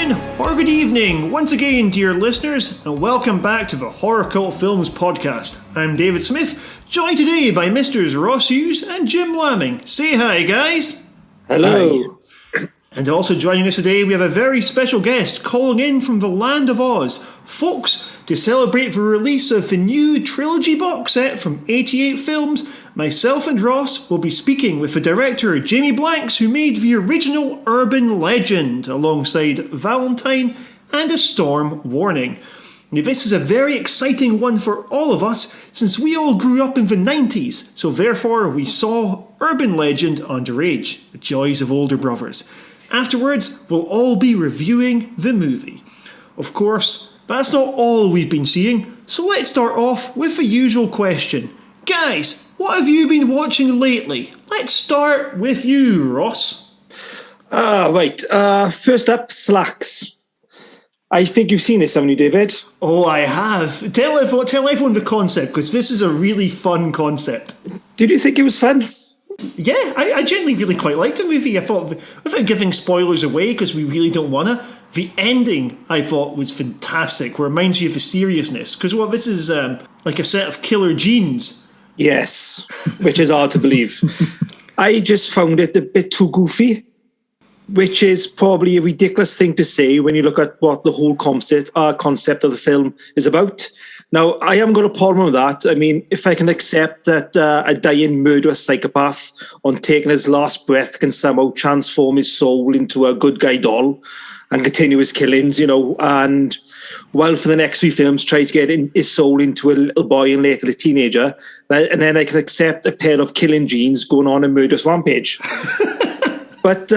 morning, or good evening, once again, dear listeners, and welcome back to the HorrorCultFilms podcast. I'm David Smith, joined today by Misters Ross Hughes and Jim Lamming. Say hi, guys. Hello. Hi. And also joining us today, we have a very special guest calling in from the land of Oz. Folks, to celebrate the release of the new trilogy box set from 88 Films, myself and Ross will be speaking with the director Jamie Blanks, who made the original Urban Legend alongside Valentine and A Storm Warning. Now, this is a very exciting one for all of us since we all grew up in the 90s, so therefore we saw Urban Legend underage, the joys of older brothers. Afterwards, we'll all be reviewing the movie. Of course, that's not all we've been seeing, so let's start off with the usual question. Guys, what have you been watching lately? Let's start with you, Ross. Right. First up, Slacks. I think you've seen this, haven't you, David? Oh, I have. Tell everyone the concept, because this is a really fun concept. Did you think it was fun? Yeah, I genuinely really quite liked the movie. I thought, without giving spoilers away, because we really don't want to, the ending, I thought, was fantastic. Reminds you of the seriousness. Because, well, this is like a set of killer genes. Yes, which is hard to believe. I just found it a bit too goofy, which is probably a ridiculous thing to say when you look at what the whole concept of the film is about. Now, I haven't got a problem with that. I mean, if I can accept that a dying murderous psychopath on taking his last breath can somehow transform his soul into a good guy doll and continue his killings, and while for the next few films tries to get his soul into a little boy and later a teenager, and then I can accept a pair of killing genes going on a murderous rampage. But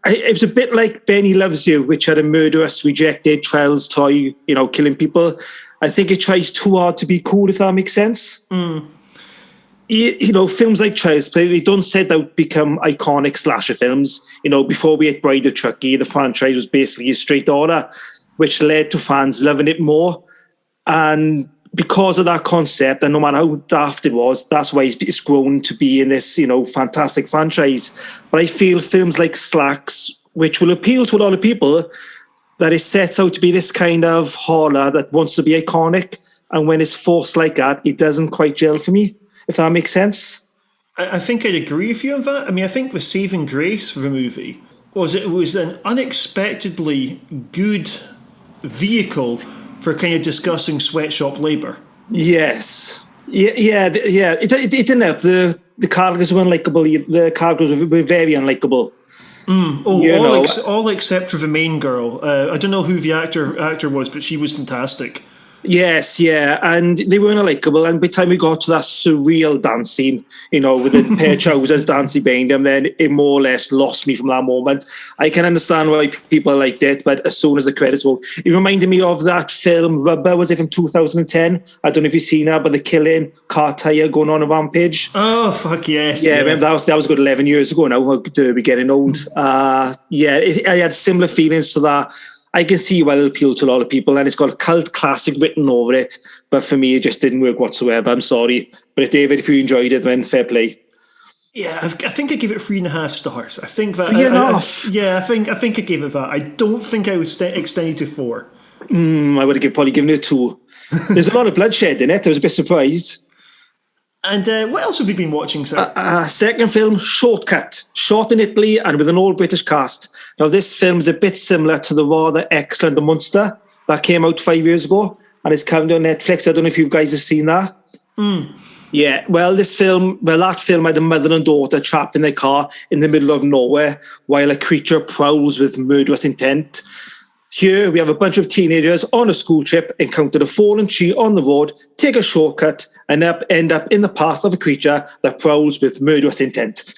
it was a bit like Benny Loves You, which had a murderous, rejected child's toy, killing people. I think it tries too hard to be cool, if that makes sense. Mm. Films like Child's Play, they don't set out to become iconic slasher films. Before we had Bride of Chucky, the franchise was basically a straight order, which led to fans loving it more. And because of that concept, and no matter how daft it was, that's why it's grown to be in this, fantastic franchise. But I feel films like Slacks, which will appeal to a lot of people, that it sets out to be this kind of horror that wants to be iconic, and when it's forced like that, it doesn't quite gel for me, if that makes sense. I think I'd agree with you on that. I mean, I think the saving grace for the movie was it was an unexpectedly good vehicle for kind of discussing sweatshop labour. Yes. Yeah. It didn't help. The characters were unlikable. The characters were very unlikable. All except for the main girl. I don't know who the actor was, but she was fantastic. Yes, yeah, and they weren't unlikable. And by the time we got to that surreal dance scene, with the pair of trousers dancing behind them, then it more or less lost me from that moment. I can understand why people liked it, but as soon as the credits rolled, it reminded me of that film Rubber, was it from 2010? I don't know if you've seen that, but the killing, car tire going on a rampage. Oh, fuck yes. Yeah, remember that was good 11 years ago now. We're getting old. I had similar feelings to that. I can see why it'll appeal to a lot of people, and it's got a cult classic written over it, but for me it just didn't work whatsoever. I'm sorry. But if David, if you enjoyed it, then fair play. Yeah, I think I give it 3.5 stars. I think that 3.5. I think I gave it that. I don't think I was extended to 4. I would have probably given it a 2. There's a lot of bloodshed in it. I was a bit surprised. And what else have you been watching, sir? Second film, Shortcut, shot in Italy and with an all-British cast. Now, this film is a bit similar to the rather excellent The Monster that came out 5 years ago, and it's coming on Netflix. I don't know if you guys have seen that. Yeah, well, that film had a mother and daughter trapped in their car in the middle of nowhere while a creature prowls with murderous intent. Here we have a bunch of teenagers on a school trip, encounter a fallen tree on the road, take a shortcut, and end up in the path of a creature that prowls with murderous intent.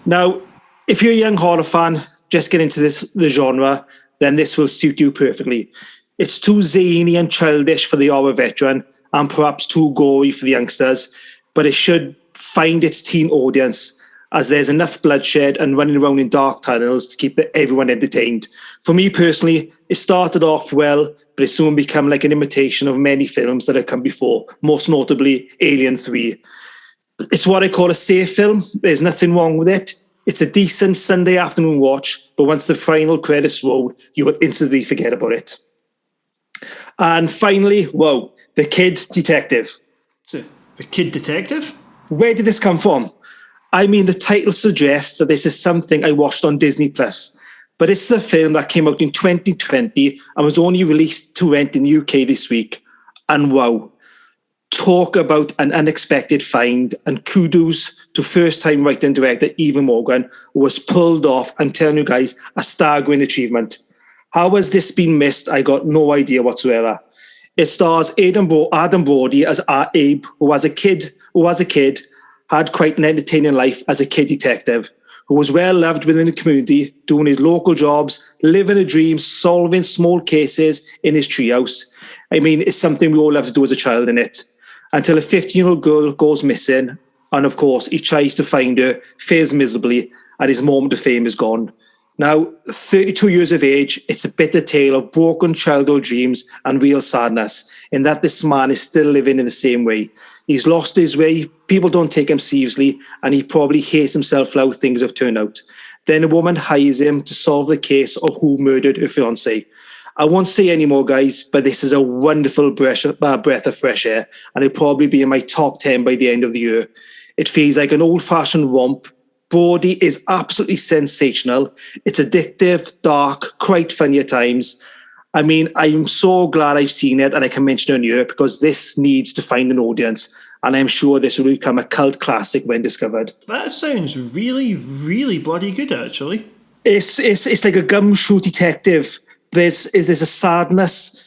Now, if you're a young horror fan, just get into the genre, then this will suit you perfectly. It's too zany and childish for the horror veteran, and perhaps too gory for the youngsters, but it should find its teen audience, as there's enough bloodshed and running around in dark tunnels to keep everyone entertained. For me personally, it started off well, but it soon became like an imitation of many films that have come before, most notably Alien 3. It's what I call a safe film. There's nothing wrong with it. It's a decent Sunday afternoon watch, but once the final credits roll, you will instantly forget about it. And finally, whoa, The Kid Detective. So, The Kid Detective? Where did this come from? I mean, the title suggests that this is something I watched on Disney+. But this is a film that came out in 2020 and was only released to rent in the UK this week. And wow, talk about an unexpected find, and kudos to first-time writer and director Eva Morgan, who was pulled off, I'm telling you guys, a staggering achievement. How has this been missed? I got no idea whatsoever. It stars Adam Brody as Abe, who as a kid had quite an entertaining life as a kid detective, who was well loved within the community, doing his local jobs, living a dream, solving small cases in his treehouse. I mean, it's something we all love to do as a child, innit? Until a 15-year-old girl goes missing, and of course, he tries to find her, fails miserably, and his moment of fame is gone. Now, 32 years of age, it's a bitter tale of broken childhood dreams and real sadness, in that this man is still living in the same way. He's lost his way, people don't take him seriously, and he probably hates himself for how things have turned out. Then a woman hires him to solve the case of who murdered her fiancé. I won't say any more, guys, but this is a wonderful breath of fresh air, and it'll probably be in my top 10 by the end of the year. It feels like an old-fashioned romp. Brody is absolutely sensational. It's addictive, dark, quite funny at times. I mean, I'm so glad I've seen it and I can mention it on here, because this needs to find an audience, and I'm sure this will become a cult classic when discovered. That sounds really, really bloody good, actually. It's like a gumshoe detective. There's a sadness.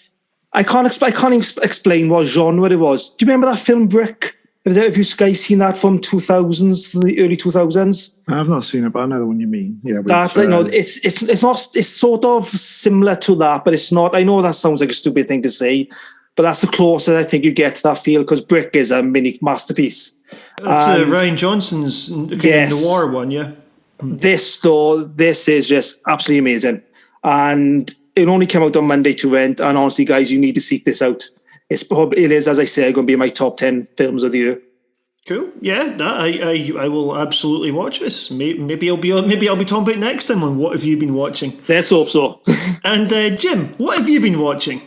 I can't explain what genre it was. Do you remember that film Brick? Have you guys seen that from 2000s, the early 2000s? I've not seen it, but I know the one you mean. Yeah, it's sort of similar to that, but it's not. I know that sounds like a stupid thing to say, but that's the closest I think you get to that feel, because Brick is a mini masterpiece. It's Ryan Johnson's noir one, yeah. This is just absolutely amazing, and it only came out on Monday to rent. And honestly, guys, you need to seek this out. It is, as I say, going to be in my top 10 films of the year. Cool. Yeah, I will absolutely watch this. Maybe I'll be talking about it next time on What Have You Been Watching? Let's hope so. And Jim, what have you been watching?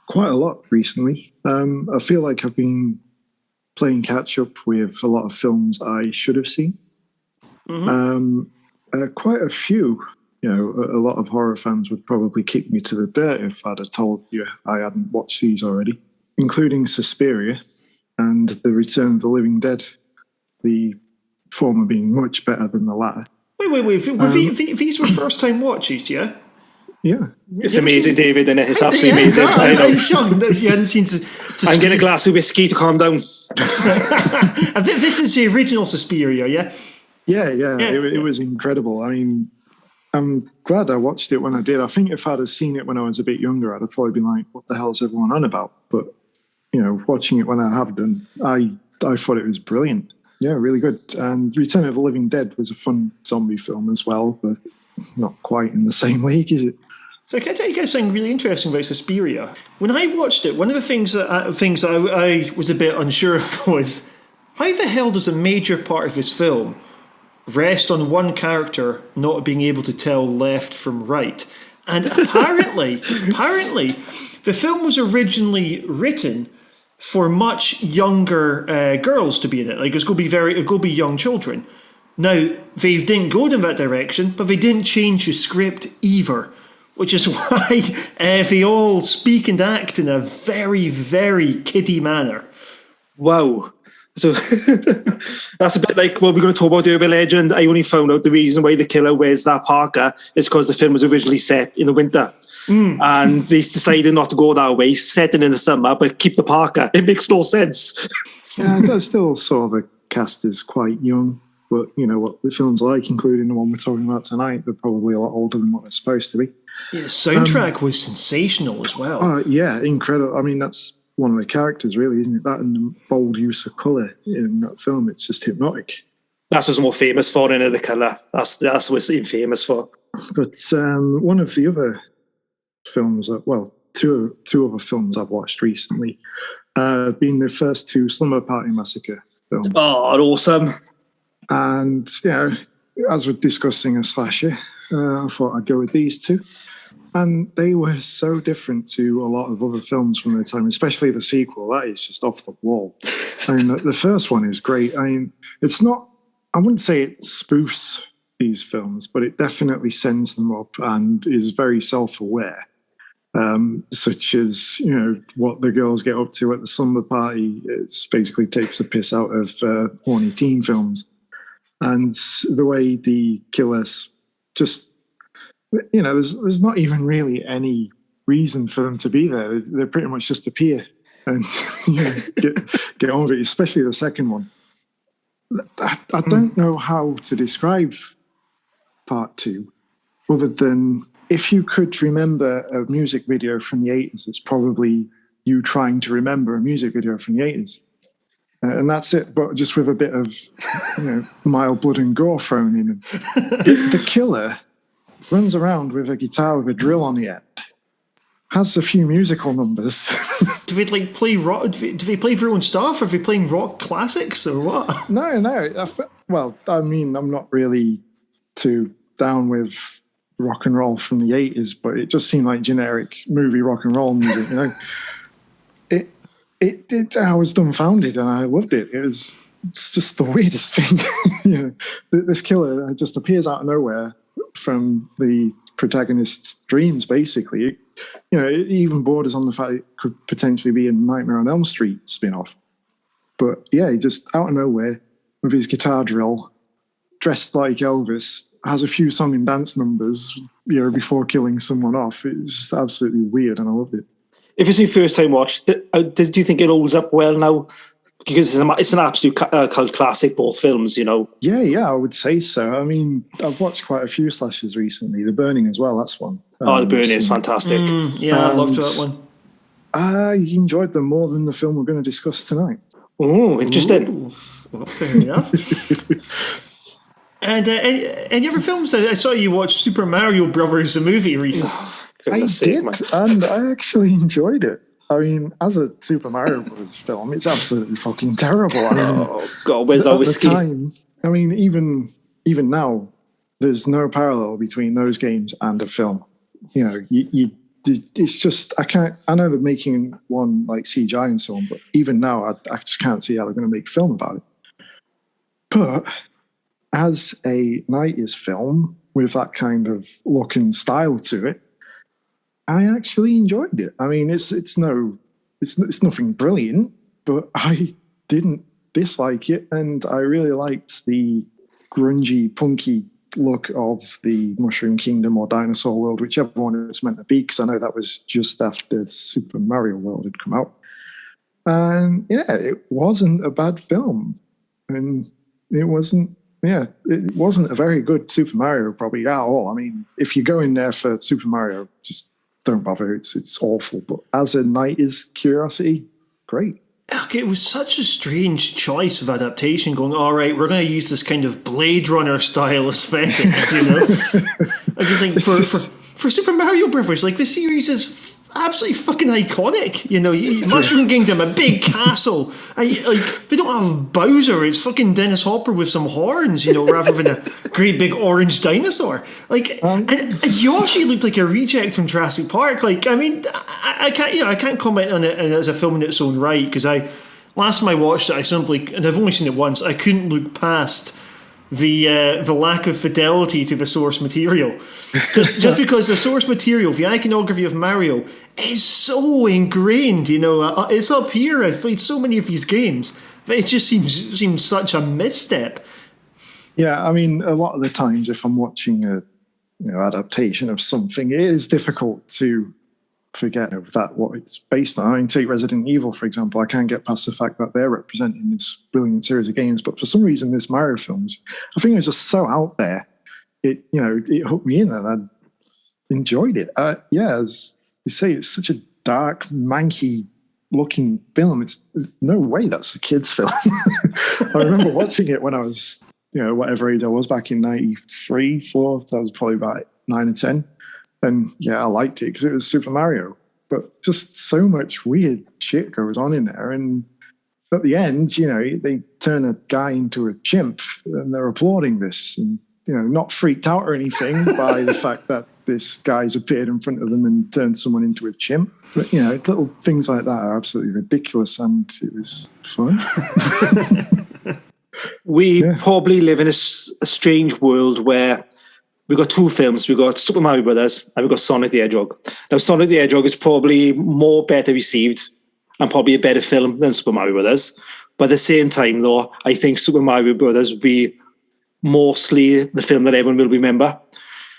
Quite a lot recently. I feel like I've been playing catch up with a lot of films I should have seen. Mm-hmm. Quite a few. You know, a lot of horror fans would probably kick me to the dirt if I'd have told you I hadn't watched these already, including Suspiria and The Return of the Living Dead, the former being much better than the latter. Wait. These were first-time watches, yeah? Yeah. It's amazing, David, and it's absolutely amazing. I'm shocked that you hadn't seen I'm getting a glass of whiskey to calm down. This is the original Suspiria, yeah? Yeah. It was incredible. I mean, I'm glad I watched it when I did. I think if I'd have seen it when I was a bit younger, I'd have probably been like, what the hell is everyone on about? But, you know, watching it when I have done, I thought it was brilliant. Yeah, really good. And Return of the Living Dead was a fun zombie film as well, but not quite in the same league, is it? So can I tell you guys something really interesting about Suspiria? When I watched it, one of the things that I was a bit unsure of was, how the hell does a major part of this film rest on one character not being able to tell left from right? And apparently, the film was originally written for much younger girls to be in it. Like, it's going to be young children. Now, they didn't go in that direction, but they didn't change the script either, which is why they all speak and act in a very, very kiddie manner. Wow. So that's a bit like what we're going to talk about Urban Legend. I only found out the reason why the killer wears that parka is because the film was originally set in the winter. And they decided not to go that way, set it in the summer, but keep the parka. It makes no sense. Yeah, I still saw the cast is quite young, but you know what the film's like, including the one we're talking about tonight, they're probably a lot older than what they're supposed to be. Yeah, the soundtrack was sensational as well. Yeah, incredible. I mean, that's one of the characters, really, isn't it? That and the bold use of colour in that film, it's just hypnotic. That's what's more famous for, in the colour. That's what it's famous for. But one of the other films, two other films I've watched recently, been the first two Slumber Party Massacre films. Oh, awesome. And, you know, as we're discussing a slasher, I thought I'd go with these two. And they were so different to a lot of other films from their time, especially the sequel. That is just off the wall. I mean, the first one is great. I mean, it's not, I wouldn't say it spoofs these films, but it definitely sends them up and is very self-aware. Such as, you know, what the girls get up to at the slumber party. It basically takes the piss out of horny teen films. And the way the killers just, you know, there's not even really any reason for them to be there. They pretty much just appear and you know, get on with it, especially the second one. I don't know how to describe part two, other than if you could remember a music video from the 80s, it's probably you trying to remember a music video from the 80s. And that's it, but just with a bit of, you know, mild blood and gore thrown in. The killer runs around with a guitar with a drill on the end, has a few musical numbers. Do they like play rock? Do they play their own stuff? Are they playing rock classics or what? No. Well, I mean, I'm not really too down with rock and roll from the 80s, but it just seemed like generic movie rock and roll music, you know. I was dumbfounded and I loved it. It's just the weirdest thing. You know, this killer just appears out of nowhere from the protagonist's dreams, basically. You know, it even borders on the fact it could potentially be a Nightmare on Elm Street spin-off. But yeah, he just out of nowhere with his guitar drill, dressed like Elvis, has a few song and dance numbers, you know, before killing someone off. It's just absolutely weird and I loved it. If it's your first time watch, do you think it holds up well now? Because it's an absolute cult classic, both films, you know. Yeah, I would say so. I mean, I've watched quite a few slashers recently. The Burning as well, that's one. The Burning is fantastic. Yeah, I loved that one. I enjoyed them more than the film we're going to discuss tonight. Oh, interesting. Well, fair enough. And any other films? I saw you watch Super Mario Brothers, the movie, recently. I did, and I actually enjoyed it. I mean, as a Super Mario Bros. Film, it's absolutely fucking terrible. I mean, oh God, where's that whiskey? At the time, I mean, even now, there's no parallel between those games and a film. You know, it's just I know they're making one like CGI and so on, but even now, I just can't see how they're going to make a film about it. But as a 90s film with that kind of look and style to it, I actually enjoyed it. I mean, it's nothing brilliant, but I didn't dislike it, and I really liked the grungy, punky look of the Mushroom Kingdom or Dinosaur World, whichever one it's meant to be, because I know that was just after Super Mario World had come out. And yeah, it wasn't a bad film, and it wasn't a very good Super Mario probably at all. I mean, if you go in there for Super Mario, just don't bother. It's awful. But as a 90s curiosity, great. It was such a strange choice of adaptation, going, all right, we're going to use this kind of Blade Runner style aesthetic, you know? I just think for Super Mario Brothers, like, the series is absolutely fucking iconic, you know. Mushroom Kingdom, a big castle. They don't have Bowser. It's fucking Dennis Hopper with some horns, you know, rather than a great big orange dinosaur. Like, and Yoshi looked like a reject from Jurassic Park. Like, I mean, I can't comment on it as a film in its own right, because last time I watched it, and I've only seen it once, I couldn't look past the lack of fidelity to the source material. Just because the source material, the iconography of Mario, is so ingrained, you know. It's up here. I've played so many of these games, but it just seems such a misstep. Yeah, I mean, a lot of the times if I'm watching a adaptation of something, it is difficult to forget what it's based on. I mean, take Resident Evil, for example. I can't get past the fact that they're representing this brilliant series of games, but for some reason, this Mario films, I think it was just so out there. It hooked me in, and I enjoyed it. As you say, it's such a dark, manky looking film. It's no way that's a kid's film. I remember watching it when I was, whatever age I was back in 93, 4. So I was probably about 9 or 10. And yeah, I liked it because it was Super Mario. But just so much weird shit goes on in there. And at the end, they turn a guy into a chimp and they're applauding this. And not freaked out or anything by the fact that this guy's appeared in front of them and turned someone into a chimp. But, little things like that are absolutely ridiculous, and it was fun. We probably live in a strange world where we've got two films. We've got Super Mario Brothers and we've got Sonic the Hedgehog. Now, Sonic the Hedgehog is probably more better received and probably a better film than Super Mario Brothers. But at the same time, though, I think Super Mario Brothers will be mostly the film that everyone will remember.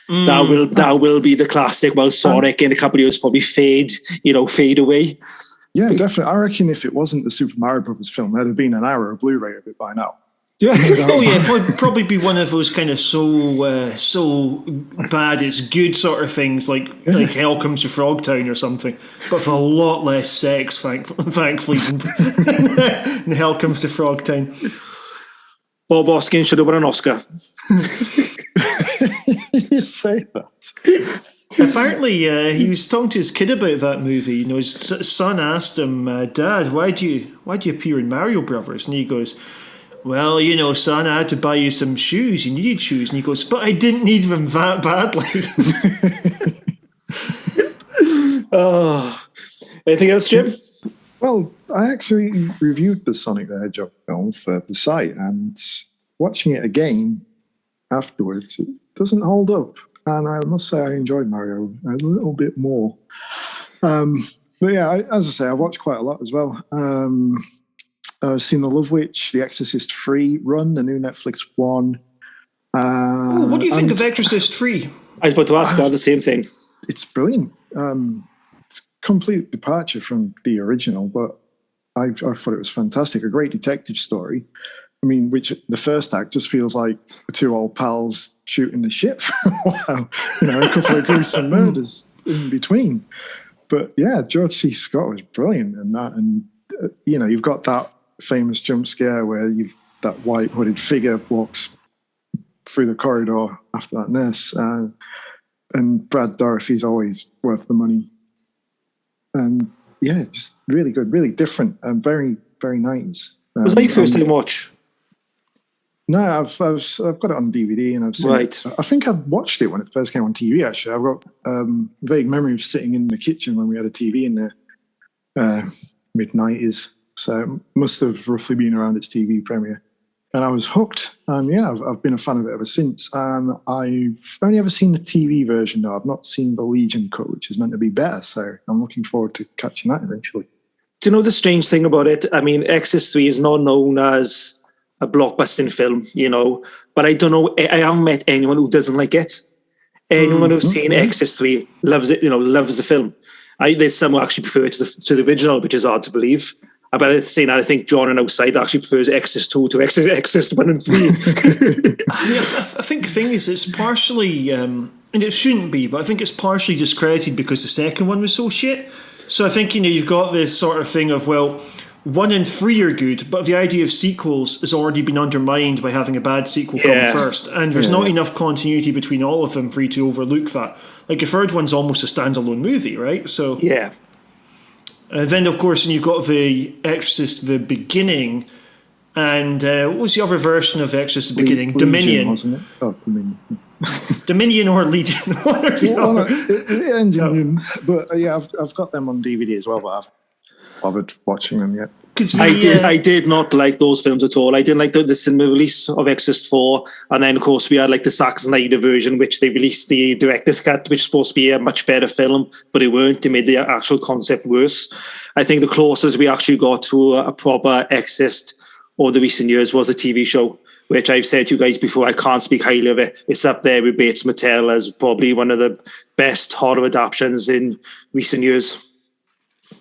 That will be the classic. Well, Sonic in a couple of years probably fade away. Yeah, definitely. I reckon if it wasn't the Super Mario Brothers film, there'd have been an Arrow Blu-ray of it by now. Yeah. Oh yeah, probably be one of those kind of so bad it's good sort of things, like Hell Comes to Frogtown or something, but for a lot less sex, thankfully, than Hell Comes to Frogtown. Bob Hoskins should have won an Oscar. You say that. Apparently, he was talking to his kid about that movie. His son asked him, "Dad, why do you appear in Mario Brothers?" And he goes, "Well, son, I had to buy you some shoes. You needed shoes." And he goes, "But I didn't need them that badly." Anything else, Jim? Well, I actually reviewed the Sonic the Hedgehog film for the site, and watching it again afterwards, it doesn't hold up. And I must say I enjoyed Mario a little bit more. But yeah, as I say, I've watched quite a lot as well. I've seen The Love Witch, The Exorcist 3 run, the new Netflix one. What do you think of Exorcist 3? I was about to ask about the same thing. It's brilliant. It's a complete departure from the original, but I thought it was fantastic. A great detective story. I mean, which the first act just feels like two old pals shooting the shit for a while. A couple of gruesome murders in between. But yeah, George C. Scott was brilliant in that. And, you've got that famous jump scare where that white hooded figure walks through the corridor after that nurse. And Brad Dourif's always worth the money. And yeah, it's really good, really different, and very, very nice. Was that your first time watch? No, I've got it on DVD, and I've seen it. I think I watched it when it first came on TV. Actually, I've got a vague memory of sitting in the kitchen when we had a TV in the mid-90s. So it must have roughly been around its TV premiere, and I was hooked. And yeah, I've been a fan of it ever since. And I've only ever seen the TV version, though. I've not seen the Legion cut, which is meant to be better. So I'm looking forward to catching that eventually. Do you know the strange thing about it? I mean, Exorcist 3 is not known as a blockbusting film, but I don't know. I haven't met anyone who doesn't like it. Anyone who's seen Exorcist 3 loves it. Loves the film. There's some who actually prefer it to the original, which is hard to believe. But saying that, I think John and Outside actually prefers Exorcist 2 to Exorcist 1 and 3. I think the thing is, it's partially, and it shouldn't be, but I think it's partially discredited because the second one was so shit. So I think, you've got this sort of thing of, well, 1 and 3 are good, but the idea of sequels has already been undermined by having a bad sequel come first. And there's not enough continuity between all of them for you to overlook that. Like, the third one's almost a standalone movie, right? So yeah. Then, of course, you've got The Exorcist, the beginning, and what was the other version of The Exorcist, the beginning? Legion, Dominion. wasn't it? Oh, Dominion. Dominion or Legion. It ends in, but yeah, I've got them on DVD as well, but I haven't bothered watching them yet. I did not like those films at all. I didn't like the cinema release of Exorcist 4, and then of course we had like the Zack Snyder version, which they released the director's cut, which is supposed to be a much better film, but it weren't. They made the actual concept worse. I think the closest we actually got to a proper Exorcist over the recent years was the TV show, which I've said to you guys before, I can't speak highly of it. It's up there with Bates Motel as probably one of the best horror adaptations in recent years.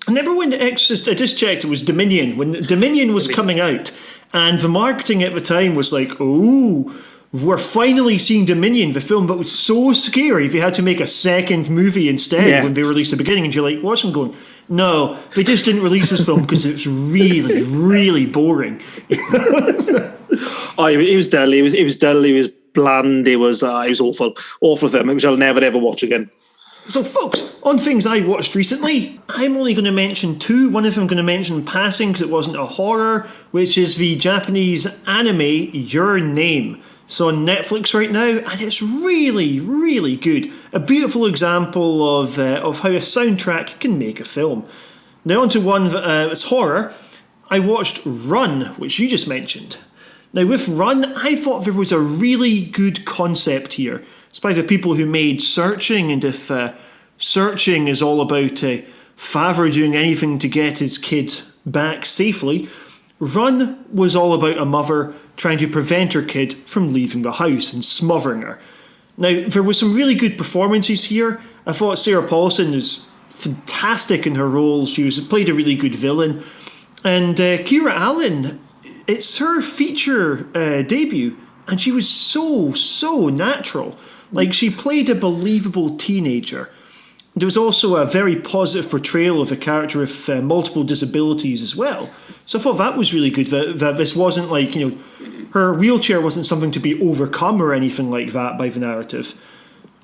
I never went to Exorcist. I just checked. It was Dominion. When Dominion was coming out, and the marketing at the time was like, "Oh, we're finally seeing Dominion, the film that was so scary they had to make a second movie instead when they released the beginning." And you're like, watching going, "No, they just didn't release this film because it's really, really boring." Oh, it was dull. It was dull. It was bland. It was awful film, which I'll never ever watch again. So, folks, on things I watched recently, I'm only going to mention 2. One of them I'm going to mention in passing because it wasn't a horror, which is the Japanese anime Your Name. It's on Netflix right now, and it's really, really good. A beautiful example of how a soundtrack can make a film. Now on to one that's horror. I watched Run, which you just mentioned. Now with Run, I thought there was a really good concept here. It's by the people who made Searching, and if Searching is all about Favre doing anything to get his kid back safely, Run was all about a mother trying to prevent her kid from leaving the house and smothering her. Now, there were some really good performances here. I thought Sarah Paulson was fantastic in her role. She played a really good villain. And Kira Allen, it's her feature debut, and she was so natural. Like, she played a believable teenager. There was also a very positive portrayal of a character with multiple disabilities as well. So I thought that was really good, that this wasn't like, her wheelchair wasn't something to be overcome or anything like that by the narrative.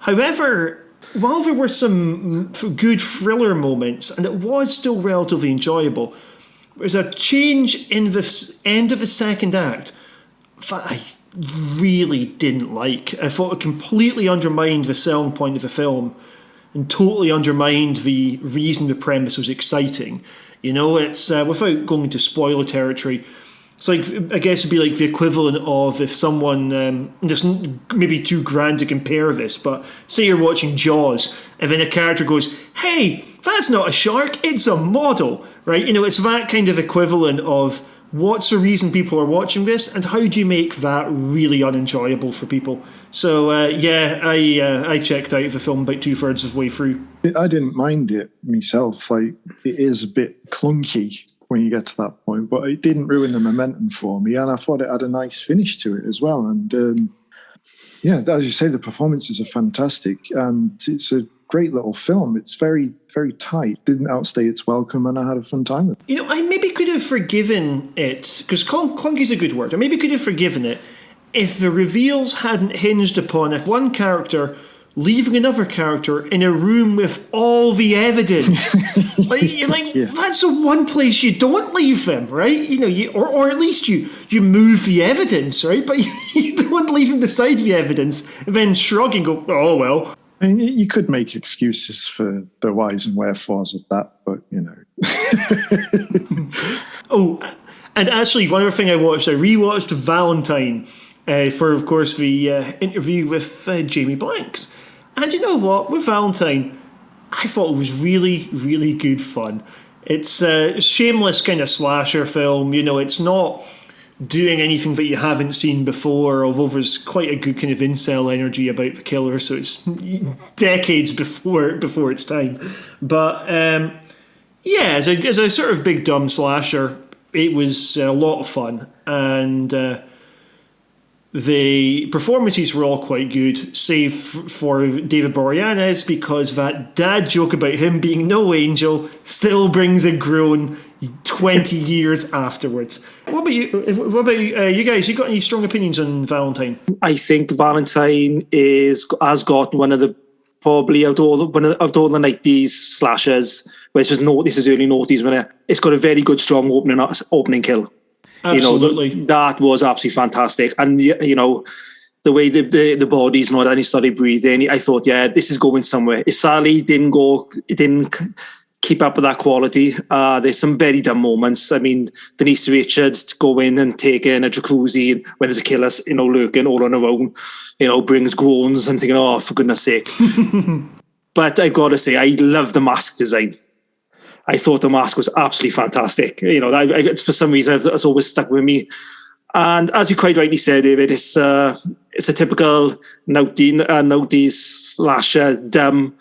However, while there were some good thriller moments, and it was still relatively enjoyable, there's a change in the end of the second act that I really didn't like. I thought it completely undermined the selling point of the film, and totally undermined the reason the premise was exciting. It's without going into spoiler territory, it's like, I guess it'd be like the equivalent of if someone, there's maybe too grand to compare this, but say you're watching Jaws, and then a character goes, "Hey, that's not a shark, it's a model," right? It's that kind of equivalent of what's the reason people are watching this, and how do you make that really unenjoyable for people? So, I checked out the film about 2/3 of the way through. I didn't mind it myself. Like, it is a bit clunky when you get to that point, but it didn't ruin the momentum for me, and I thought it had a nice finish to it as well. And, as you say, the performances are fantastic, and it's a great little film. It's very, very tight. Didn't outstay its welcome, and I had a fun time with it. I maybe could have forgiven it, because clunky is a good word. I maybe could have forgiven it if the reveals hadn't hinged upon one character leaving another character in a room with all the evidence. That's the one place you don't leave them, right? Or at least you move the evidence, right? But you don't leave them beside the evidence and then shrug and go, "Oh, well." I mean, you could make excuses for the whys and wherefores of that, but, Oh, and actually, one other thing I rewatched Valentine for, of course, the interview with Jamie Blanks. And you know what? With Valentine, I thought it was really, really good fun. It's a shameless kind of slasher film. It's not doing anything that you haven't seen before, although there's quite a good kind of incel energy about the killer, so it's decades before its time. But as a sort of big dumb slasher, it was a lot of fun, and the performances were all quite good, save for David Boreanaz, because that dad joke about him being no angel still brings a groan 20 years afterwards. What about you guys? You got any strong opinions on Valentine? I think Valentine has got one of the, probably out of all the 90s slashers, which was early noughties, when it's got a very good strong opening kill. Absolutely. That was absolutely fantastic. And, the way the bodies and all that, and he started breathing, I thought, this is going somewhere. It sadly didn't keep up with that quality. There's some very dumb moments. I mean, Denise Richards to go in and take in a jacuzzi when there's a killer, lurking all on her own, brings groans. I'm thinking, oh, for goodness sake. But I've got to say, I love the mask design. I thought the mask was absolutely fantastic. For some reason, it's always stuck with me. And as you quite rightly said, David, it's a typical 90s slasher, dumb,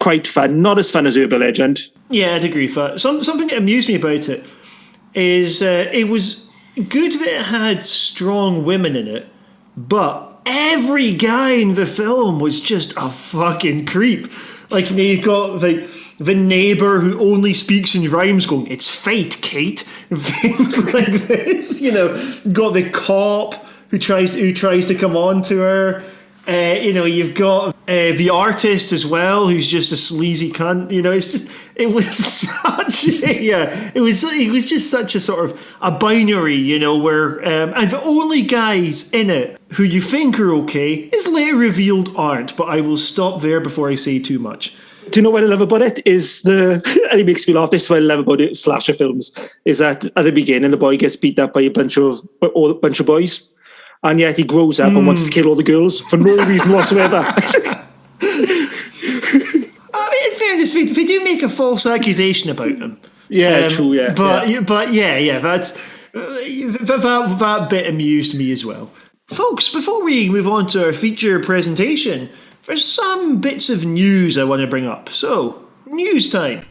quite fun. Not as fun as Urban Legend. Yeah, I'd agree with that. Something that amused me about it is it was good that it had strong women in it, but every guy in the film was just a fucking creep. Like, you've got the neighbour who only speaks in rhymes going, "It's fate, Kate," and things like this. Got the cop who tries to come on to her. You've got the artist as well, who's just a sleazy cunt. It was just such a sort of a binary, where and the only guys in it who you think are okay is later revealed aren't. But I will stop there before I say too much. Do you know what I love about it? And it makes me laugh. This is what I love about it, slasher films, is that at the beginning the boy gets beat up by a bunch of boys. And yet he grows up and wants to kill all the girls for no reason whatsoever. In fairness, they do make a false accusation about him. Yeah, true, yeah. But that bit amused me as well. Folks, before we move on to our feature presentation, there's some bits of news I want to bring up. So, news time.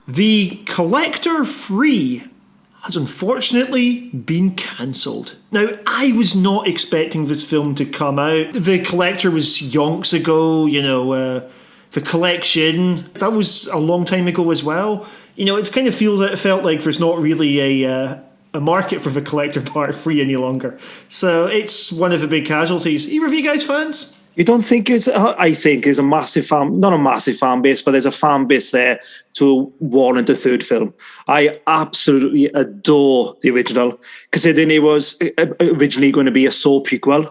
The Collector 3 has unfortunately been cancelled. Now, I was not expecting this film to come out. The Collector was yonks ago, the Collection, that was a long time ago as well. It kind of felt like there's not really a market for the Collector Part 3 any longer. So it's one of the big casualties. Either of you guys fans? You don't think I think there's a massive not a massive fan base, but there's a fan base there to warrant a third film. I absolutely adore the original, considering it was originally going to be a Saw prequel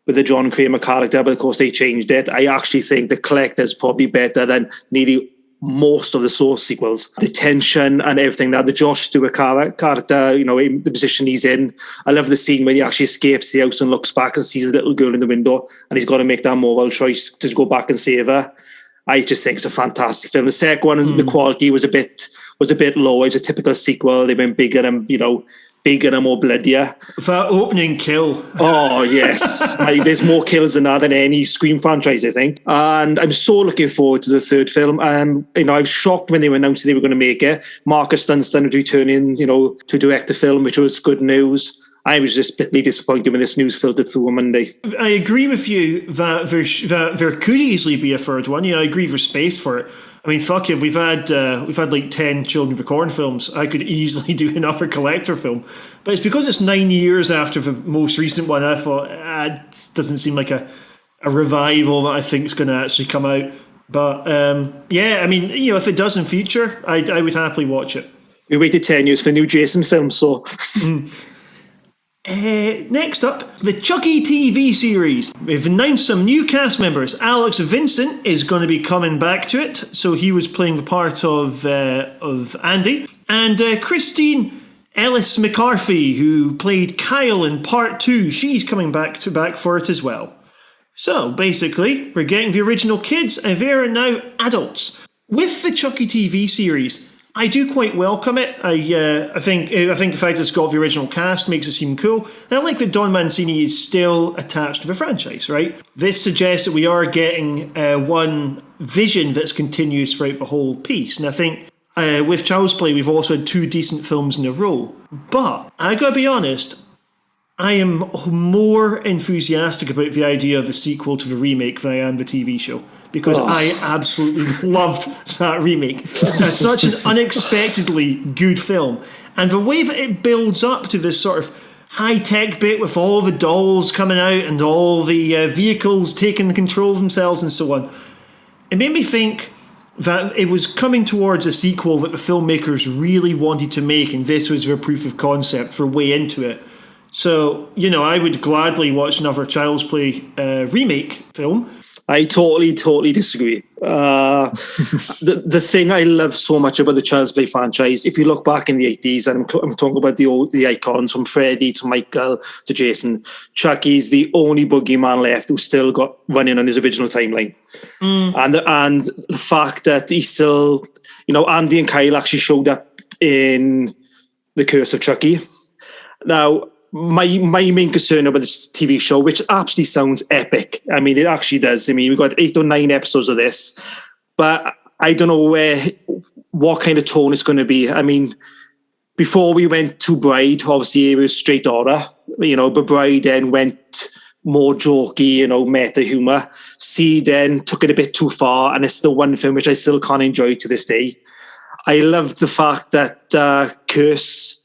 with the John Kramer character, but of course they changed it. I actually think The Collector is probably better than nearly most of the Saw sequels. The tension and everything, that the Josh Stewart character, in the position he's in. I love the scene when he actually escapes the house and looks back and sees a little girl in the window, and he's got to make that moral choice to go back and save her. I just think it's a fantastic film. The second one, the quality was a bit low. It was a typical sequel. They went bigger and more bloodier. That opening kill. Oh, yes. There's more kills than that than any Scream franchise, I think. And I'm so looking forward to the third film. And, I was shocked when they announced they were going to make it. Marcus Dunstan was returning, to direct the film, which was good news. I was just bitterly disappointed when this news filtered through on Monday. I agree with you that there could easily be a third one. I agree there's space for it. I mean, fuck if we've had like 10 Children of the Corn films. I could easily do another Collector film, but it's because it's 9 years after the most recent one. I thought it doesn't seem like a revival that I think is going to actually come out. But if it does in future, I would happily watch it. We waited 10 years for a new Jason film, so. Next up, the Chucky TV series. We've announced some new cast members. Alex Vincent is going to be coming back to it, so he was playing the part of Andy. And Christine Ellis McCarthy, who played Kyle in part 2, she's coming back for it as well. So basically, we're getting the original kids, and they are now adults. With the Chucky TV series, I do quite welcome it. I think the fact it's got the original cast makes it seem cool. And I like that Don Mancini is still attached to the franchise, right? This suggests that we are getting one vision that's continuous throughout the whole piece. And I think with Child's Play, we've also had 2 decent films in a row. But I gotta be honest, I am more enthusiastic about the idea of a sequel to the remake than I am the TV show. Because I absolutely loved that remake. It's such an unexpectedly good film. And the way that it builds up to this sort of high-tech bit with all the dolls coming out and all the vehicles taking control of themselves and so on, it made me think that it was coming towards a sequel that the filmmakers really wanted to make, and this was their proof of concept for way into it. So, I would gladly watch another Child's Play remake film. I totally disagree. The thing I love so much about the Child's Play franchise, if you look back in the 80s, and I'm talking about the icons from Freddy to Michael to Jason, Chucky's the only boogeyman left who's still got running on his original timeline. And the fact that he's still, Andy and Kyle actually showed up in The Curse of Chucky. Now, my main concern about this TV show, which actually sounds epic. I mean, it actually does. I mean, we've got 8 or 9 episodes of this, but I don't know what kind of tone it's going to be. I mean, before we went to Bride, obviously it was straight horror, but Bride then went more jokey, meta humor. C then took it a bit too far, and it's the one film which I still can't enjoy to this day. I love the fact that Curse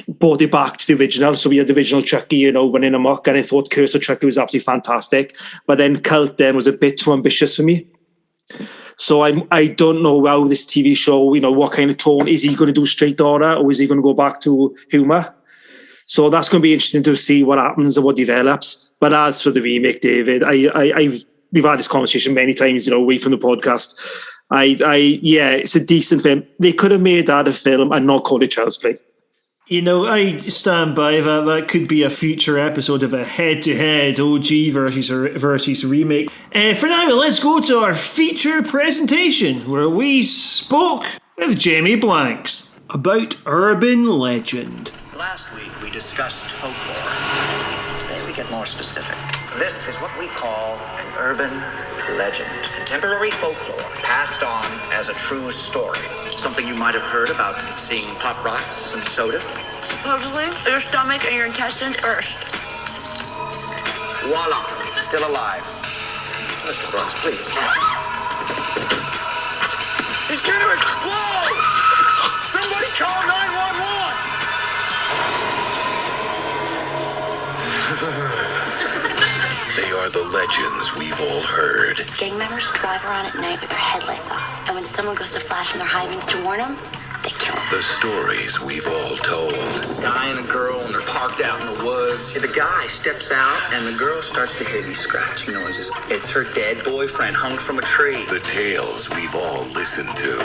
brought it back to the original. So we had the original Chucky, running amok, and I thought Curse of Chucky was absolutely fantastic. But then Cult then was a bit too ambitious for me. So I don't know how this TV show, what kind of tone. Is he going to do straight horror, or is he going to go back to humour? So that's going to be interesting to see what happens and what develops. But as for the remake, David, we've had this conversation many times, away from the podcast. It's a decent film. They could have made that a film and not called it Child's Play. I stand by that. That could be a future episode of a head-to-head OG versus remake. For now, let's go to our feature presentation, where we spoke with Jamie Blanks about urban legend. Last week, we discussed folklore. Today, we get more specific. This is what we call an urban legend. Contemporary folklore passed on as a true story. Something you might have heard about seeing pop rocks and soda. Supposedly, your stomach and your intestines burst. Voila, still alive. Mr. Brooks, please. He's gonna explode! Somebody call 911! They are the legends we've all heard. Gang members drive around at night with their headlights off, and when someone goes to flash from their high beams to warn them, they kill them. The stories we've all told. A guy and a girl, and they're parked out in the woods. The guy steps out, and the girl starts to hear these scratching noises. It's her dead boyfriend hung from a tree. The tales we've all listened to.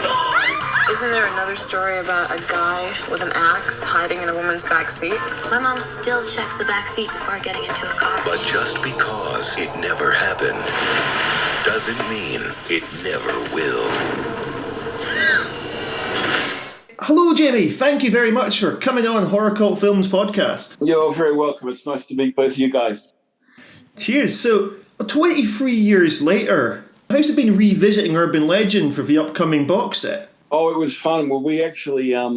Isn't there another story about a guy with an axe hiding in a woman's back seat? My mom still checks the back seat before getting into a car. But just because it never happened doesn't mean it never will. Hello, Jamie. Thank you very much for coming on Horror Cult Films podcast. You're very welcome. It's nice to meet both of you guys. Cheers. So, 23 years later, how's it been revisiting Urban Legend for the upcoming box set? Oh, it was fun. Well, we actually, a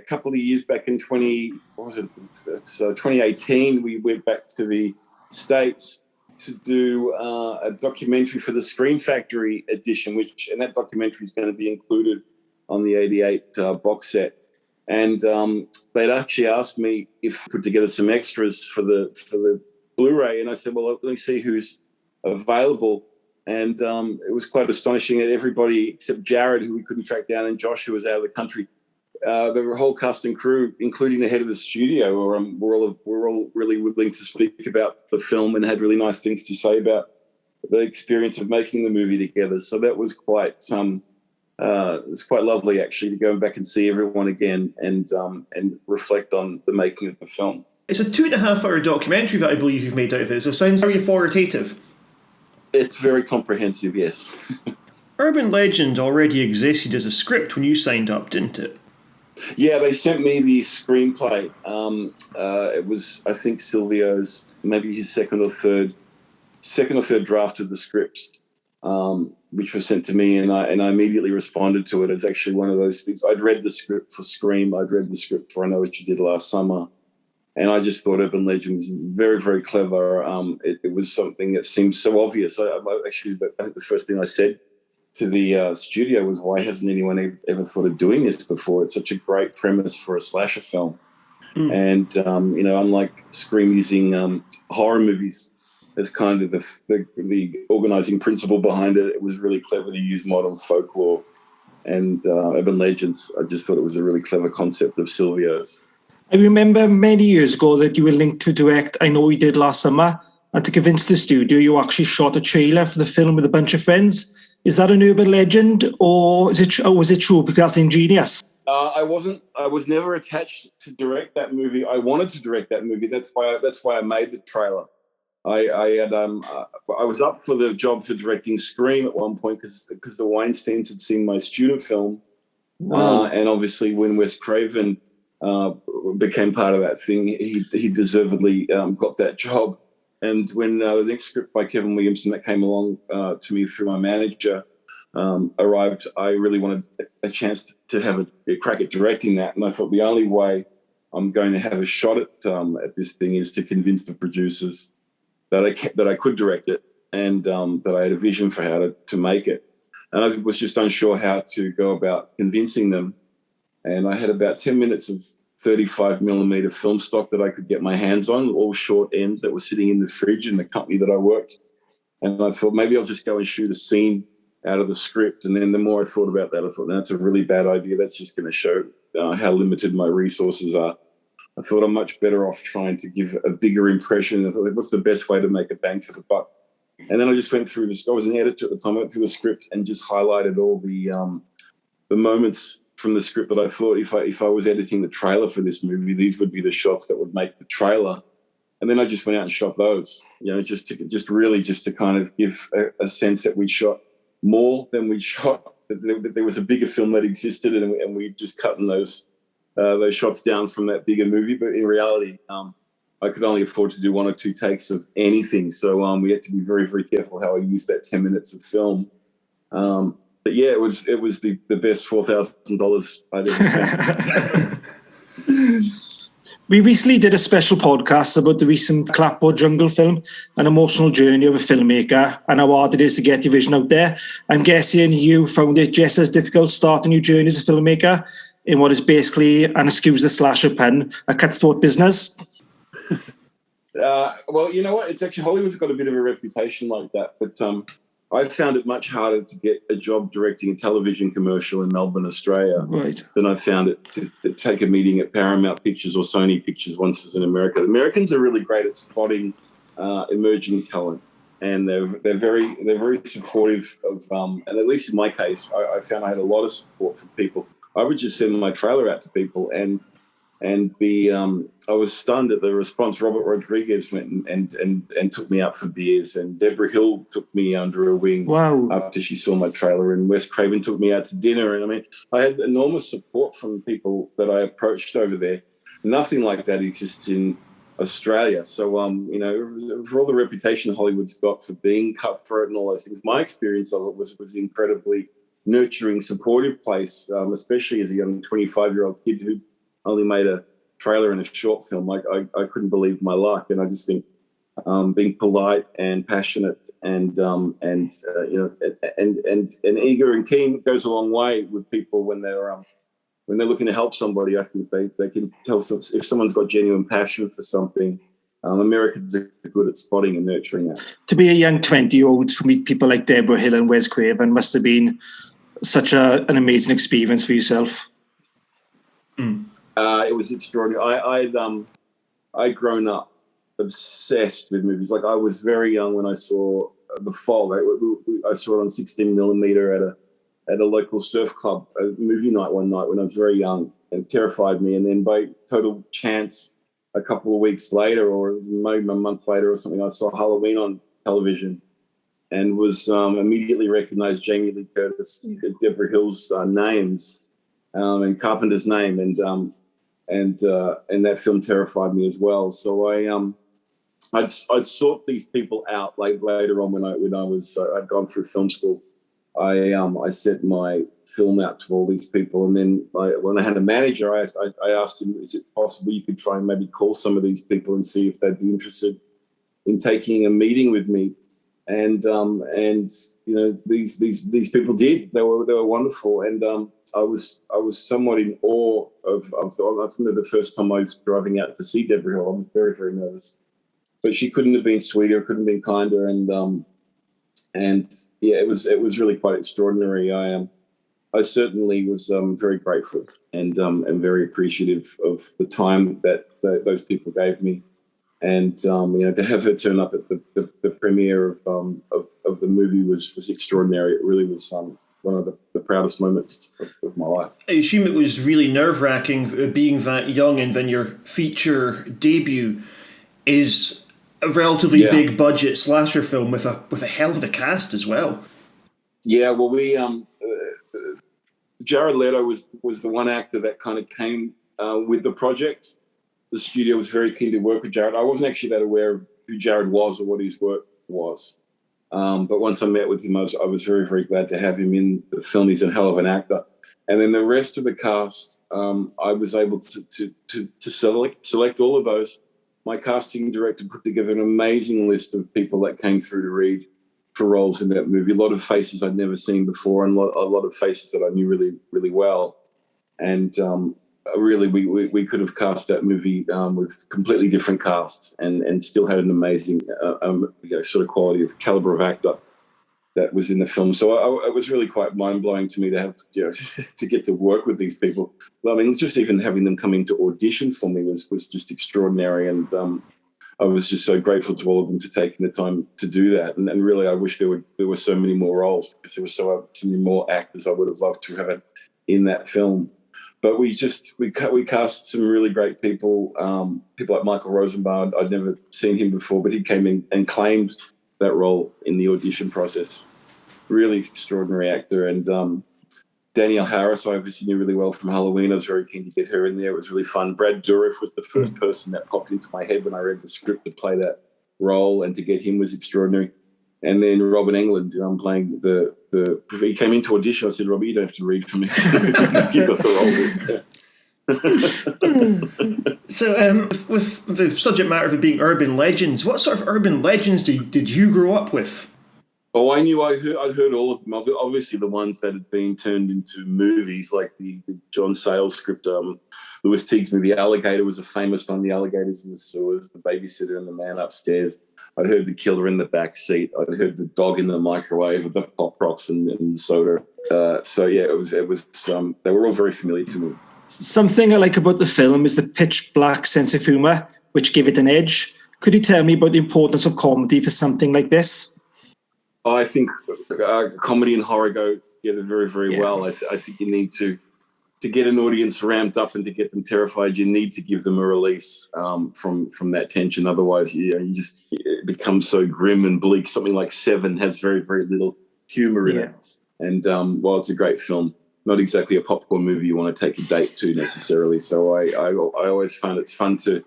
couple of years back in 2018, we went back to the States to do a documentary for the Scream Factory edition, and that documentary is going to be included on the 88 box set. And they'd actually asked me if I put together some extras for the Blu-ray. And I said, well, let me see who's available. And it was quite astonishing that everybody except Jared, who we couldn't track down, and Josh, who was out of the country, the whole cast and crew, including the head of the studio, were all really willing to speak about the film and had really nice things to say about the experience of making the movie together. So that was quite it was quite lovely, actually, to go back and see everyone again and reflect on the making of the film. It's a 2.5-hour documentary that I believe you've made out of it, so it sounds very authoritative. It's very comprehensive, yes. Urban Legend already existed as a script when you signed up, didn't it? Yeah, they sent me the screenplay. It was, I think, Silvio's, maybe his second or third draft of the script, which was sent to me, and I immediately responded to it. It's actually one of those things. I'd read the script for Scream. I'd read the script for I Know What You Did Last Summer. And I just thought Urban Legend was very, very clever. It was something that seemed so obvious. I think the first thing I said to the studio was, why hasn't anyone ever thought of doing this before? It's such a great premise for a slasher film. And, unlike Scream using horror movies as kind of the organizing principle behind it, it was really clever to use modern folklore and urban legends. I just thought it was a really clever concept of Silvio's. I remember many years ago that you were linked to direct I Know We Did Last Summer, and to convince the studio you actually shot a trailer for the film with a bunch of friends. Is that an urban legend, or was it true because that's ingenious? I was never attached to direct that movie. I wanted to direct that movie. That's why I made the trailer. I was up for the job for directing Scream at one point because the Weinsteins had seen my student film. Wow. And obviously when Wes Craven became part of that thing, he deservedly got that job. And when the next script by Kevin Williamson that came along to me through my manager arrived, I really wanted a chance to have a crack at directing that. And I thought the only way I'm going to have a shot at this thing is to convince the producers that I could direct it and that I had a vision for how to make it. And I was just unsure how to go about convincing them. And I had about 10 minutes of 35 millimeter film stock that I could get my hands on, all short ends that were sitting in the fridge in the company that I worked. And I thought maybe I'll just go and shoot a scene out of the script. And then the more I thought about that, I thought, no, that's a really bad idea. That's just going to show how limited my resources are. I thought I'm much better off trying to give a bigger impression. I thought, what's the best way to make a bang for the buck? And then I just went through this. I was an editor at the time. I went through the script and just highlighted all the moments from the script that I thought if I was editing the trailer for this movie, these would be the shots that would make the trailer. And then I just went out and shot those, just to kind of give a sense that we shot more than we shot, that there was a bigger film that existed, and we just cutting those shots down from that bigger movie. But in reality, I could only afford to do 1 or 2 takes of anything. So we had to be very, very careful how I used that 10 minutes of film. But yeah, it was the best $4,000 I'd ever spent. We recently did a special podcast about the recent Clapboard Jungle film, an emotional journey of a filmmaker, and how hard it is to get your vision out there. I'm guessing you found it just as difficult starting your journey as a filmmaker in what is basically, and excuse the slasher pen, a cutthroat business. Well, you know what? It's actually, Hollywood's got a bit of a reputation like that, but I've found it much harder to get a job directing a television commercial in Melbourne, Australia, than I found it to take a meeting at Paramount Pictures or Sony Pictures once as in America. The Americans are really great at spotting emerging talent, and they're very supportive of. And at least in my case, I found I had a lot of support from people. I would just send my trailer out to people and be I was stunned at the response. Robert Rodriguez went and took me out for beers, and Deborah Hill took me under her wing after she saw my trailer, and Wes Craven took me out to dinner. And I mean, I had enormous support from people that I approached over there. Nothing like that exists in Australia. So for all the reputation Hollywood's got for being cutthroat and all those things, my experience of it was incredibly nurturing, supportive place, especially as a young 25-year-old kid who only made a trailer and a short film. Like I couldn't believe my luck, and I just think being polite and passionate and eager and keen goes a long way with people when they're looking to help somebody. I think they can tell if someone's got genuine passion for something. Americans are good at spotting and nurturing that. To be a young 20-year-old to meet people like Deborah Hill and Wes Craven must have been such an amazing experience for yourself. It was extraordinary. I'd grown up obsessed with movies. Like I was very young when I saw The Fog. I saw it on 16 millimeter at a local surf club, a movie night one night when I was very young, and it terrified me. And then by total chance, a couple of weeks later, or maybe a month later or something, I saw Halloween on television and was immediately recognized Jamie Lee Curtis, Deborah Hill's names, and Carpenter's name, and that film terrified me as well. So I'd sought these people out later on when I'd gone through film school. I sent my film out to all these people, and then when I had a manager, I asked him, is it possible you could try and maybe call some of these people and see if they'd be interested in taking a meeting with me? And these people did. They were wonderful, and I was somewhat in awe of I remember the first time I was driving out to see Deborah Hill. I was very, very nervous, but she couldn't have been sweeter, couldn't have been kinder, and yeah, it was really quite extraordinary. I certainly was very grateful and very appreciative of the time that those people gave me. And to have her turn up at the premiere of the movie was extraordinary. It really was one of the proudest moments of my life. I assume it was really nerve-wracking being that young, and then your feature debut is a relatively big budget slasher film with a hell of a cast as well. Yeah, well, we Jared Leto was the one actor that kind of came with the project. The studio was very keen to work with Jared. I wasn't actually that aware of who Jared was or what his work was. But once I met with him, I was very, very glad to have him in the film. He's a hell of an actor. And then the rest of the cast, I was able to select all of those. My casting director put together an amazing list of people that came through to read for roles in that movie. A lot of faces I'd never seen before, and a lot of faces that I knew really, really well. And really, we could have cast that movie with completely different casts and still had an amazing sort of quality of caliber of actor that was in the film. So it was really quite mind-blowing to me to have, to get to work with these people. Well, I mean, just even having them come in to audition for me was just extraordinary. And I was just so grateful to all of them for taking the time to do that. And really, I wish there were so many more roles, because there were so many more actors I would have loved to have in that film. But we cast some really great people, people like Michael Rosenbaum. I'd never seen him before, but he came in and claimed that role in the audition process. Really extraordinary actor. And Danielle Harris, I obviously knew really well from Halloween. I was very keen to get her in there. It was really fun. Brad Dourif was the first person that popped into my head when I read the script to play that role, and to get him was extraordinary. And then Robin Englund, playing he came into audition. I said, Robbie, you don't have to read for me. You got the role. So with the subject matter of it being urban legends, what sort of urban legends did you grow up with? Oh, I'd heard all of them. Obviously the ones that had been turned into movies, like the John Sayles script, Louis Teague's movie Alligator was a famous one. The alligators in the sewers, the babysitter and the man upstairs. I'd heard the killer in the back seat. I'd heard the dog in the microwave with the pop rocks and the soda. So yeah, it was. They were all very familiar to me. Something I like about the film is the pitch black sense of humour, which give it an edge. Could you tell me about the importance of comedy for something like this? I think comedy and horror go together very, very well. I think you need to get an audience ramped up and to get them terrified. You need to give them a release from that tension. Otherwise, it becomes so grim and bleak. Something like Seven has very, very little humor in it. And while it's a great film, not exactly a popcorn movie you want to take a date to necessarily. So I always found it's fun to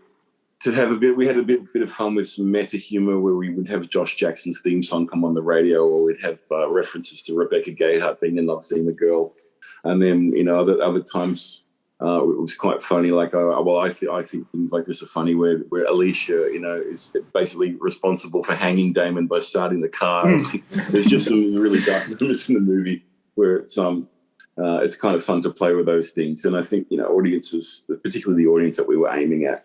have we had a bit of fun with some meta humor, where we would have Josh Jackson's theme song come on the radio, or we'd have references to Rebecca Gayheart being in Not Seeing the Girl. And then, other times it was quite funny. Like, I think things like this are funny, where Alicia, is basically responsible for hanging Damon by starting the car. There's just some really dark moments in the movie where it's kind of fun to play with those things. And I think, audiences, particularly the audience that we were aiming at,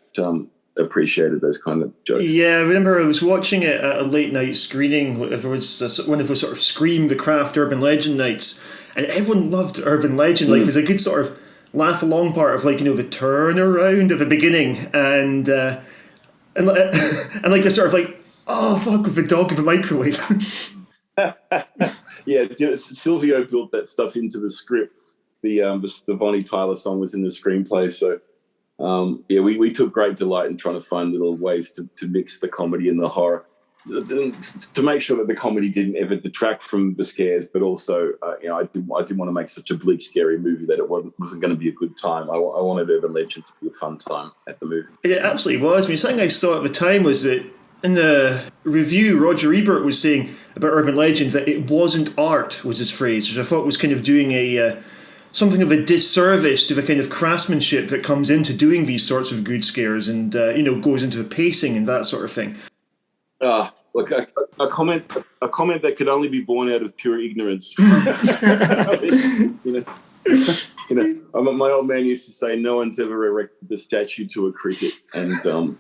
appreciated those kind of jokes. Yeah, I remember I was watching it at a late night screening. It was one of those sort of Scream the Craft urban legend nights, and everyone loved urban legend. Like, it was a good sort of laugh along part of, like, the turnaround at the beginning, and like a sort of like, oh fuck, with the dog in the microwave. Yeah, Silvio built that stuff into the script. The Bonnie Tyler song was in the screenplay, so we took great delight in trying to find little ways to mix the comedy and the horror, to make sure that the comedy didn't ever detract from the scares, but also I didn't want to make such a bleak, scary movie that it wasn't going to be a good time. I wanted Urban Legend to be a fun time at the movie. It absolutely was. I mean, something I saw at the time was that in the review, Roger Ebert was saying about Urban Legend that it wasn't art, was his phrase, which I thought was kind of doing something of a disservice to the kind of craftsmanship that comes into doing these sorts of good scares, and goes into the pacing and that sort of thing. Look, a comment that could only be born out of pure ignorance. My old man used to say, "No one's ever erected the statue to a critic," and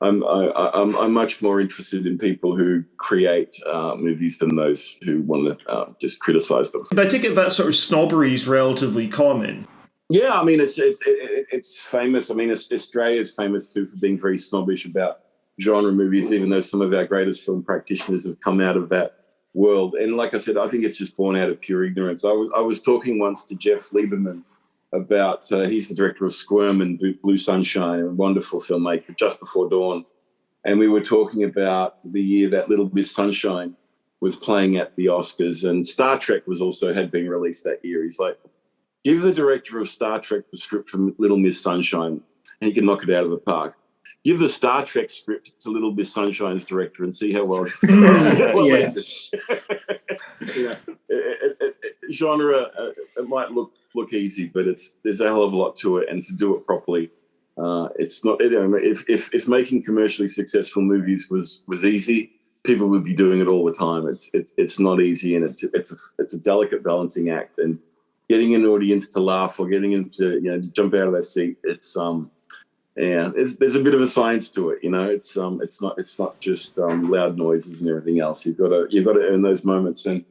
I'm much more interested in people who create movies than those who want to just criticize them. But I take it that sort of snobbery is relatively common. Yeah, I mean, it's famous. I mean, Australia is famous too for being very snobbish about genre movies, even though some of our greatest film practitioners have come out of that world. And like I said, I think it's just born out of pure ignorance. I was talking once to Jeff Lieberman about, he's the director of Squirm and Blue Sunshine, a wonderful filmmaker, Just Before Dawn. And we were talking about the year that Little Miss Sunshine was playing at the Oscars, and Star Trek had been released that year. He's like, give the director of Star Trek the script from Little Miss Sunshine and he can knock it out of the park. Give the Star Trek script to Little Miss Sunshine's director and see how well genre, it might look easy, but there's a hell of a lot to it, and to do it properly, it's not. If making commercially successful movies was easy, people would be doing it all the time. It's not easy, and it's a delicate balancing act, and getting an audience to laugh or getting them to to jump out of their seat. It's there's a bit of a science to it. It's not just loud noises and everything else. You've got to earn those moments, and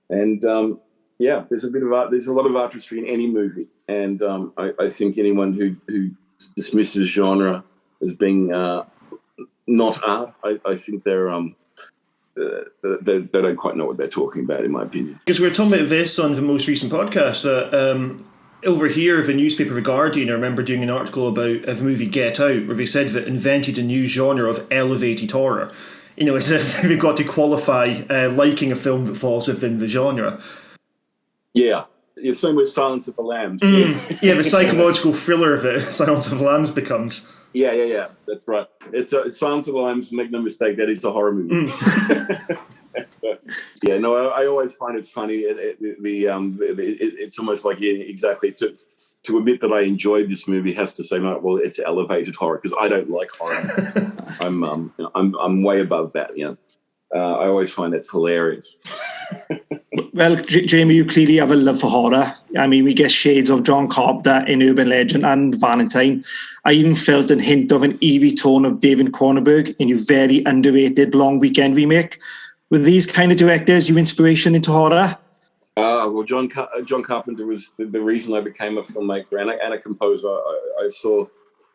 there's a bit of art. There's a lot of artistry in any movie, and I think anyone who dismisses genre as being not art, I think they don't quite know what they're talking about, in my opinion. Because we were talking about this on the most recent podcast. Over here, the newspaper The Guardian, I remember doing an article about the movie Get Out, where they said that it invented a new genre of elevated horror. As if we've got to qualify liking a film that falls within the genre. Yeah. It's same with Silence of the Lambs. The psychological thriller that Silence of the Lambs becomes. Yeah. That's right. It's Silence of the Lambs. Make no mistake, that is a horror movie. I always find it's funny. It's almost like exactly to admit that I enjoyed this movie has to say, well, it's elevated horror, because I don't like horror. I'm way above that. I always find that's hilarious. Well, Jamie, you clearly have a love for horror. I mean, we get shades of John Carpenter in Urban Legend and Valentine. I even felt a hint of an Evie tone of David Cronenberg in your very underrated Long Weekend remake. Were these kind of directors your inspiration into horror? Well, John Carpenter was the reason I became a filmmaker and a composer. I saw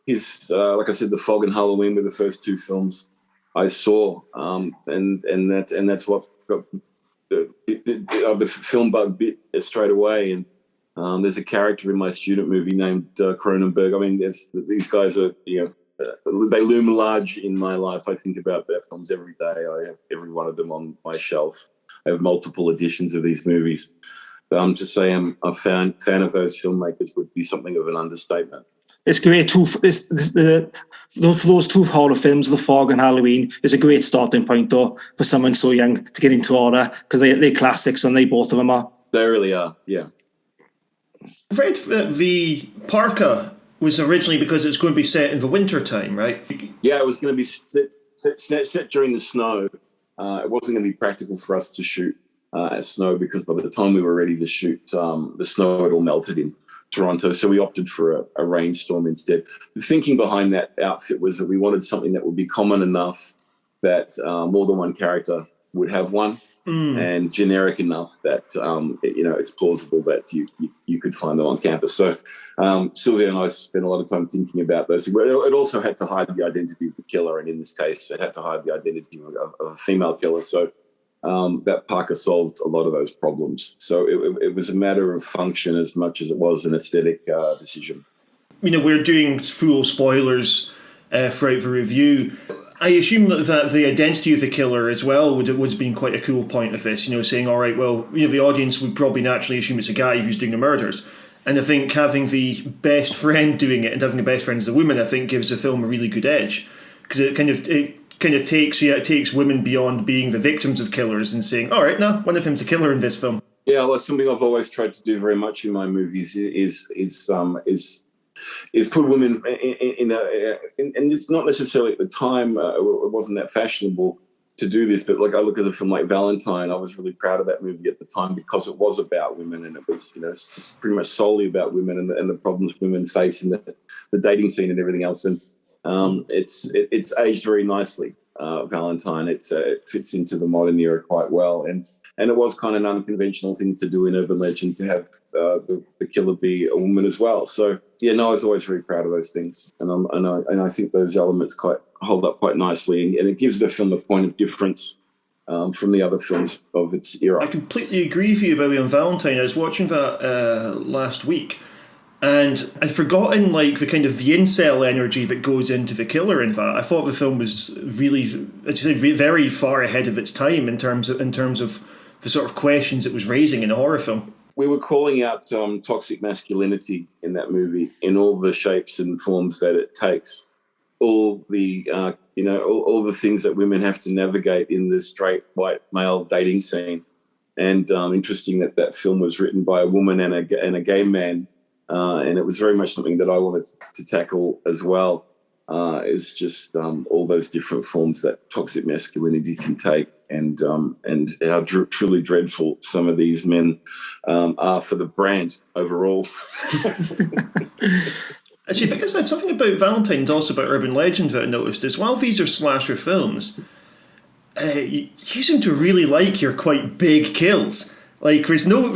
his, like I said, The Fog and Halloween were the first two films I saw, and that's what got the film bug bit straight away. And there's a character in my student movie named Cronenberg. I mean, these guys are, they loom large in my life. I think about their films every day. I have every one of them on my shelf. I have multiple editions of these movies. But to say I'm a fan of those filmmakers would be something of an understatement. It's great for those two horror films, The Fog and Halloween, is a great starting point, though, for someone so young to get into horror, because they're classics, and both of them are. They really are, yeah. I've read that the parka was originally because it's going to be set in the winter time, right? Yeah, it was going to be set during the snow. It wasn't going to be practical for us to shoot snow, because by the time we were ready to shoot, the snow had all melted in Toronto, so we opted for a rainstorm instead. The thinking behind that outfit was that we wanted something that would be common enough that more than one character would have one, and generic enough that it's plausible that you could find them on campus. So Sylvia and I spent a lot of time thinking about those. It also had to hide the identity of the killer, and in this case, it had to hide the identity of a female killer. So that parka solved a lot of those problems. So it was a matter of function as much as it was an aesthetic decision. We're doing full spoilers throughout the review. I assume that the identity of the killer as well would have been quite a cool point of this, saying, all right, well, the audience would probably naturally assume it's a guy who's doing the murders. And I think having the best friend doing it and having the best friend as a woman, I think gives the film a really good edge, because it kind of takes women beyond being the victims of killers and saying, all right, no, one of them's a killer in this film. Yeah, well, something I've always tried to do very much in my movies is put women in and it's not necessarily at the time, it wasn't that fashionable to do this, but like I look at a film like Valentine, I was really proud of that movie at the time because it was about women, and it was it's pretty much solely about women and the problems women face in the dating scene and everything else. And it's aged very nicely, Valentine. It fits into the modern era quite well, and it was kind of an unconventional thing to do in urban legend to have the killer be a woman as well. So I was always very proud of those things, and I think those elements hold up quite nicely, and it gives the film a point of difference from the other films of its era. I completely agree with you about on Valentine. I was watching that last week, and I'd forgotten the kind of the incel energy that goes into the killer in that. I thought the film was really, I'd say, very far ahead of its time in terms of the sort of questions it was raising in a horror film. We were calling out toxic masculinity in that movie in all the shapes and forms that it takes. All the all the things that women have to navigate in the straight white male dating scene. And interesting that film was written by a woman and a gay man. And it was very much something that I wanted to tackle as well, is just all those different forms that toxic masculinity can take. and how truly dreadful some of these men are for the brand overall. Actually, I think I said something about Valentine and also about Urban Legend that I noticed is while these are slasher films, you seem to really like your quite big kills. Like there's no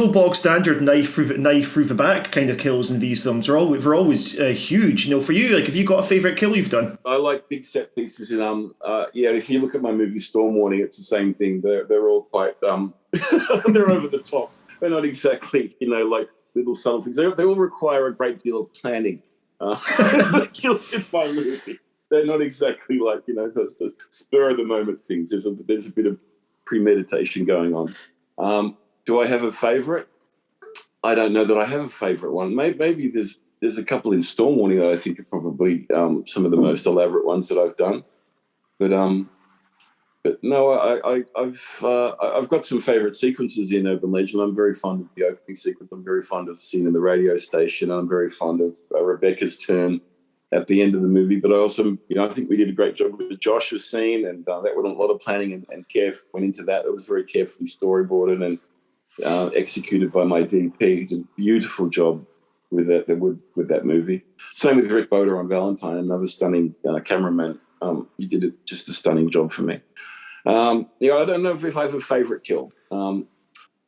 bog standard knife through the back kind of kills in these films. They're always huge. You know, for you, like, have you got a favourite kill you've done? I like big set pieces, and if you look at my movie Storm Warning, it's the same thing. They're all quite they're over the top. They're not exactly like little subtle things. They all require a great deal of planning. The kills in my movie, they're not exactly like the spur of the moment things. There's a bit of premeditation going on. Do I have a favourite? I don't know that I have a favourite one. Maybe there's a couple in Storm Warning that I think are probably some of the most elaborate ones that I've done. But no, I've got some favourite sequences in Urban Legend. I'm very fond of the opening sequence. I'm very fond of the scene in the radio station. I'm very fond of Rebecca's turn at the end of the movie. But I also, I think we did a great job with the Joshua scene, and that was a lot of planning and care went into that. It was very carefully storyboarded and executed by my DP. He did a beautiful job with that movie. Same with Rick Boder on Valentine, another stunning cameraman. He did just a stunning job for me. I don't know if I have a favourite kill.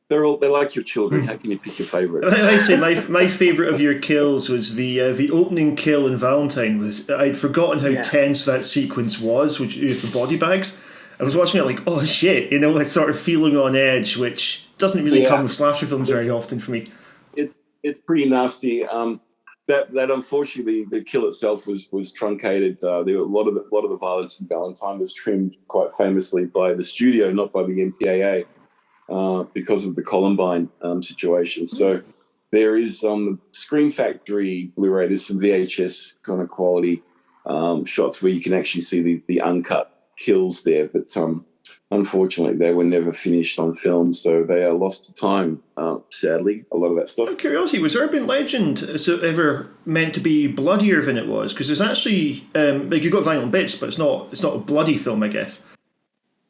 They're like your children. How can you pick your favourite? I say my favourite of your kills was the opening kill in Valentine. I'd forgotten how tense that sequence was, which is the body bags. I was watching it like, oh shit, I started feeling on edge, which doesn't really come with slasher films very often for me. It's pretty nasty. That unfortunately the kill itself was truncated. A lot of the violence in Valentine was trimmed quite famously by the studio, not by the MPAA, because of the Columbine situation. So there is on the Scream Factory Blu-ray, there's some VHS kind of quality shots where you can actually see the uncut kills there, but unfortunately they were never finished on film, so they are lost to time, sadly, a lot of that stuff. Out of curiosity, was Urban Legend ever meant to be bloodier than it was? Because there's actually you've got violent bits, but it's not a bloody film, I guess.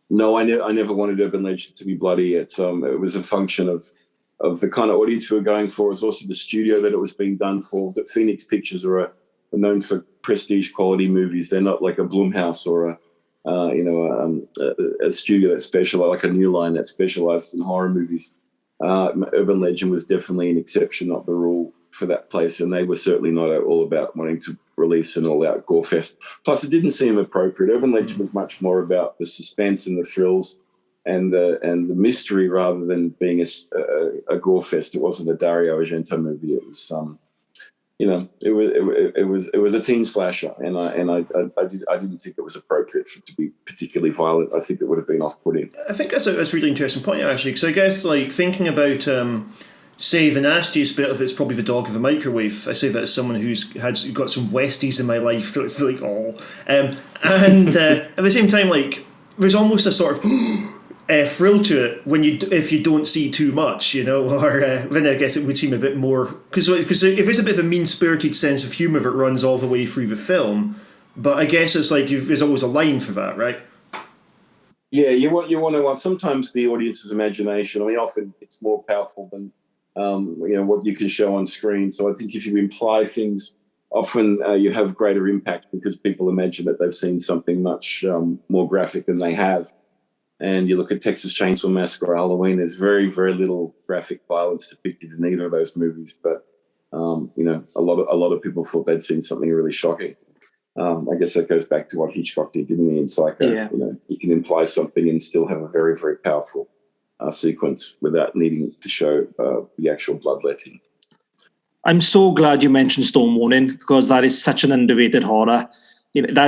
No, I never wanted Urban Legend to be bloody. It was a function of the kind of audience we were going for. It's also the studio that it was being done for. That Phoenix Pictures are known for prestige quality movies. They're not like a Blumhouse or a studio that specializes, like a New Line that specializes in horror movies. Urban Legend was definitely an exception, not the rule for that place, and they were certainly not all about wanting to release an all-out gore fest. Plus, it didn't seem appropriate. Urban Legend was much more about the suspense and the thrills and the mystery rather than being a gore fest. It wasn't a Dario Argento movie. It was it was a teen slasher, and I didn't think it was appropriate for it to be particularly violent. I think it would have been off-putting. I think that's a really interesting point, actually, because I guess like thinking about say the nastiest bit of it's probably the dog of the microwave. I say that as someone who's got some Westies in my life, so it's like and at the same time, like there's almost a sort of thrill to it if you don't see too much, or then I guess it would seem a bit more because if there's a bit of a mean-spirited sense of humour that runs all the way through the film, but I guess it's like there's always a line for that, right? Yeah, you want to. Sometimes the audience's imagination. I mean, often it's more powerful than what you can show on screen. So I think if you imply things, often you have greater impact because people imagine that they've seen something much more graphic than they have. And you look at Texas Chainsaw Massacre or Halloween, there's very, very little graphic violence depicted in either of those movies. But, a lot of people thought they'd seen something really shocking. I guess that goes back to what Hitchcock did, didn't he, in Psycho? Yeah. You can imply something and still have a very, very powerful sequence without needing to show the actual bloodletting. I'm so glad you mentioned Storm Warning because that is such an underrated horror. That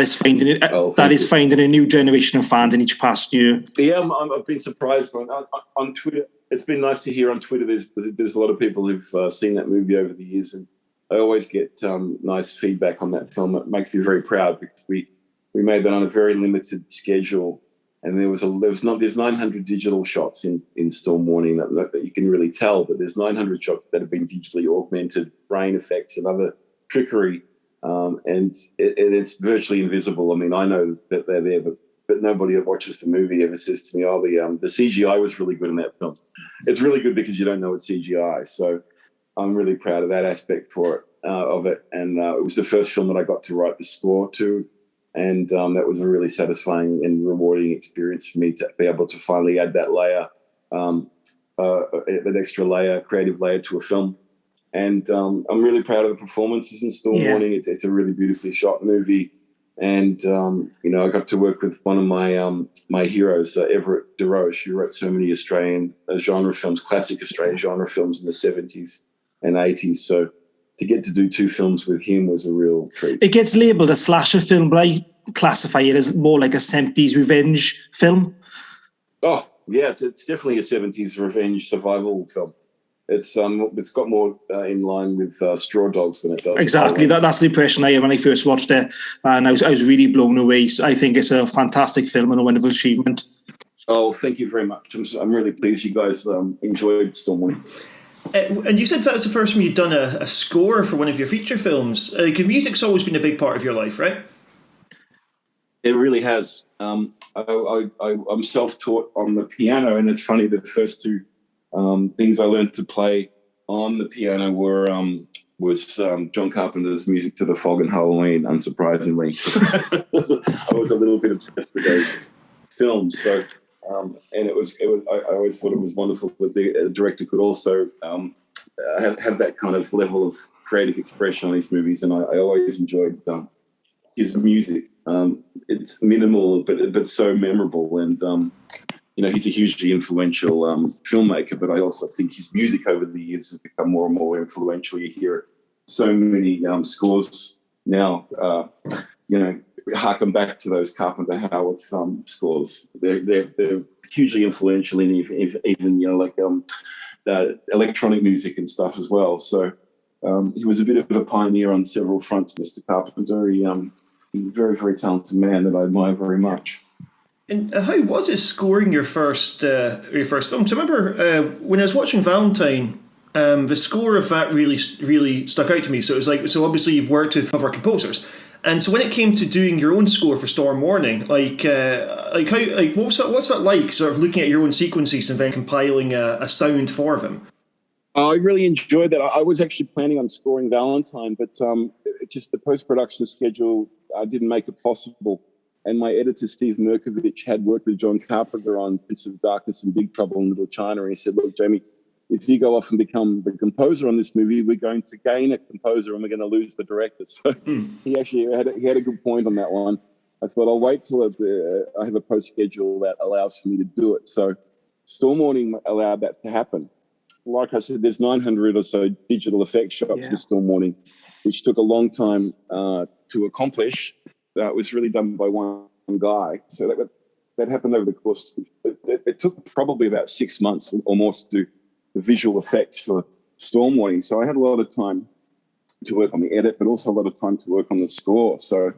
is finding a new generation of fans in each past year. Yeah, I've been surprised on Twitter. It's been nice to hear on Twitter. There's a lot of people who've seen that movie over the years, and I always get nice feedback on that film. It makes me very proud because we made that on a very limited schedule, and there's 900 digital shots in Storm Warning that you can really tell, but there's 900 shots that have been digitally augmented, brain effects and other trickery. And it's virtually invisible. I mean, I know that they're there, but but nobody that watches the movie ever says to me, "Oh, the CGI was really good in that film." It's really good because you don't know it's CGI. So I'm really proud of that aspect of it. And it was the first film that I got to write the score to, and that was a really satisfying and rewarding experience for me to be able to finally add that layer, that extra layer, creative layer to a film. And I'm really proud of the performances in Storm Warning. It's a really beautifully shot movie. And, I got to work with one of my heroes, Everett DeRoche, who wrote so many Australian genre films, classic Australian genre films in the 70s and 80s. So to get to do 2 films with him was a real treat. It gets labelled a slasher film, but I classify it as more like a 70s revenge film. Oh, yeah, it's definitely a 70s revenge survival film. It's got more in line with Straw Dogs than it does. Exactly, that's the impression I had when I first watched it, and I was really blown away. So I think it's a fantastic film and a wonderful achievement. Oh, thank you very much. I'm really pleased you guys enjoyed Storm Warning. And you said that was the first time you'd done a score for one of your feature films. Music's always been a big part of your life, right? It really has. I'm self-taught on the piano, and it's funny, the first 2 things I learned to play on the piano was John Carpenter's music to The Fog and Halloween, unsurprisingly. I was a little bit obsessed with those films. So, and I always thought it was wonderful that the director could also have that kind of level of creative expression on his movies, and I always enjoyed his music. It's minimal, but so memorable, and he's a hugely influential filmmaker, but I also think his music over the years has become more and more influential. You hear so many scores now, harken back to those Carpenter Howarth scores. They're hugely influential in even electronic music and stuff as well. So he was a bit of a pioneer on several fronts, Mr. Carpenter. He's a very, very talented man that I admire very much. And how was it scoring your first film? Because I remember when I was watching Valentine, the score of that really stuck out to me. So it was obviously you've worked with other composers, and so when it came to doing your own score for Storm Warning, what's that like? Sort of looking at your own sequences and then compiling a sound for them. I really enjoyed that. I was actually planning on scoring Valentine, but just the post-production schedule didn't make it possible. And my editor, Steve Merkovich, had worked with John Carpenter on Prince of Darkness and Big Trouble in Little China. And he said, "Look, Jamie, if you go off and become the composer on this movie, we're going to gain a composer and we're going to lose the director." So he actually had a good point on that one. I thought, I'll wait till I have a post schedule that allows for me to do it. So Storm Warning allowed that to happen. Like I said, there's 900 or so digital effect shots in Storm Warning, which took a long time to accomplish. That was really done by one guy. So that happened over the course. It took probably about 6 months or more to do the visual effects for Storm Warning. So I had a lot of time to work on the edit, but also a lot of time to work on the score. So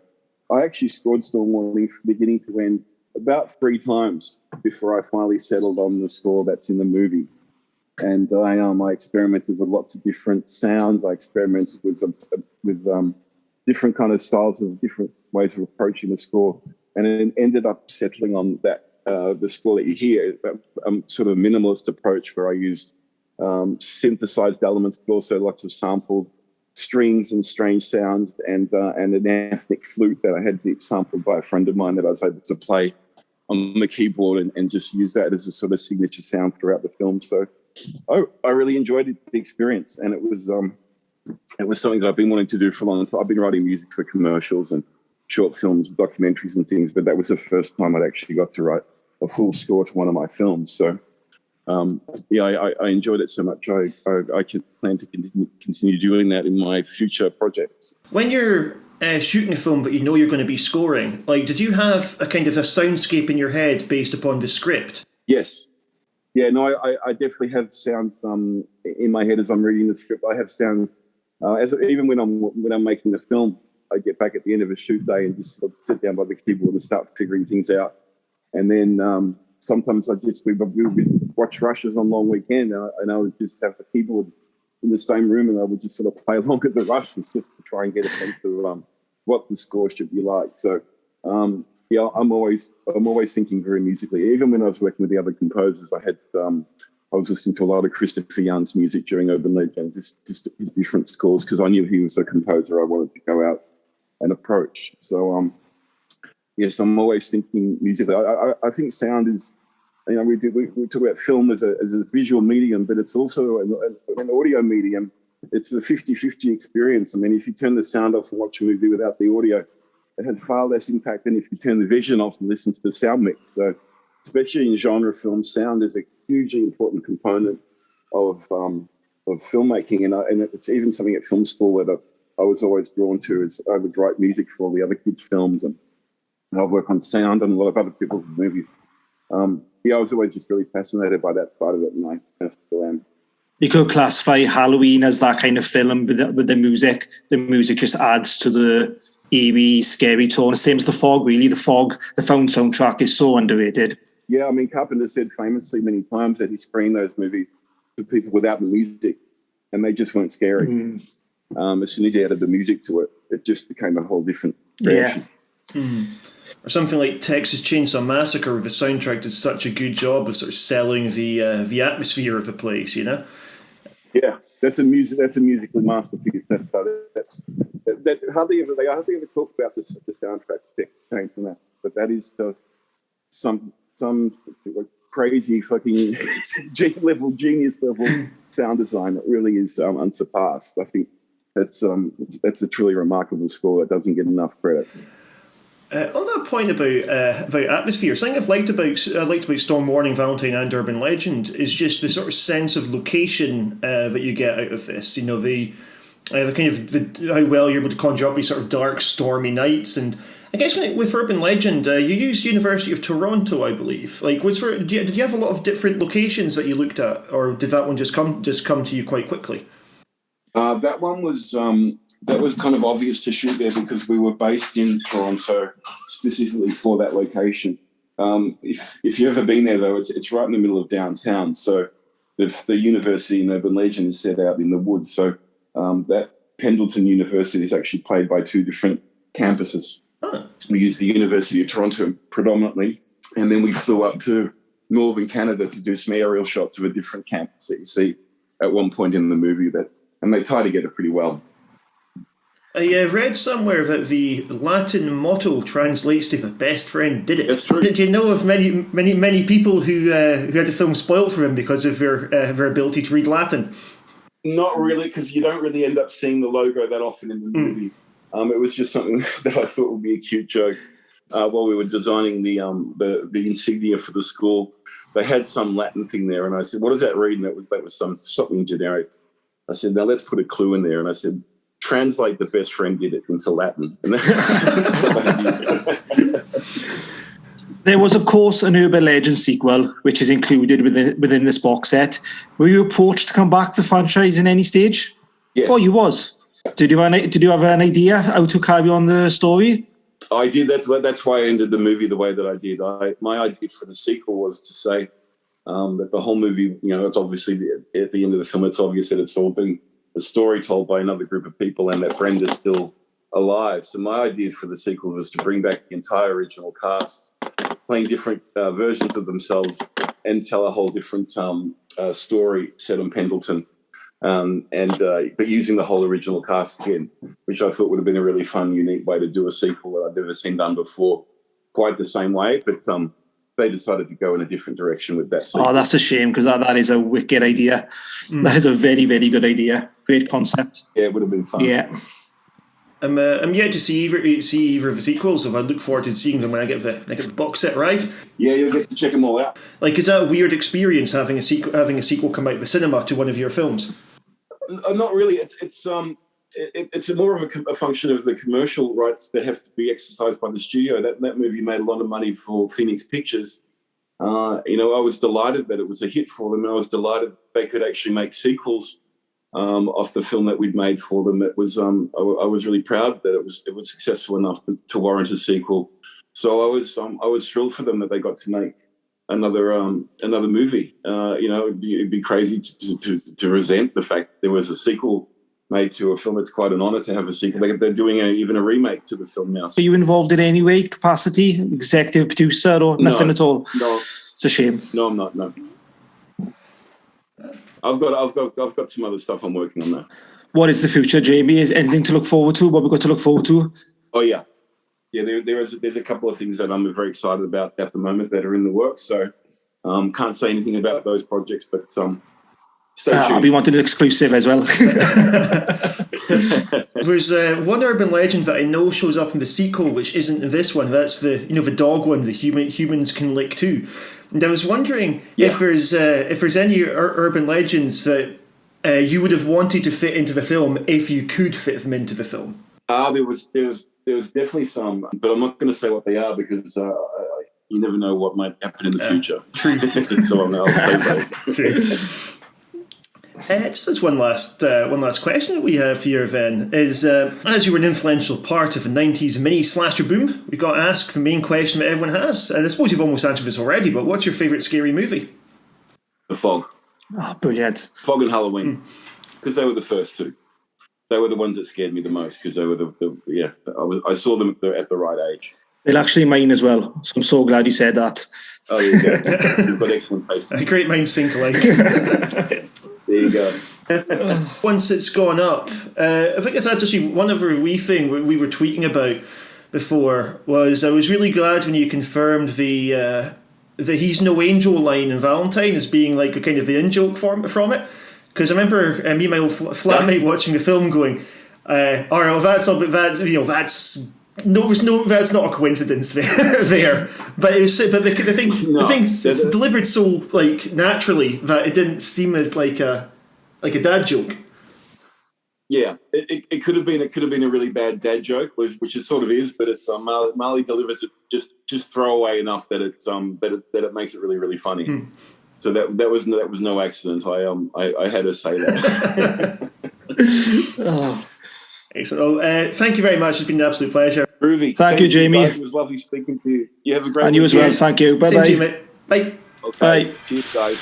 I actually scored Storm Warning from beginning to end about 3 times before I finally settled on the score that's in the movie. And I experimented with lots of different sounds. I experimented with different kind of styles of different ways of approaching the score, and it ended up settling on that the score that you hear, sort of minimalist approach where I used synthesized elements, but also lots of sampled strings and strange sounds, and an ethnic flute that I had sampled by a friend of mine that I was able to play on the keyboard and just use that as a sort of signature sound throughout the film. So I really enjoyed the experience, and it was something that I've been wanting to do for a long time. I've been writing music for commercials and short films, documentaries and things, but that was the first time I'd actually got to write a full score to one of my films. So, I enjoyed it so much. I plan to continue doing that in my future projects. When you're shooting a film that you know you're going to be scoring, did you have a kind of a soundscape in your head based upon the script? Yes. Yeah, no, I definitely have sounds in my head as I'm reading the script. I have sounds even when I'm making the film. I get back at the end of a shoot day and just sit down by the keyboard and start figuring things out. And then sometimes we would watch rushes on long weekend, and I would just have the keyboards in the same room, and I would just sort of play along at the rushes just to try and get a sense of what the score should be like. So yeah, I'm always thinking very musically. Even when I was working with the other composers, I was listening to a lot of Christopher Young's music during Urban Legends, just his different scores, because I knew he was a composer I wanted to go out and approach. So, yes, I'm always thinking musically. I think sound is, you know, we talk about film as a visual medium, but it's also an audio medium. It's a 50-50 experience. I mean, if you turn the sound off and watch a movie without the audio, it has far less impact than if you turn the vision off and listen to the sound mix. So, especially in genre films, sound is a hugely important component of filmmaking, and it's even something at film school that I was always drawn to. Is I would write music for all the other kids' films, and I'd work on sound and a lot of other people's movies. I was always just really fascinated by that side of it, and I still am. You could classify Halloween as that kind of film with the music. The music just adds to the eerie, scary tone. Same as The Fog, really. The Fog, the found soundtrack is so underrated. Yeah, I mean, Carpenter said famously many times that he screened those movies for people without the music, and they just weren't scary. As soon as he added the music to it, it just became a whole different reaction. Yeah. Or something like Texas Chainsaw Massacre, with the soundtrack did such a good job of sort of selling the atmosphere of the place, you know? Yeah, that's a musical masterpiece. That hardly ever talk about the soundtrack of Texas Chainsaw Massacre, but that is just some crazy fucking genius level sound design that really is unsurpassed. I think that's a truly remarkable score that doesn't get enough credit. On that point about atmosphere, something I've liked about Storm Warning, Valentine, and Urban Legend is just the sort of sense of location that you get out of this. You know, how well you're able to conjure up these sort of dark, stormy nights. And I guess with Urban Legend, you used University of Toronto, I believe. Like, did you have a lot of different locations that you looked at, or did that one just come to you quite quickly? That one was kind of obvious to shoot there because we were based in Toronto specifically for that location. If you've ever been there, though, it's right in the middle of downtown. So the university in Urban Legend is set out in the woods. So that Pendleton University is actually played by two different campuses. Huh. We used the University of Toronto predominantly, and then we flew up to northern Canada to do some aerial shots of a different campus that you see at one point in the movie, and they tie together pretty well. I read somewhere that the Latin motto translates to "the best friend did it." That's true. Did you know of many people who had the film spoiled for them because of their ability to read Latin? Not really, because you don't really end up seeing the logo that often in the movie. It was just something that I thought would be a cute joke. While we were designing the insignia for the school, they had some Latin thing there, and I said, "What does that read?" And that was something generic. I said, "Now let's put a clue in there," and I said, "Translate 'the best friend did it' into Latin." And that's what I used. There was, of course, an Urban Legend sequel, which is included within this box set. Were you approached to come back to the franchise in any stage? Yes. Oh, you was. Did you have an idea how to carry on the story? I did. That's why I ended the movie the way that I did. My idea for the sequel was to say that the whole movie, you know, it's obviously at the end of the film, it's obvious that it's all been a story told by another group of people and that Brenda's still alive. So my idea for the sequel was to bring back the entire original cast, playing different versions of themselves and tell a whole different story set on Pendleton. But using the whole original cast again, which I thought would have been a really fun, unique way to do a sequel that I've never seen done before, quite the same way. But they decided to go in a different direction with that sequel. Oh, that's a shame, because that is a wicked idea. That is a very, very good idea. Great concept. Yeah, it would have been fun. Yeah. I'm yet to see either of the sequels, so I look forward to seeing them when I get the box set arrived. Yeah, you'll get to check them all out. Like, is that a weird experience having a sequel come out of the cinema to one of your films? Not really. It's more of a function of the commercial rights that have to be exercised by the studio. That movie made a lot of money for Phoenix Pictures. I was delighted that it was a hit for them, and I was delighted they could actually make sequels off the film that we'd made for them. It was I was really proud that it was successful enough to warrant a sequel. So I was thrilled for them that they got to make another movie. It'd be crazy to resent the fact there was a sequel made to a film. It's quite an honour to have a sequel. They're doing even a remake to the film now. Are you involved in any way, capacity, executive producer, or nothing at all? No, it's a shame. No, I'm not. No, I've got some other stuff I'm working on now. What is the future, Jamie? Is anything to look forward to? What we've got to look forward to? Oh yeah. There's a couple of things that I'm very excited about at the moment that are in the works. So can't say anything about those projects, but stay tuned. I'll be wanting an exclusive as well. There's one urban legend that I know shows up in the sequel, which isn't in this one. That's the dog one, the humans can lick too. And I was wondering if there's any urban legends that you would have wanted to fit into the film if you could fit them into the film. There was definitely some, but I'm not going to say what they are because you never know what might happen in the future. True. So I'll say those. True. Just as one last question that we have here then is, as you were an influential part of the 90s mini slasher boom, we got asked the main question that everyone has, and I suppose you've almost answered this already, but what's your favourite scary movie? The Fog. Oh, brilliant. Fog and Halloween, because they were the first two. They were the ones that scared me the most because they were I saw them at the right age. They're actually mine as well, so I'm so glad you said that. Oh, there you go. You've got excellent taste. Great minds think alike. There you go. Once it's gone up, I think it's actually one of a wee thing we were tweeting about before was I was really glad when you confirmed the "He's no angel" line in Valentine as being like a kind of the in-joke from it. Because I remember me and my old flatmate watching the film going, "All right, well, that's not a coincidence there." But the thing's delivered so like naturally that it didn't seem as like a dad joke. Yeah, it could have been a really bad dad joke, which it sort of is, but it's Marley delivers it just throwaway enough that it makes it really, really funny. So that was no accident. I had to say that. Excellent. Well, thank you very much. It's been an absolute pleasure. Groovy. Thank you, Jamie. It was lovely speaking to you. You have a great And you as well. Thank you. Bye bye. Same to you, mate. Bye. Okay. Bye. Cheers, guys.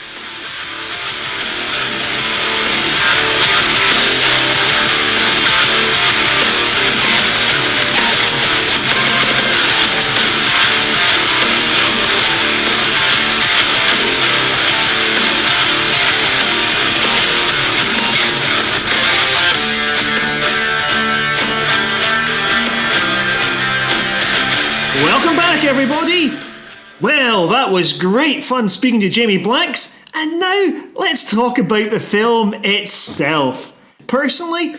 Welcome back, everybody. Well, that was great fun speaking to Jamie Blanks, and now let's talk about the film itself. Personally,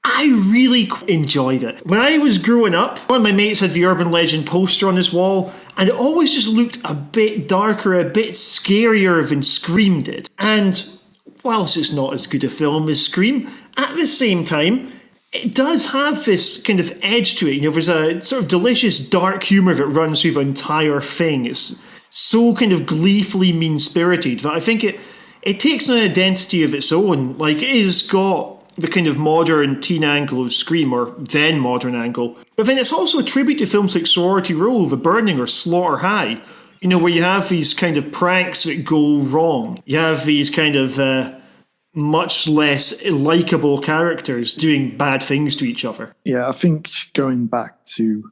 I really enjoyed it. When I was growing up, one of my mates had the Urban Legend poster on his wall, and it always just looked a bit darker, a bit scarier than Scream did. And whilst it's not as good a film as Scream, at the same time, it does have this kind of edge to it. There's a sort of delicious dark humour that runs through the entire thing. It's so kind of gleefully mean-spirited that I think it takes an identity of its own. Like, it has got the kind of modern teen angle of Scream, or then modern angle. But then it's also a tribute to films like Sorority Row, The Burning, or Slaughter High, where you have these kind of pranks that go wrong. You have these kind of much less likeable characters doing bad things to each other. Yeah, I think going back to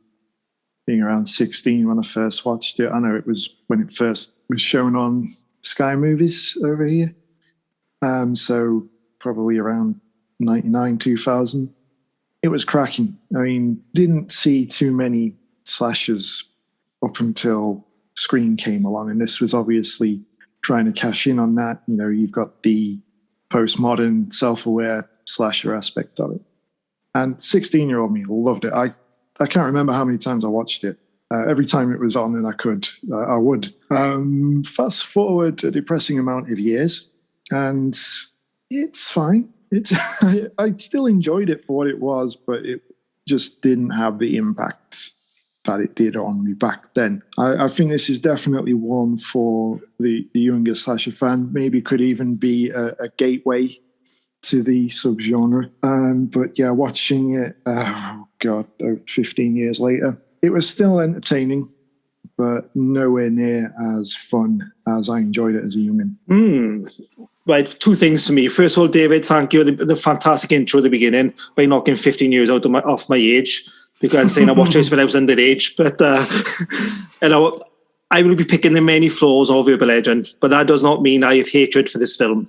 being around 16 when I first watched it, I know it was when it first was shown on Sky Movies over here. So probably around 99, 2000. It was cracking. I mean, didn't see too many slashers up until Scream came along, and this was obviously trying to cash in on that. You've got the postmodern, self-aware slasher aspect of it. And 16-year-old me loved it. I can't remember how many times I watched it. Every time it was on and I would. Fast forward a depressing amount of years, and it's fine. I still enjoyed it for what it was, but it just didn't have the impact that it did on me back then. I think this is definitely one for the younger slasher fan. Maybe could even be a gateway to the subgenre. But yeah, watching it, 15 years later, it was still entertaining, but nowhere near as fun as I enjoyed it as a youngin'. Right, two things for me. First of all, David, thank you. The fantastic intro at the beginning by knocking 15 years off my age, because I'm saying I watched this when I was underage. But, I will be picking the many flaws of Urban Legend, but that does not mean I have hatred for this film.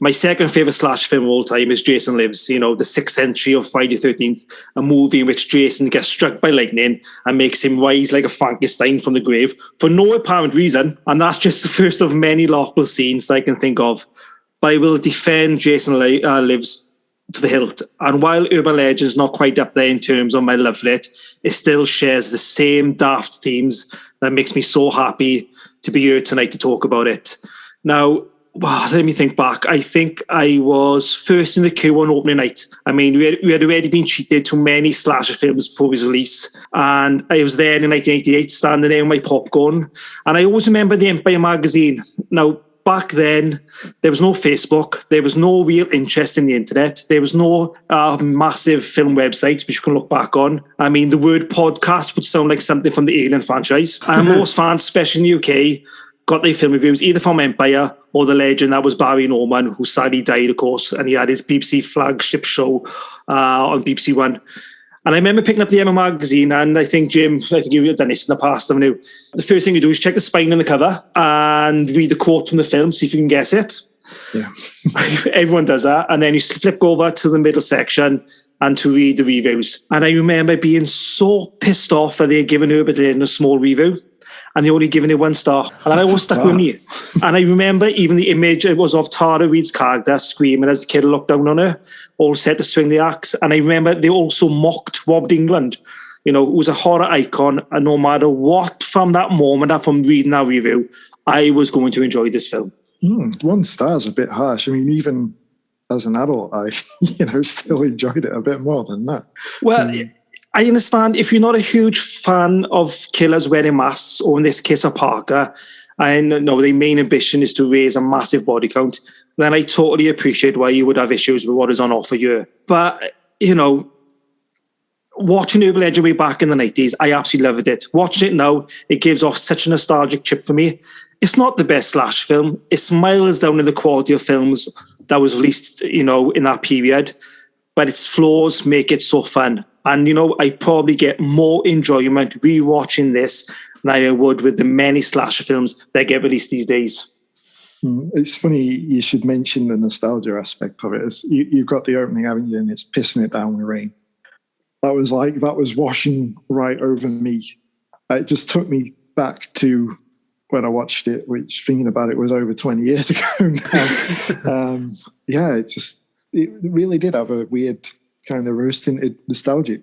My second favourite slash film of all time is Jason Lives, the 6th entry of Friday the 13th, a movie in which Jason gets struck by lightning and makes him rise like a Frankenstein from the grave for no apparent reason. And that's just the first of many laughable scenes that I can think of. But I will defend Jason Lives to the hilt. And while Urban Legend is not quite up there in terms of my love for it, it still shares the same daft themes that makes me so happy to be here tonight to talk about it. Now, let me think back. I think I was first in the queue on opening night. I mean, we had already been treated to many slasher films before his release. And I was there in 1988, standing there with my popcorn. And I always remember the Empire magazine. Now, back then, there was no Facebook. There was no real interest in the internet. There was no massive film website which you can look back on. I mean, the word podcast would sound like something from the Alien franchise. And most fans, especially in the UK, got their film reviews either from Empire or The Legend. That was Barry Norman, who sadly died, of course, and he had his BBC flagship show on BBC One. And I remember picking up the Emma magazine, and I think, Jim, you've done this in the past, haven't you? The first thing you do is check the spine on the cover and read the quote from the film, see if you can guess it. Yeah. Everyone does that. And then you flip over to the middle section and to read the reviews. And I remember being so pissed off that they had given Urban Legend a small review, and they only given it 1 star. And that always stuck with me. And I remember even the image, it was of Tara Reid's character screaming as the kid looked down on her, all set to swing the axe. And I remember they also mocked Rob England, who was a horror icon. And no matter what, from that moment and from reading that review, I was going to enjoy this film. 1 star is a bit harsh. I mean, even as an adult, I, still enjoyed it a bit more than that. Well, I understand if you're not a huge fan of killers wearing masks, or in this case, a parka, and their main ambition is to raise a massive body count, then I totally appreciate why you would have issues with what is on offer here. But, watching Urban Legend way back in the 90s, I absolutely loved it. Watching it now, it gives off such a nostalgic trip for me. It's not the best slash film. It's miles down in the quality of films that was released, in that period. But its flaws make it so fun. And, I probably get more enjoyment rewatching this than I would with the many slasher films that get released these days. It's funny you should mention the nostalgia aspect of it. You've got the opening, haven't you, and it's pissing it down with rain. That was washing right over me. It just took me back to when I watched it, which, thinking about it, was over 20 years ago now. It really did have a weird kind of rose-tinted nostalgic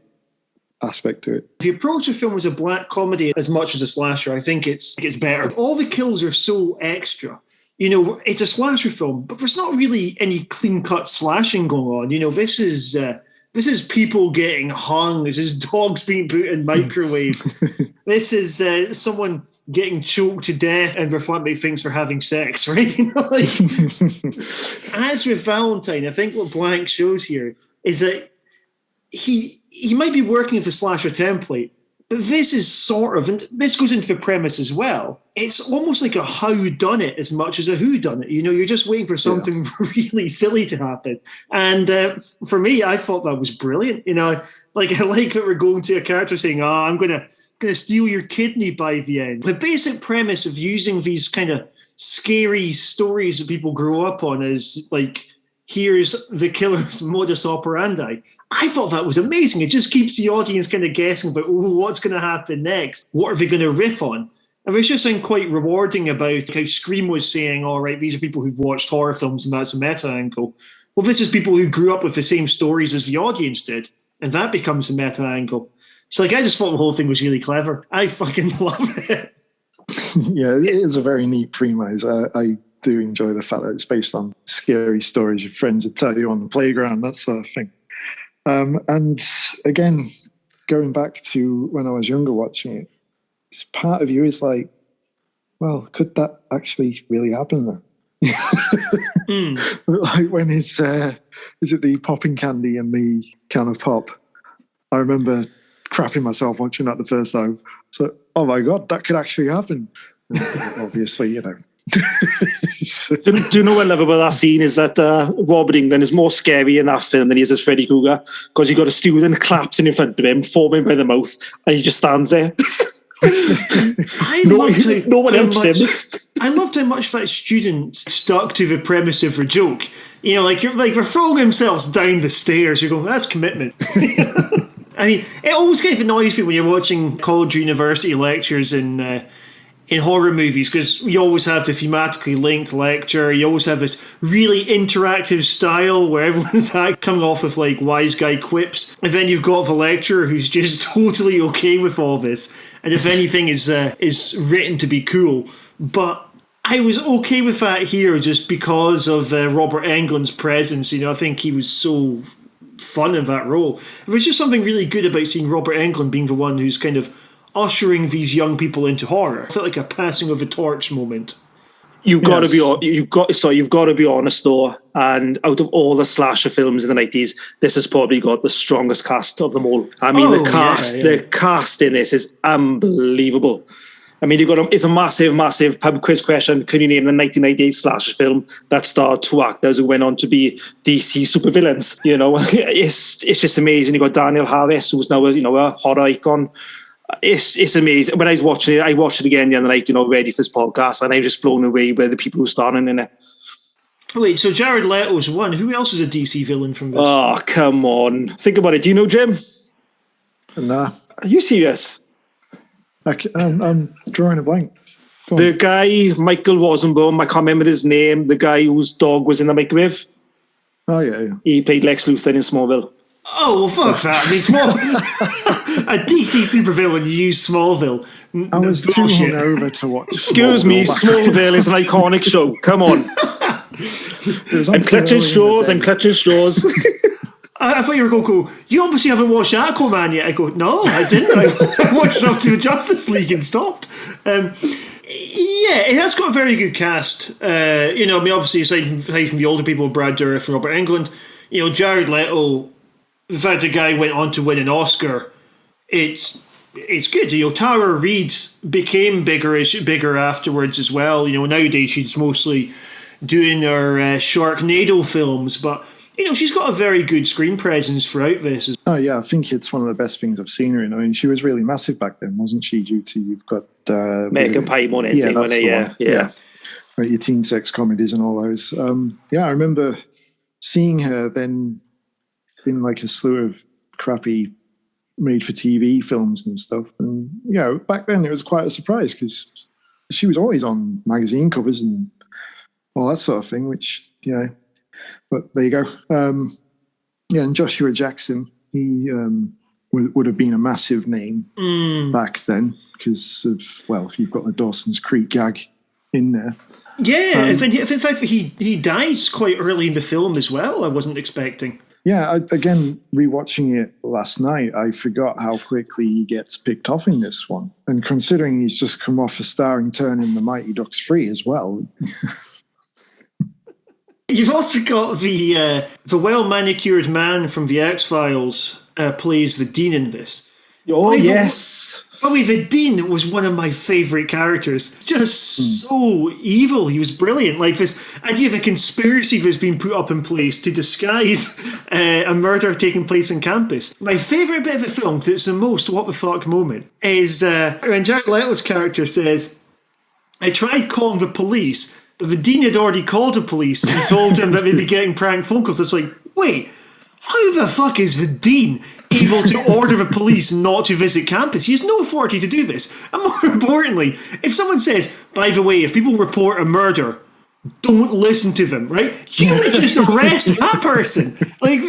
aspect to it. If you approach a film as a black comedy as much as a slasher, I think it's better. All the kills are so extra. It's a slasher film, but there's not really any clean-cut slashing going on. This is people getting hung. This is dogs being put in microwaves. This is someone getting choked to death and their flatmate thinks they're having sex, right? As with Valentine, I think what Blank shows here is that he might be working with a slasher template, but this is sort of, and this goes into the premise as well, it's almost like a how-done-it as much as a who-done-it. You're just waiting for something really silly to happen. And for me, I thought that was brilliant. I like that we're going to a character saying, I'm going to steal your kidney by the end. The basic premise of using these kind of scary stories that people grow up on is like, here's the killer's modus operandi. I thought that was amazing. It just keeps the audience kind of guessing about, what's going to happen next? What are they going to riff on? And there's just something quite rewarding about how Scream was saying, all right, these are people who've watched horror films and that's a meta angle. Well, this is people who grew up with the same stories as the audience did, and that becomes the meta angle. So I just thought the whole thing was really clever. I fucking love it. Yeah, it is a very neat premise. I do enjoy the fact that it's based on scary stories your friends would tell you on the playground, that sort of thing. And again, going back to when I was younger watching it, part of you is like, well, could that actually really happen though? Like when is it the popping candy and the can of pop? I remember crapping myself watching that the first time. So, oh my God, that could actually happen. Obviously, Do you know what I love about that scene is that Robert Englund is more scary in that film than he is as Freddy Krueger, because you got a student collapsing in front of him, foaming by the mouth, and he just stands there. No one helps him. I loved how much that student stuck to the premise of the joke. You know, like they're throwing themselves down the stairs. You're going, that's commitment. I mean, it always kind of annoys me when you're watching college or university lectures in horror movies, because you always have the thematically linked lecture. You always have this really interactive style where everyone's coming off with like wise guy quips, and then you've got the lecturer who's just totally okay with all this, and if anything is written to be cool. But I was okay with that here just because of Robert Englund's presence. You know, I think he was so fun in that role. There's just something really good about seeing Robert Englund being the one who's kind of ushering these young people into horror. I felt like a passing of a torch moment. You've got to be honest though, and out of all the slasher films in the 90s, this has probably got the strongest cast of them all. I mean, the cast in this is unbelievable. I mean, it's a massive pub quiz question. Can you name the 1998 slasher film that starred two actors who went on to be DC supervillains? You know, it's just amazing. You got Daniel Harris, who's now a horror icon. It's amazing. When I was watching it, I watched it again the other night, ready for this podcast, and I was just blown away by the people who starring in it. Wait, so Jared Leto's one. Who else is a DC villain from this? Oh, come on. Think about it. Do you know Jim? Nah. Are you serious? I'm drawing a blank. The guy, Michael Rosenbaum, I can't remember his name, the guy whose dog was in the microwave. Oh, yeah. He played Lex Luthor in Smallville. Oh, well, fuck that. I mean, a DC supervillain, you use Smallville. I was too hungover to watch. Excuse me, Smallville is an iconic show. Come on. I'm clutching straws. I thought you were going to go, you obviously haven't watched Aquaman yet. I go, no, I didn't. I watched up to Justice League and stopped. Yeah, it has got a very good cast. Obviously, aside from the older people, Brad Dourif and Robert Englund, Jared Leto, the fact the guy went on to win an Oscar, it's good. Tara Reid became bigger afterwards as well. Nowadays she's mostly doing her Sharknado films, but she's got a very good screen presence throughout this. Oh yeah, I think it's one of the best things I've seen her in. I mean, she was really massive back then, wasn't she? Due to you've got American Pie more than anything, yeah. Right, your teen sex comedies and all those. I remember seeing her then in like a slew of crappy made-for-TV films and stuff. And, back then it was quite a surprise because she was always on magazine covers and all that sort of thing, which, but there you go. And Joshua Jackson, he would have been a massive name back then because of, you've got the Dawson's Creek gag in there. Yeah, in fact, he dies quite early in the film as well. I wasn't expecting. Yeah, again, rewatching it last night, I forgot how quickly he gets picked off in this one. And considering he's just come off a starring turn in The Mighty Ducks 3 as well. You've also got the well-manicured man from The X-Files plays the Dean in this. Oh, yes. The Dean was one of my favourite characters. Just so evil. He was brilliant. Like this idea of a conspiracy that's been put up in place to disguise a murder taking place on campus. My favourite bit of the film, because it's the most what the fuck moment, is when Jared Leto's character says, I tried calling the police, but the Dean had already called the police and told him that they'd be getting prank phone calls. It's like, wait, how the fuck is the Dean able to order the police not to visit campus? He has no authority to do this. And more importantly, if someone says, by the way, if people report a murder, don't listen to them, right? You would just arrest that person. Like,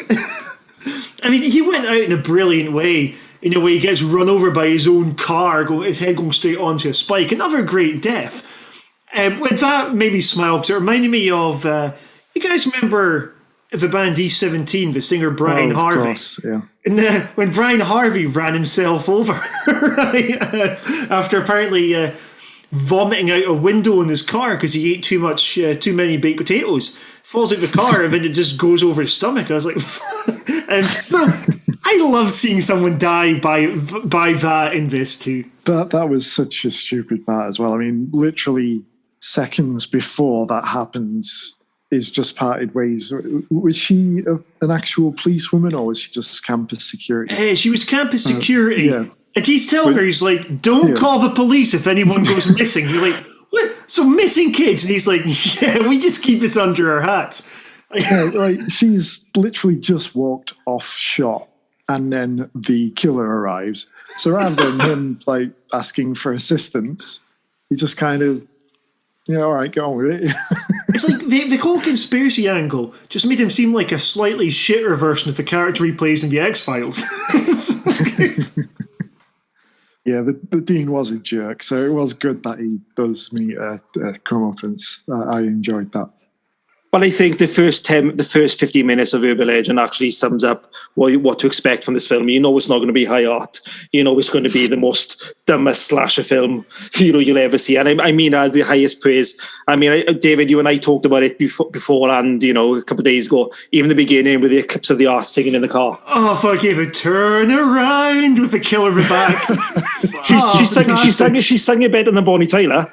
I mean, he went out in a brilliant way. In a way, he gets run over by his own car, his head going straight onto a spike. Another great death. With that made me smile because it reminded me of, you guys remember the band E17, the singer Brian Harvey? Course, yeah. And when Brian Harvey ran himself over right, after apparently vomiting out a window in his car because he ate too many baked potatoes, falls out the car and then it just goes over his stomach. I was like, and so I loved seeing someone die by that in this too. That was such a stupid part as well. I mean, literally seconds before that happens, is just parted ways. Was she an actual policewoman, or was she just campus security? She was campus security. Yeah. And he's telling her, he's like, don't call the police if anyone goes missing. You're like, what? So missing kids? And he's like, yeah, we just keep this under our hats. Like she's literally just walked off shot, and then the killer arrives. So rather than him like asking for assistance, he just kind of, all right, go on with it. It's like the whole conspiracy angle just made him seem like a slightly shitter version of the character he plays in the X-Files. Yeah, the Dean was a jerk, so it was good that he does meet a comeuppance. I enjoyed that. Well, I think the first 15 minutes of Urban Legend actually sums up what to expect from this film. You know it's not going to be high art. You know it's going to be the most dumbest slasher film you'll ever see. And I mean the highest praise. I mean, David, you and I talked about it before, and a couple of days ago. Even the beginning with the Eclipse of the Heart singing in the car. Oh, fuck yeah! The turn around with the killer in the back. She sang it better than Bonnie Tyler.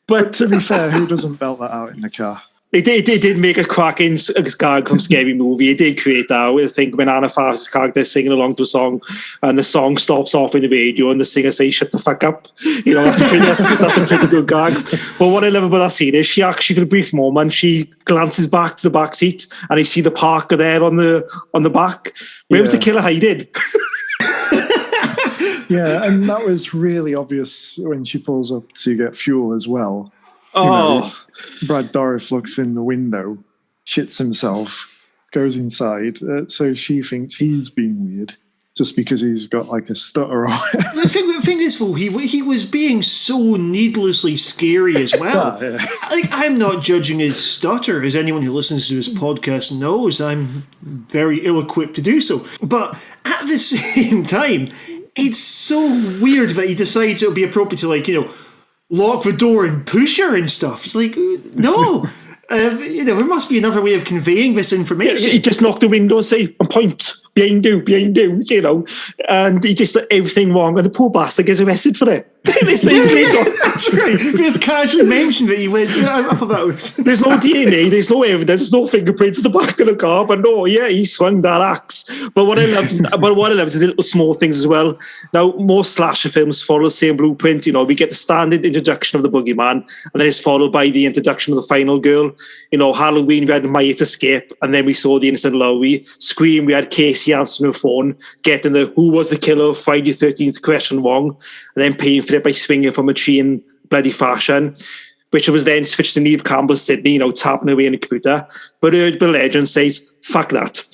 But to be fair, who doesn't belt that out in the car? It did make a cracking gag from Scary Movie. It did create that. I think when Anna Faris' character is singing along to a song and the song stops off in the radio and the singer says, shut the fuck up. That's a pretty good gag. But what I love about that scene is she actually, for a brief moment, she glances back to the back seat and you see the Parker there on the back. Where was the killer hiding? Yeah, and that was really obvious when she pulls up to get fuel as well. Brad Dourif looks in the window, shits himself, goes inside. So she thinks he's being weird just because he's got like a stutter on it. The thing is, though, he was being so needlessly scary as well. Yeah. Like, I'm not judging his stutter, as anyone who listens to his podcast knows. I'm very ill-equipped to do so. But at the same time, it's so weird that he decides it would be appropriate to, lock the door and push her and stuff. It's like, no. There must be another way of conveying this information. He just knocked the window and say, point, behind you, and he just did everything wrong, and the poor bastard gets arrested for it. That's right. There's casually mentioned that he went, I thought that was... There's no DNA, there's no evidence, there's no fingerprints in the back of the car, but no, he swung that axe. But what I loved is the little small things as well. Now, most slasher films follow the same blueprint. We get the standard introduction of the boogeyman, and then it's followed by the introduction of the final girl. Halloween, we had Myatt escape, and then we saw the innocent Lowry. Scream, we had Casey answering the phone, getting the who was the killer of Friday the 13th question wrong, and then paying for it by swinging from a tree in bloody fashion, which was then switched to Neve Campbell Sydney, tapping away in the computer. But Urban Legend says, fuck that.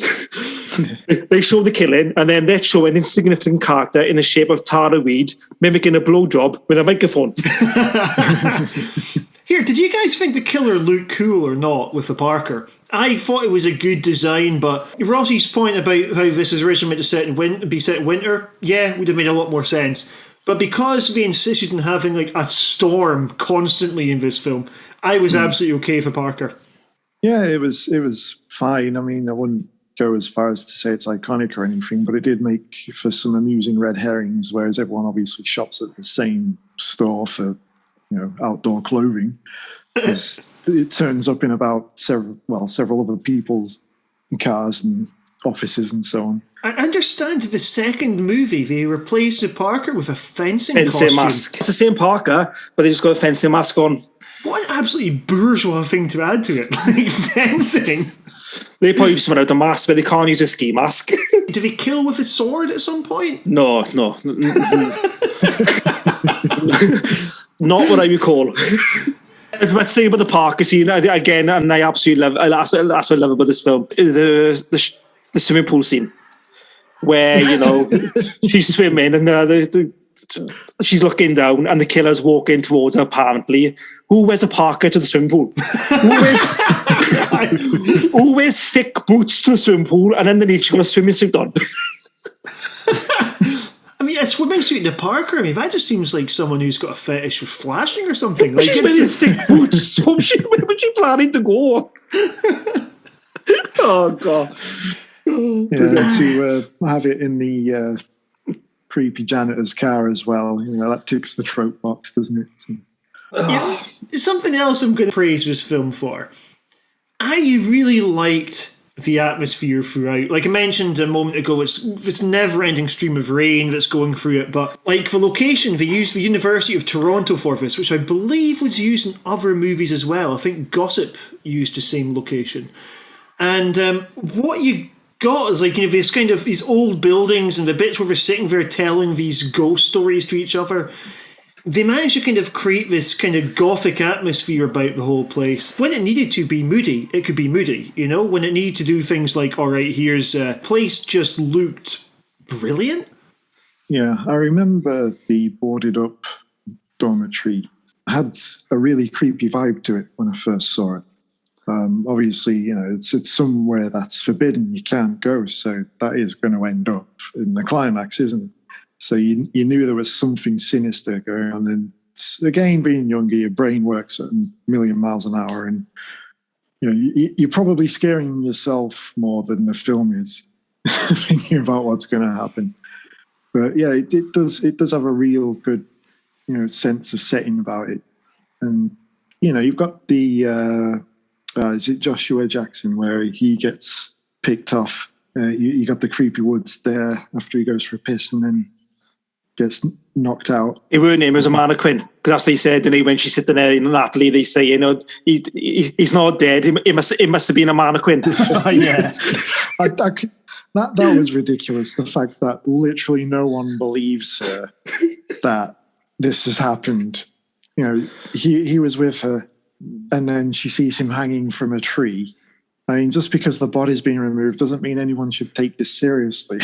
They show the killing, and then they show an insignificant character in the shape of Tara Reid mimicking a blowjob with a microphone. Here, did you guys think the killer looked cool or not with the Parker? I thought it was a good design, but Rossi's point about how this is originally meant to be set in winter, would have made a lot more sense. But because they insisted on having a storm constantly in this film, I was absolutely okay for Parker. Yeah, it was fine. I mean, I wouldn't go as far as to say it's iconic or anything, but it did make for some amusing red herrings, whereas everyone obviously shops at the same store for outdoor clothing. It turns up in about several other people's cars and offices and so on. I understand the second movie they replaced the Parker with a fencing costume. Mask. It's the same Parker, but they just got a fencing mask on. What an absolutely bourgeois thing to add to it. Fencing. They probably just went out the mask, but they can't use a ski mask. Do they kill with a sword at some point? No. Not what I recall. Let's say about the Parker scene again, and I absolutely love. That's what I love about this film: the swimming pool scene, where she's swimming and she's looking down, and the killer's walking towards her. Apparently, who wears a parka to the swimming pool? Who wears thick boots to the swimming pool, and underneath she's got a swimming suit on? I mean, a swimming suit in a Parker, that just seems like someone who's got a fetish with flashing or something. She's wearing thick boots. Where was she planning to go? Oh, God. Yeah, to have it in the creepy janitor's car as well. That ticks the trope box, doesn't it? Something else I'm going to praise this film for. I really liked the atmosphere throughout. Like I mentioned a moment ago, it's this never-ending stream of rain that's going through it, but like the location, they used the University of Toronto for this, which I believe was used in other movies as well. I think Gossip used the same location. And what you got is like, this kind of these old buildings and the bits where they're sitting there telling these ghost stories to each other. They managed to kind of create this kind of gothic atmosphere about the whole place. When it needed to be moody, it could be moody, When it needed to do things like, all right, here's a place, just looked brilliant. Yeah, I remember the boarded up dormitory had a really creepy vibe to it when I first saw it. Obviously, it's somewhere that's forbidden. You can't go, so that is going to end up in the climax, isn't it? So you knew there was something sinister going on. And again, being younger, your brain works at a million miles an hour, and you're probably scaring yourself more than the film is, thinking about what's going to happen. But yeah, it does have a real good sense of setting about it. And you've got the is it Joshua Jackson where he gets picked off? You got the creepy woods there after he goes for a piss and then gets knocked out. It weren't him, it was a mannequin. Because that's what they said, didn't he? When she's sitting there in Natalie, they say, he's not dead. It must have been a mannequin. Yeah. That was ridiculous. The fact that literally no one believes her that this has happened. He was with her and then she sees him hanging from a tree. I mean, just because the body's being removed doesn't mean anyone should take this seriously.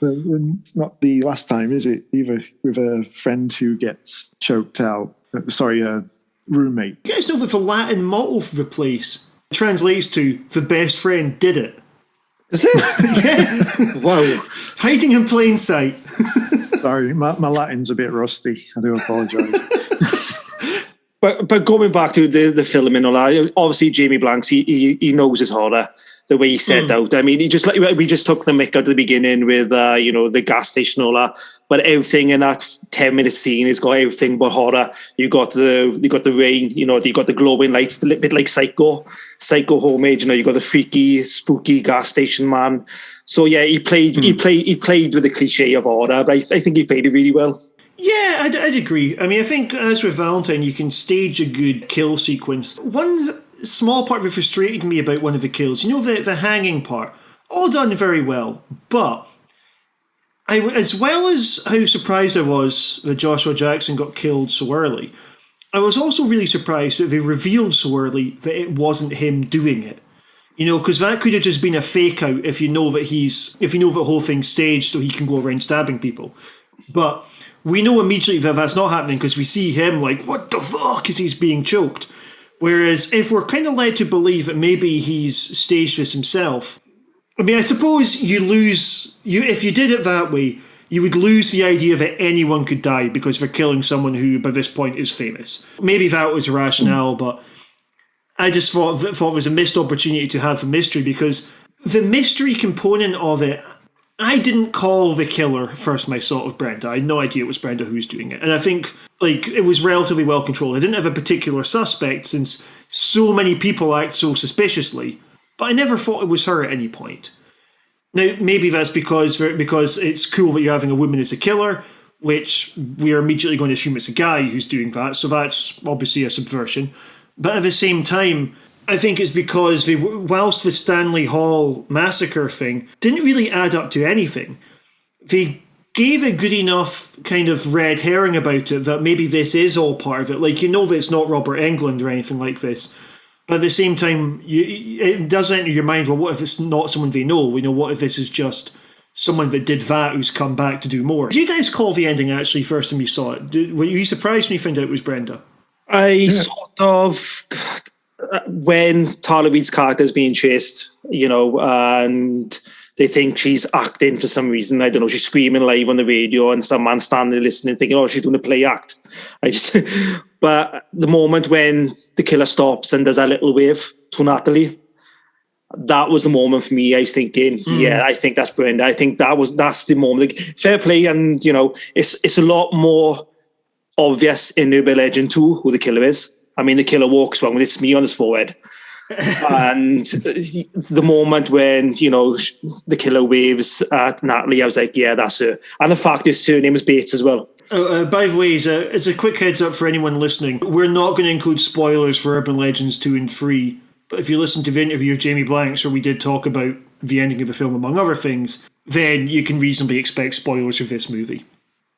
It's not the last time, is it? Either with a friend who gets choked out. Sorry, a roommate. You guys know that the Latin motto for the place translates to "the best friend did it." Is it? Yeah. Wow. Hiding in plain sight. Sorry, my Latin's a bit rusty. I do apologise. But going back to the film and all that, obviously Jamie Blanks, he knows his horror. The way he set out. I mean, we just took the mick at the beginning with the gas station and all that. But everything in that 10-minute scene has got everything but horror. You got the rain. You got the glowing lights, a little bit like Psycho homage. You got the freaky, spooky gas station man. So yeah, he played with the cliche of horror. But I think he played it really well. Yeah, I'd agree. I mean, I think as with Valentine, you can stage a good kill sequence. One small part that frustrated me about one of the kills, the hanging part, all done very well, but as well as how surprised I was that Joshua Jackson got killed so early, I was also really surprised that they revealed so early that it wasn't him doing it. Because that could have just been a fake out if you know that the whole thing's staged so he can go around stabbing people. But we know immediately that that's not happening because we see him like, what the fuck, as he's being choked. Whereas if we're kind of led to believe that maybe he's staged this himself, I mean, I suppose if you did it that way, you would lose the idea that anyone could die because they're killing someone who by this point is famous. Maybe that was a rationale, but I just thought it was a missed opportunity to have the mystery, because the mystery component of it, I didn't call the killer first time I saw it with Brenda. I had no idea it was Brenda who was doing it. And I think it was relatively well controlled. I didn't have a particular suspect since so many people act so suspiciously, but I never thought it was her at any point. Now, maybe that's because it's cool that you're having a woman as a killer, which we're immediately going to assume it's a guy who's doing that, so that's obviously a subversion. But at the same time, I think it's because whilst the Stanley Hall massacre thing didn't really add up to anything, they gave a good enough kind of red herring about it that maybe this is all part of it. Like, that it's not Robert Englund or anything like this. But at the same time, it does enter your mind, well, what if it's not someone they know? What if this is just someone that did that who's come back to do more? Did you guys call the ending actually first time you saw it? Were you surprised when you found out it was Brenda? I sort of... when Tara Reid's character is being chased, and they think she's acting for some reason. I don't know, she's screaming live on the radio and some man standing there listening thinking, oh, she's doing a play act. But the moment when the killer stops and does a little wave to Natalie, that was the moment for me. I was thinking, yeah, I think that's Brenda. I think that's the moment. Like, fair play, and it's a lot more obvious in Urban Legend 2 who the killer is. I mean, the killer walks around with a smear on his forehead. And the moment when, the killer waves at Natalie, I was like, yeah, that's her. And the fact his surname is Bates as well. By the way, as a quick heads up for anyone listening, we're not going to include spoilers for Urban Legends 2 and 3. But if you listen to the interview of Jamie Blanks, where we did talk about the ending of the film, among other things, then you can reasonably expect spoilers for this movie.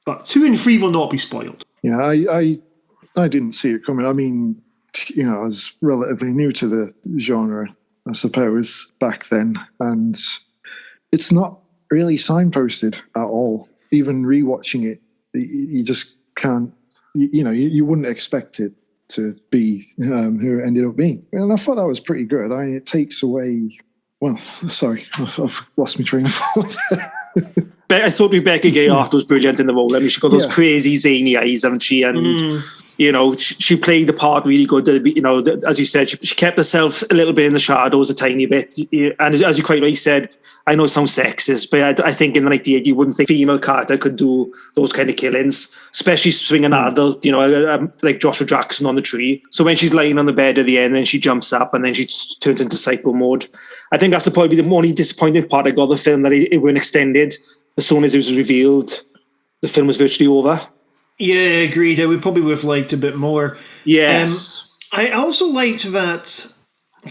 But 2 and 3 will not be spoiled. Yeah, I didn't see it coming. I mean, I was relatively new to the genre, I suppose, back then. And it's not really signposted at all. Even rewatching it, you just can't, you wouldn't expect it to be who it ended up being. And I thought that was pretty good. It takes away, sorry, I've lost my train of thought. I thought Rebecca Gayheart was brilliant in the role. I mean, she got those crazy zany eyes, haven't she? And, she played the part really good. As you said, she kept herself a little bit in the shadows a tiny bit. And as you quite rightly said, I know it sounds sexist, but I think in the 1980s, you wouldn't think a female character could do those kind of killings, especially swinging an adult, like Joshua Jackson on the tree. So when she's lying on the bed at the end, then she jumps up and then she turns into psycho mode. I think that's probably the only disappointing part I got of the film, that it weren't extended. As soon as it was revealed, the film was virtually over. Yeah, agreed. We probably would have liked a bit more. Yes. I also liked that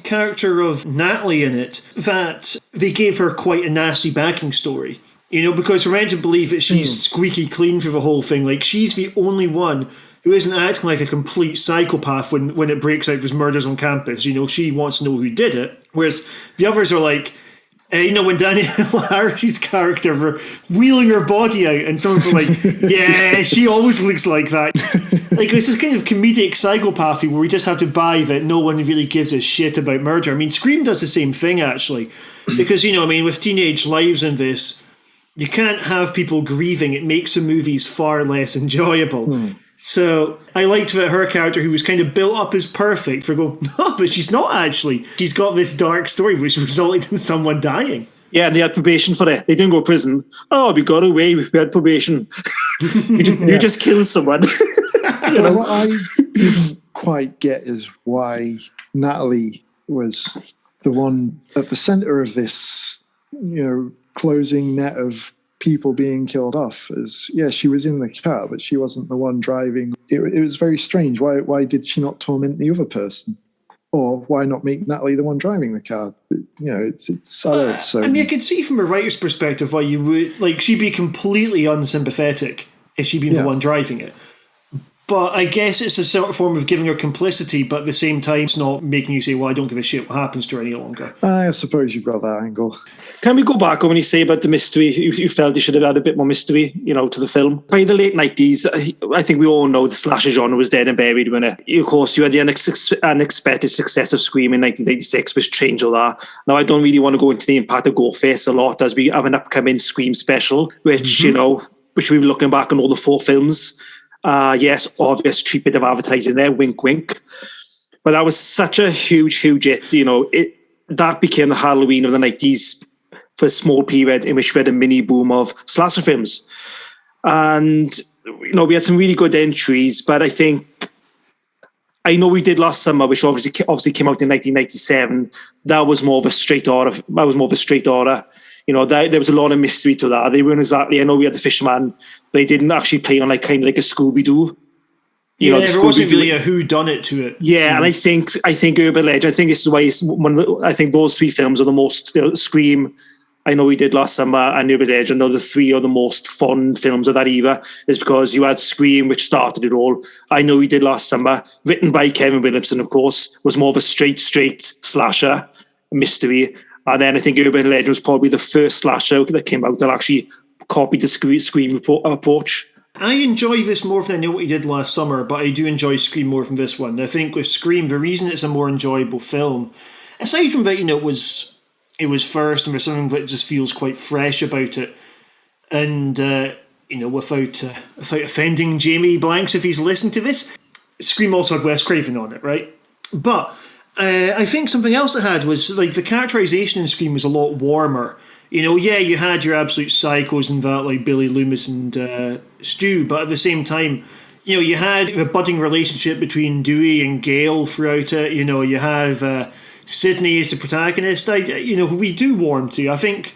character of Natalie in it, that they gave her quite a nasty backing story. Because we're meant to believe that she's squeaky clean for the whole thing. Like, she's the only one who isn't acting like a complete psychopath when it breaks out there's murders on campus. She wants to know who did it. Whereas the others are like, when Danielle Harris's character were wheeling her body out and someone was like, yeah, she always looks like that. Like, this is kind of comedic psychopathy where we just have to buy that no one really gives a shit about murder. I mean, Scream does the same thing, actually. Because, with teenage lives in this, you can't have people grieving. It makes the movies far less enjoyable. So I liked that her character, who was kind of built up as perfect, for going, no, but she's not actually. She's got this dark story which resulted in someone dying. Yeah, and they had probation for it. They didn't go to prison. Oh, we got away. We had probation. you just killed someone. What I didn't quite get is why Natalie was the one at the centre of this, closing net of people being killed off. She was in the car, but she wasn't the one driving. It was very strange. Why did she not torment the other person? Or why not make Natalie the one driving the car? It's I mean, I could see from a writer's perspective why you would, she'd be completely unsympathetic if she'd been the one driving it. But I guess it's a sort of form of giving her complicity, but at the same time, it's not making you say, well, I don't give a shit what happens to her any longer. I suppose you've got that angle. Can we go back on when you say about the mystery? You felt they should have had a bit more mystery, to the film. By the late 90s, I think we all know the slasher genre was dead and buried when of course, you had the unexpected success of Scream in 1986, which changed all that. Now, I don't really want to go into the impact of Ghostface a lot, as we have an upcoming Scream special, which, which we were looking back on all the 4 films. Yes, obvious cheap bit of advertising there, wink, wink. But that was such a huge hit. That became the Halloween of the 90s for a small period in which we had a mini boom of slasher films. And, we had some really good entries, but I know we did Last Summer, which obviously came out in 1997. That was more of a straight horror. There was a lot of mystery to that. They weren't exactly, I know we had The Fishman, they didn't actually play on like kind of like a Scooby-Doo. There wasn't really a whodunit to it. Yeah, and I think Urban Legend, I think this is why I think those 3 films are the most, Scream, I know we did Last Summer, and Urban Legend are the 3 are the most fond films of that era, is because you had Scream, which started it all. I know we did Last Summer, written by Kevin Williamson, of course, was more of a straight slasher mystery. And then I think Urban Legend was probably the first slasher that came out that actually copied the Scream approach. I enjoy this more than I know what he did Last Summer, but I do enjoy Scream more from this one. I think with Scream, the reason it's a more enjoyable film, aside from that, it was first, and there's something that just feels quite fresh about it. And, without offending Jamie Blanks if he's listened to this, Scream also had Wes Craven on it, right? But I think something else it had was, the characterization in Scream was a lot warmer. You had your absolute psychos and that, like Billy Loomis and Stu, but at the same time, you had a budding relationship between Dewey and Gale throughout it. You have Sydney as the protagonist. We do warm to. I think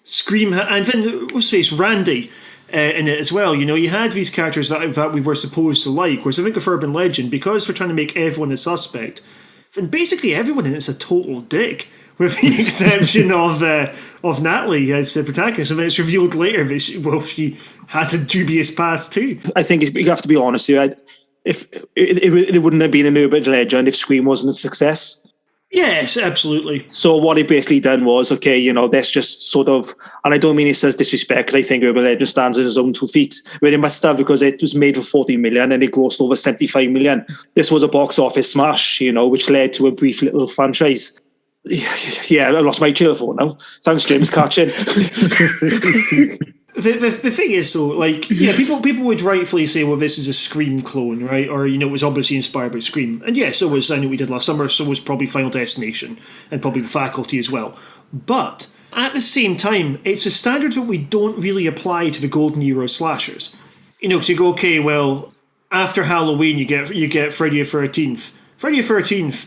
Scream, and then let's face Randy in it as well. You had these characters that we were supposed to like. Whereas I think of Urban Legend, because we're trying to make everyone a suspect, then basically everyone in it's a total dick, with the exception of Natalie as the protagonist. And then it's revealed later that she has a dubious past too. I think you have to be honest here. If it wouldn't have been an urban legend if Scream wasn't a success. Yes, absolutely. So what he basically done was, let's just sort of, and I don't mean it as disrespect, because I think Urban Legend stands on his own 2 feet, but it must have, because it was made for 40 million and it grossed over 75 million. This was a box office smash, which led to a brief little franchise. Yeah, I lost my chair for now. Thanks, James, catching. The thing is, though, people would rightfully say, well, this is a Scream clone, right? Or, it was obviously inspired by Scream. And yes, so was I Know We Did Last Summer, so was probably Final Destination, and probably The Faculty as well. But at the same time, it's a standard that we don't really apply to the golden era slashers. Because you go, okay, well, after Halloween, you get Friday the 13th. Friday the 13th,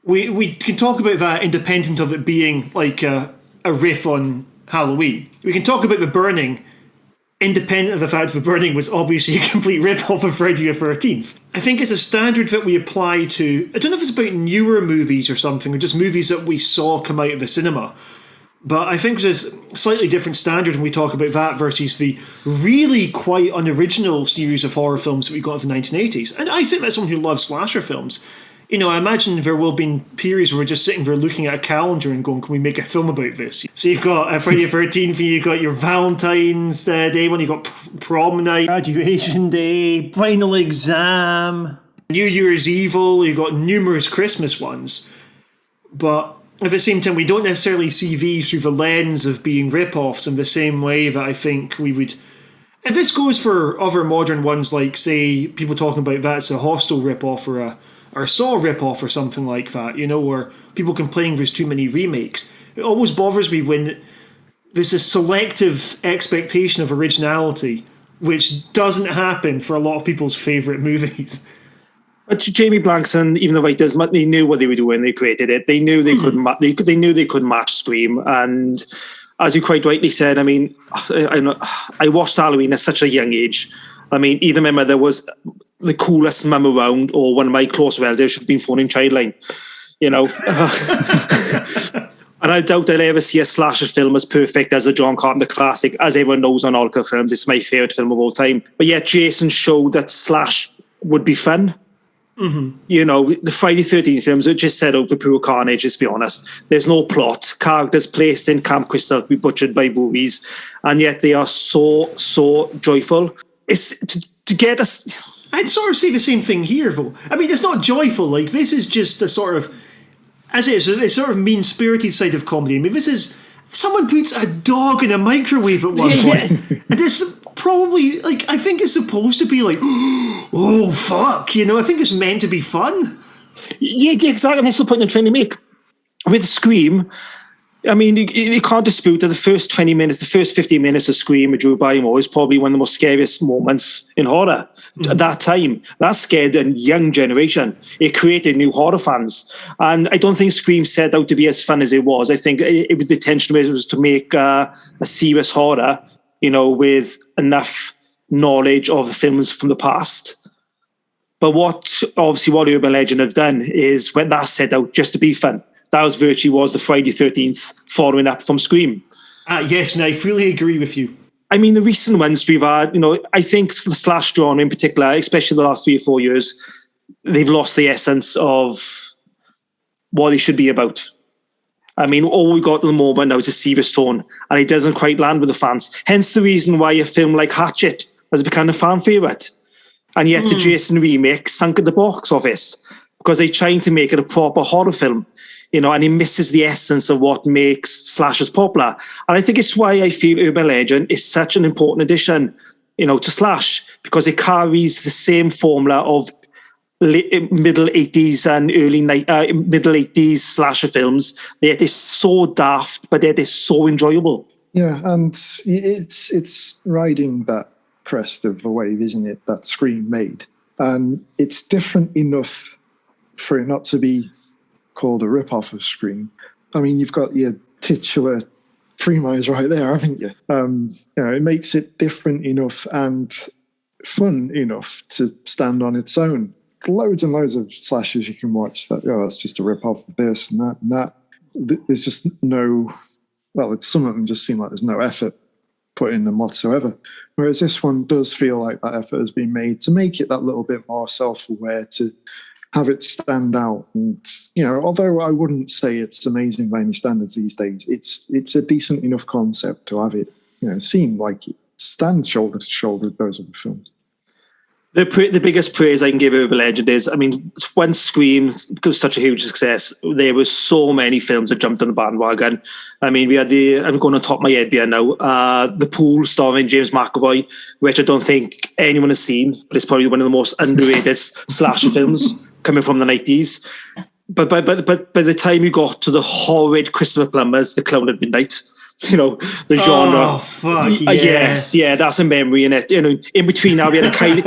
we can talk about that independent of it being like a riff on Halloween. We can talk about The Burning, independent of the fact The Burning was obviously a complete rip-off of Friday the 13th. I think it's a standard that we apply to, I don't know if it's about newer movies or something, or just movies that we saw come out of the cinema, but I think there's a slightly different standard when we talk about that versus the really quite unoriginal series of horror films that we got in the 1980s. And I think that's someone who loves slasher films. I imagine there will be periods where we're just sitting there looking at a calendar and going, can we make a film about this? So you've got Friday the 13th, you've got your Valentine's Day one, you've got prom night, graduation day, final exam, New Year's Evil, you've got numerous Christmas ones. But at the same time, we don't necessarily see these through the lens of being rip-offs in the same way that I think we would. And this goes for other modern ones, like, say, people talking about that's a Hostel rip-off or a Saw rip-off or something like that, or people complaining there's too many remakes. It always bothers me when there's a selective expectation of originality, which doesn't happen for a lot of people's favourite movies. But Jamie Blankson, even the writers, they knew what they were doing when they created it. They knew they couldn't. They knew they couldn't match Scream. And as you quite rightly said, I mean, I watched Halloween at such a young age. I mean, either my mother was the coolest mum around, or one of my close relatives should have been phoning Childline, And I doubt I'll ever see a slasher film as perfect as a John Carpenter classic. As everyone knows on HorrorCultFilms, it's my favourite film of all time. But yet Jason showed that slash would be fun. Mm-hmm. The Friday the 13th films are just set out for pure carnage, let's be honest. There's no plot. Characters placed in Camp Crystal to be butchered by boobies. And yet they are so joyful. It's to get us... I'd sort of say the same thing here, though. I mean, it's not joyful. Like, this is just a sort of, as it is, a sort of mean-spirited side of comedy. I mean, this is, someone puts a dog in a microwave at one point. And this probably, I think it's supposed to be like, oh, fuck, I think it's meant to be fun. Yeah, exactly. That's the point I'm trying to make. With Scream, I mean, you can't dispute that the first 20 minutes, the first 15 minutes of Scream with Drew Barrymore is probably one of the most scariest moments in horror. At that time, that scared a young generation. It created new horror fans. And I don't think Scream set out to be as fun as it was. I think it was the intention of it was to make a serious horror, with enough knowledge of the films from the past. But what Urban Legend have done is when that set out just to be fun. That was the Friday 13th following up from Scream. Yes, and I fully agree with you. I mean, the recent ones we've had, I think the slash genre in particular, especially the last 3 or 4 years, they've lost the essence of what they should be about. I mean, all we got at the moment now is a serious tone, and it doesn't quite land with the fans. Hence the reason why a film like Hatchet has become a fan favourite. And yet the Jason remake sunk at the box office because they're trying to make it a proper horror film. And it misses the essence of what makes slashers popular. And I think it's why I feel Urban Legend is such an important addition, to slash, because it carries the same formula of middle 80s and early middle 80s slasher films. Yet it's so daft, but yet it's so enjoyable. Yeah, and it's riding that crest of a wave, isn't it, that Scream made? And it's different enough for it not to be called a rip-off of Scream. I mean, you've got your titular premise right there, haven't you? It makes it different enough and fun enough to stand on its own. Loads and loads of slashers you can watch that, that's just a rip-off of this and that and that. There's just no, some of them just seem like there's no effort put in them whatsoever. Whereas this one does feel like that effort has been made to make it that little bit more self-aware, to have it stand out. And, although I wouldn't say it's amazing by any standards these days, it's a decent enough concept to have it, seem like it stands shoulder to shoulder with those other films. The biggest praise I can give Urban Legend is, when Scream was such a huge success, there were so many films that jumped on the bandwagon. We had I'm going on top of my head here now, The Pool starring James McAvoy, which I don't think anyone has seen, but it's probably one of the most underrated slasher films coming from the 90s. But by the time you got to the horrid Christopher Plummer's The Clown at Midnight, the genre. Oh fuck! Yeah. Yes, that's a memory in it. In between now we had a Kylie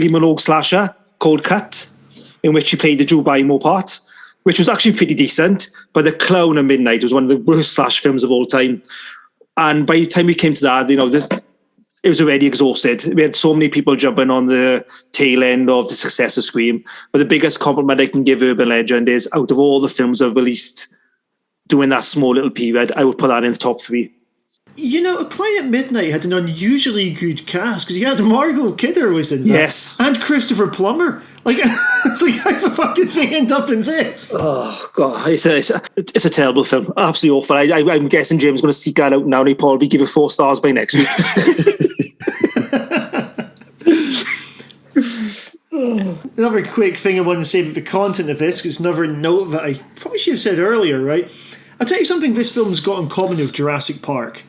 Minogue slasher called Cut, in which she played the Drew Barrymore part, which was actually pretty decent. But The Clown at Midnight was one of the worst slash films of all time. And by the time we came to that, it was already exhausted. We had so many people jumping on the tail end of the success of Scream. But the biggest compliment I can give Urban Legend is, out of all the films I've released during that small little period, I would put that in the top 3. A Clown at Midnight had an unusually good cast, because you had Margot Kidder was in that. Yes. And Christopher Plummer. It's like, how the fuck did they end up in this? Oh, God. It's a terrible film. Absolutely awful. I'm guessing Jim's going to seek that out now, and he'll probably give it 4 stars by next week. Another quick thing I want to say about the content of this, because another note that I probably should have said earlier, right? I'll tell you something this film's got in common with Jurassic Park.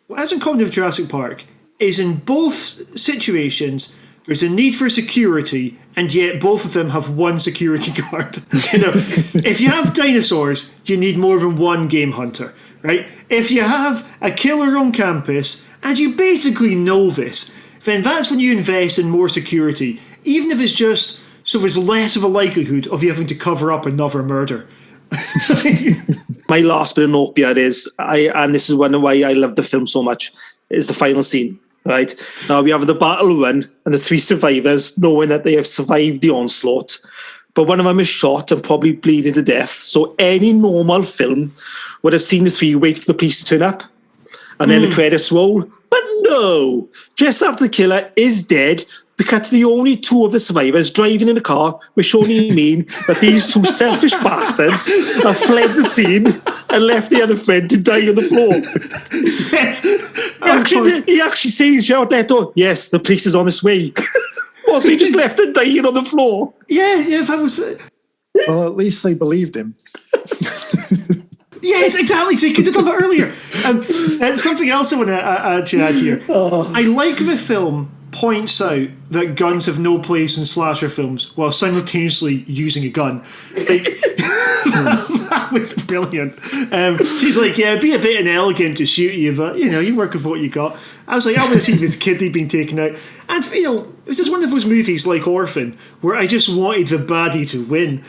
What has in common with Jurassic Park is, in both situations, there's a need for security, and yet both of them have one security guard. If you have dinosaurs, you need more than one game hunter, right? If you have a killer on campus, and you basically know this, then that's when you invest in more security, even if it's just so there's less of a likelihood of you having to cover up another murder. My last bit of note here is, and this is one of why I love the film so much, is the final scene. Right now we have the battle run and the 3 survivors knowing that they have survived the onslaught, but one of them is shot and probably bleeding to death. So any normal film would have seen the 3 wait for the police to turn up and then the credits roll. But no, just after the killer is dead, we cut to the only 2 of the survivors driving in a car, which only mean that these 2 selfish bastards have fled the scene and left the other friend to die on the floor. Yes. He actually says out that door, yes, the police is on its way. So he just left them dying on the floor. Yeah, that was... Well, at least they believed him. Yes, exactly. So you could have done that earlier. And something else I want to add here. I like the film points out that guns have no place in slasher films while simultaneously using a gun. That was brilliant. She's like, yeah, it'd be a bit inelegant to shoot you, but you work with what you got. I was like, I want to see this kid being taken out. And this is one of those movies like Orphan where I just wanted the baddie to win.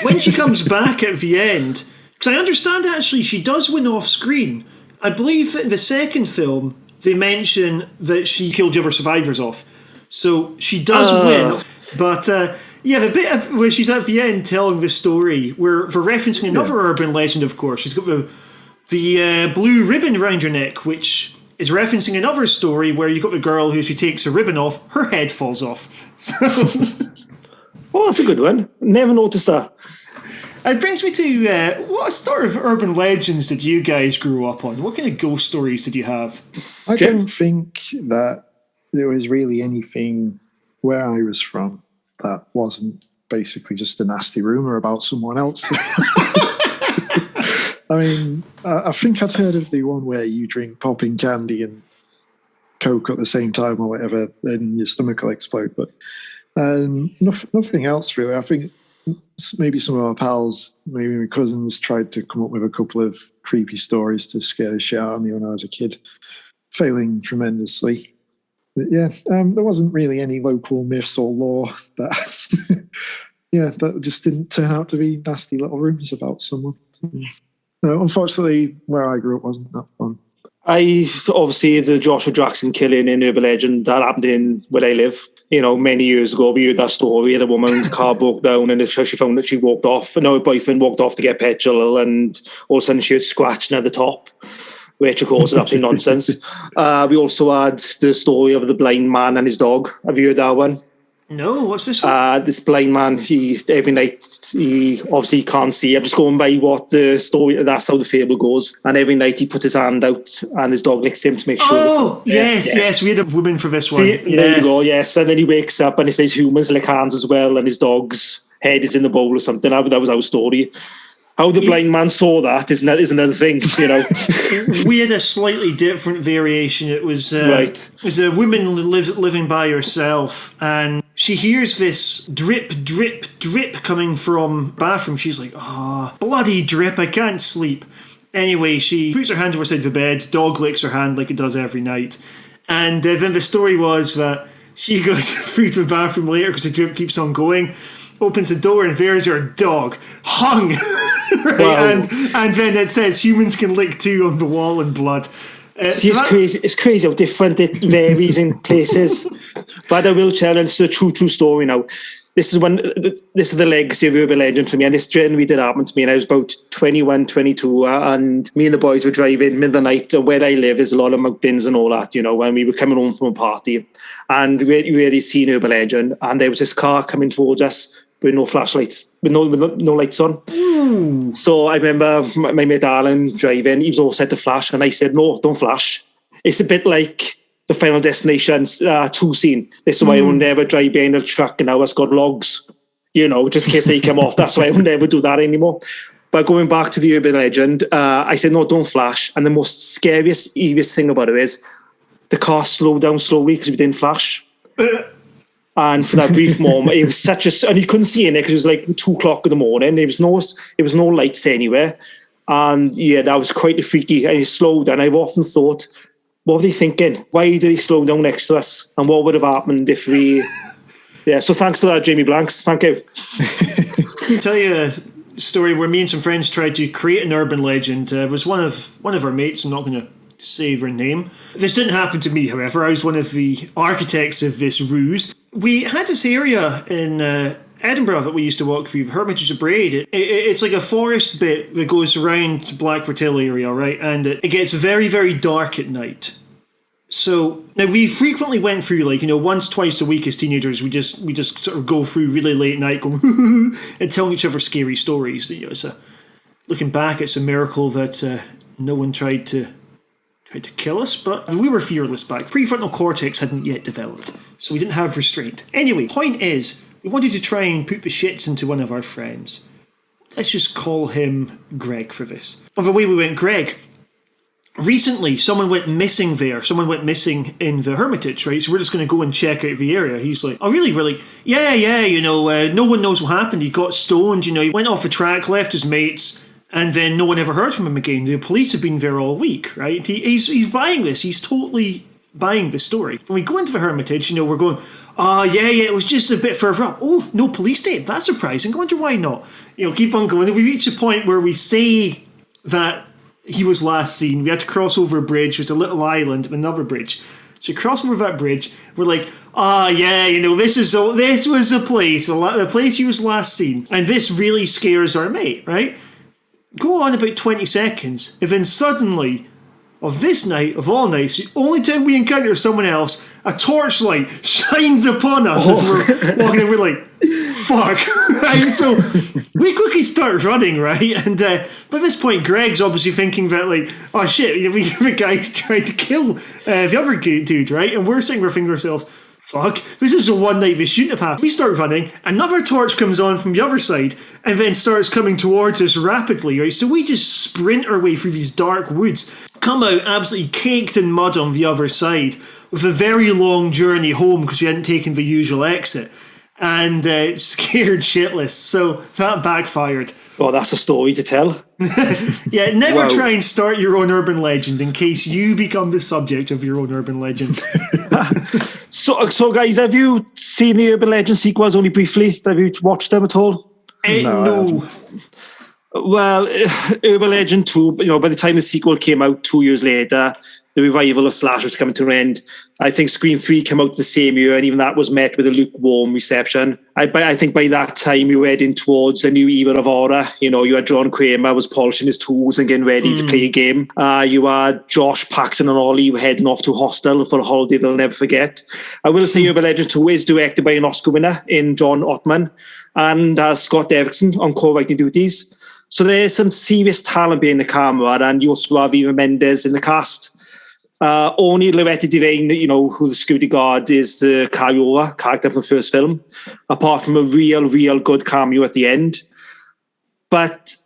When she comes back at the end, because I understand actually she does win off screen. I believe that in the second film they mention that she killed the other survivors off. So she does win. But the bit of where she's at the end telling the story, where they're referencing another urban legend, of course. She's got the blue ribbon around her neck, which is referencing another story where you've got the girl who, she takes a ribbon off, her head falls off. So that's a good one. Never noticed that. It brings me to what sort of urban legends did you guys grow up on? What kind of ghost stories did you have? I don't think that there was really anything where I was from that wasn't basically just a nasty rumour about someone else. I think I'd heard of the one where you drink popping candy and Coke at the same time or whatever, then your stomach will explode. But nothing else really. I think maybe some of our pals, maybe my cousins, tried to come up with a couple of creepy stories to scare the shit out of me when I was a kid, failing tremendously. Yeah, there wasn't really any local myths or lore that, that just didn't turn out to be nasty little rumours about someone. No, unfortunately, where I grew up wasn't that fun. Obviously, the Joshua Jackson killing in Urban Legend, that happened in where I live. Many years ago, we heard that story. The woman's car broke down, and she found that she walked off. And her boyfriend walked off to get petrol, and all of a sudden she had scratching at the top, which of course is absolute nonsense. We also had the story of the blind man and his dog. Have you heard that one? No, what's this one? This blind man, every night, he obviously can't see. I'm just going by what the story, that's how the fable goes. And every night he puts his hand out and his dog licks him to make sure. Oh, yes. We had a woman for this one. There you go, yes. And then he wakes up and he says humans lick hands as well, and his dog's head is in the bowl or something. That was our story. How the blind man saw that is another thing, We had a slightly different variation. It was right. It was a woman living by herself, and she hears this drip, drip, drip coming from the bathroom. She's like, bloody drip, I can't sleep. Anyway, she puts her hand over the side of the bed, dog licks her hand like it does every night. And then the story was that she goes through the bathroom later because the drip keeps on going, opens the door, and there's her dog hung. Right? Wow. And then it says humans can lick too on the wall in blood. Crazy. It's crazy how different it varies in places. But I will tell, and it's a true story now. This is the legacy of Urban Legend for me, and this genuinely did happen to me. And I was about 21, 22, and me and the boys were driving midnight. And where I live is a lot of mountains and all that, when we were coming home from a party, and we really seen Urban Legend, and there was this car coming towards us with no flashlights, with no lights on. Ooh. So I remember my mate Alan driving. He was all set to flash, and I said, "No, don't flash." It's a bit like the Final Destination 2 scene. This is why I will never drive behind a truck now it's got logs, just in case they come off. That's why I will never do that anymore. But going back to the Urban Legend, I said, "No, don't flash." And the most scariest, evilest thing about it is the car slowed down slowly because we didn't flash. And for that brief moment, it was and you couldn't see in it because it was like 2:00 in the morning. There was no lights anywhere. And yeah, that was quite freaky. And he slowed down. I've often thought, what were they thinking? Why did he slow down next to us? And what would have happened if we... Yeah, so thanks to that, Jamie Blanks. Thank you. I'll tell you a story where me and some friends tried to create an urban legend. It was one of our mates. I'm not going to say her name. This didn't happen to me, however. I was one of the architects of this ruse. We had this area in Edinburgh that we used to walk through, the Hermitage of Braid. It's like a forest bit that goes around Blackford Hill area, right? And it gets very, very dark at night. So now we frequently went through, once, twice a week as teenagers. We just sort of go through really late at night, going and telling each other scary stories. Looking back, it's a miracle that no one tried to kill us, but we were fearless back. Prefrontal cortex hadn't yet developed, so we didn't have restraint. Anyway, point is, we wanted to try and put the shits into one of our friends. Let's just call him Greg for this. On the way we went, Greg, recently someone went missing there. Someone went missing in the Hermitage, right? So we're just going to go and check out the area. He's like, oh, really? We're like, yeah, no one knows what happened. He got stoned, he went off the track, left his mates, and then no one ever heard from him again. The police have been there all week, right? He's buying this. He's totally buying the story. When we go into the Hermitage, we're going, it was just a bit further up. Oh, no police tape. That's surprising. I wonder why not. Keep on going. We reach a point where we say that he was last seen. We had to cross over a bridge. There's a little island and another bridge. So we cross over that bridge. We're like, this was the place he was last seen. And this really scares our mate, right? Go on about 20 seconds, and then suddenly, of this night, of all nights, the only time we encounter someone else, a torchlight shines upon us as we're walking, and we're like, fuck, right? So we quickly start running, right? And by this point, Greg's obviously thinking that, oh shit, we the guy's trying to kill the other dude, right? And we're thinking to ourselves, fuck, this is the one night this shouldn't have happened. We start running, another torch comes on from the other side, and then starts coming towards us rapidly, right? So we just sprint our way through these dark woods, come out absolutely caked in mud on the other side, with a very long journey home because we hadn't taken the usual exit. and scared shitless. So that backfired. Oh, that's a story to tell. Yeah, never try and start your own urban legend in case you become the subject of your own urban legend. So guys, have you seen the urban legend sequels only briefly? Have you watched them at all? No. Well, Urban Legend 2, by the time the sequel came out 2 years later, the revival of slasher was coming to an end. I think Scream 3 came out the same year, and even that was met with a lukewarm reception. I think by that time you were heading towards a new era of horror. You had John Kramer was polishing his tools and getting ready to play a game. You had Josh, Paxton and Ollie were heading off to Hostel for a holiday they'll never forget. I will say Urban Legend 2 is directed by an Oscar winner in John Ottman and Scott Derrickson on co-writing duties. So there's some serious talent behind the camera, and you also have Eva Mendes in the cast. Only Loretta Devane, who the security guard is, the Cariola character from the first film, apart from a real good cameo at the end. But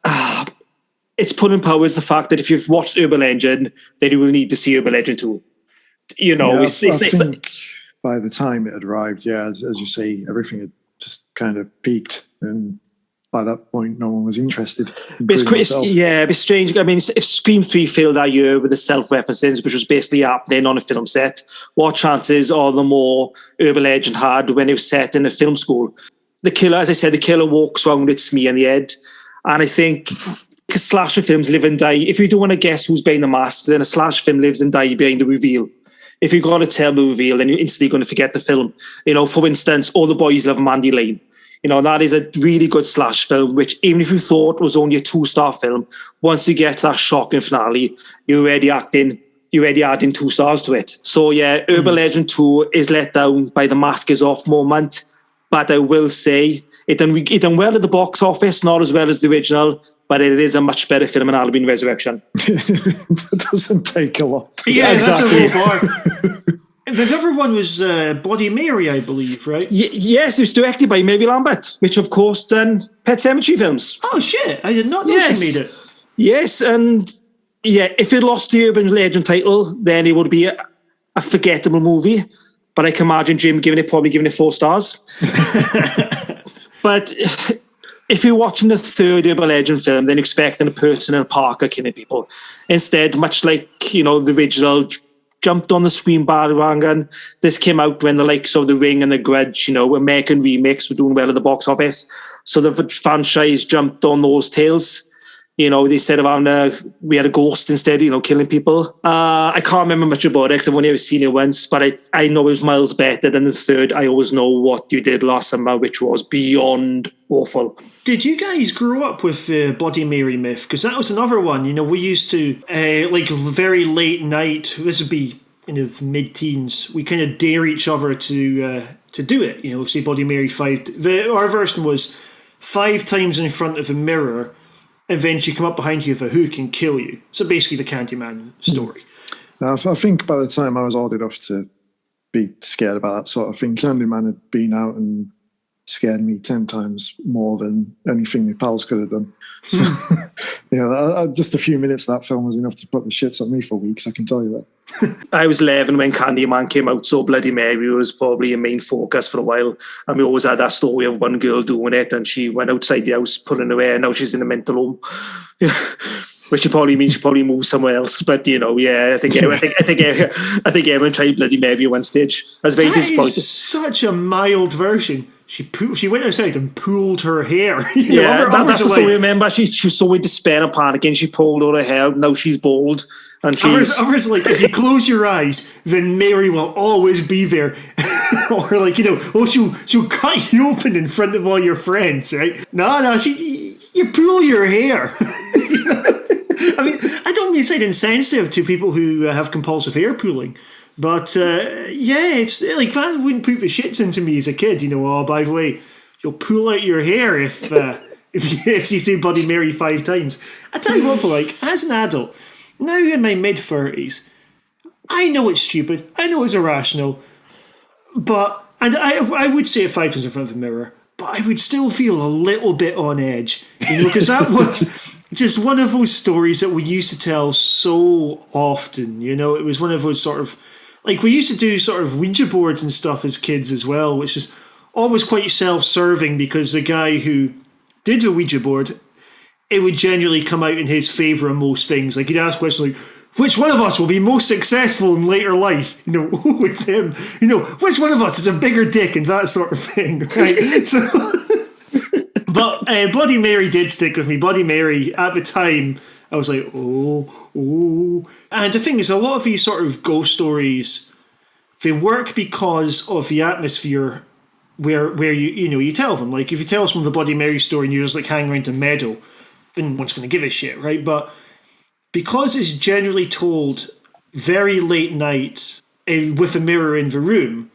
it's pulling power is the fact that if you've watched Urban Legend, then you will need to see Urban Legend 2. I think by the time it had arrived, as you say, everything had just kind of peaked, and by that point, no one was interested. It's strange. I mean, if Scream 3 failed that year with the self-references, which was basically happening on a film set, what chances are the more Urban Legend had when it was set in a film school? The killer, as I said, the killer walks around with smear on the head. And I think slasher films live and die. If you don't want to guess who's behind the mask, then a slasher film lives and dies behind the reveal. If you've got a terrible reveal, then you're instantly going to forget the film. For instance, All the Boys Love Mandy Lane. That is a really good slash film, which even if you thought was only a 2-star film, once you get to that shocking finale, you're already adding 2 stars to it. So yeah, Urban Legend 2 is let down by the mask is off moment, but I will say it done well at the box office, not as well as the original, but it is a much better film than Halloween Resurrection. That doesn't take a lot. Yeah, exactly. That's a low bar. The other one was Bloody Mary, I believe, right? Yes, it was directed by Mary Lambert, which of course done Pet Sematary films. Oh shit, I did not know she made it. Yes, and if it lost the Urban Legend title, then it would be a forgettable movie. But I can imagine Jim probably giving it 4 stars. But if you're watching the third Urban Legend film, then expecting a person in a park are killing people. Instead, much like, the original, jumped on the Scream bandwagon. This came out when the likes of The Ring and The Grudge, American remakes were doing well at the box office. So the franchise jumped on those tails. Instead of we had a ghost instead, killing people. I can't remember much about it because I've only ever seen it once, but I know it was miles better than the third. I always know what you did last summer, which was beyond awful. Did you guys grow up with the Bloody Mary myth? Because that was another one. We used to, very late night, this would be in the mid-teens, we kind of dare each other to do it. Say Bloody Mary 5. Our version was 5 times in front of a mirror, and then she come up behind you with a hook and kill you. So basically the Candyman story. Now, I think by the time I was old enough to be scared about that sort of thing, Candyman had been out and scared me 10 times more than anything my pals could have done. So, just a few minutes of that film was enough to put the shits on me for weeks, I can tell you that. I was 11 when Candyman came out, so Bloody Mary was probably a main focus for a while. And we always had that story of one girl doing it, and she went outside the house, pulling her hair, and now she's in a mental home. Which probably means she probably moved somewhere else. But I think everyone tried Bloody Mary at one stage. I was very disappointed. Is such a mild version. She went outside and pulled her hair. That's the story. Remember, she was so in despair and panicking. She pulled all her hair. Now she's bald. And others like, if you close your eyes, then Mary will always be there. Or she'll cut you open in front of all your friends, right? No, you pull your hair. I mean, I don't mean to sound insensitive to people who have compulsive hair pulling, but it's like that wouldn't put the shits into me as a kid. By the way, you'll pull out your hair if you say Bloody Mary 5 times. I tell you what, as an adult, now in my mid-30s, I know it's stupid, I know it's irrational, but I would say it 5 times in front of the mirror, but I would still feel a little bit on edge, because that was just one of those stories that we used to tell so often. It was one of those sort of, we used to do sort of Ouija boards and stuff as kids as well, which is always quite self-serving because the guy who did the Ouija board, it would generally come out in his favour on most things. Like, he'd ask questions like, which one of us will be most successful in later life? You know, it's him. You know, which one of us is a bigger dick and that sort of thing, right? So, but Bloody Mary did stick with me. Bloody Mary, at the time, I was like, oh. And the thing is, a lot of these sort of ghost stories, they work because of the atmosphere where you tell them. Like, if you tell us from the Bloody Mary story and you're just like hanging around a meadow, then one's going to give a shit, right? But because it's generally told very late night with a mirror in the room,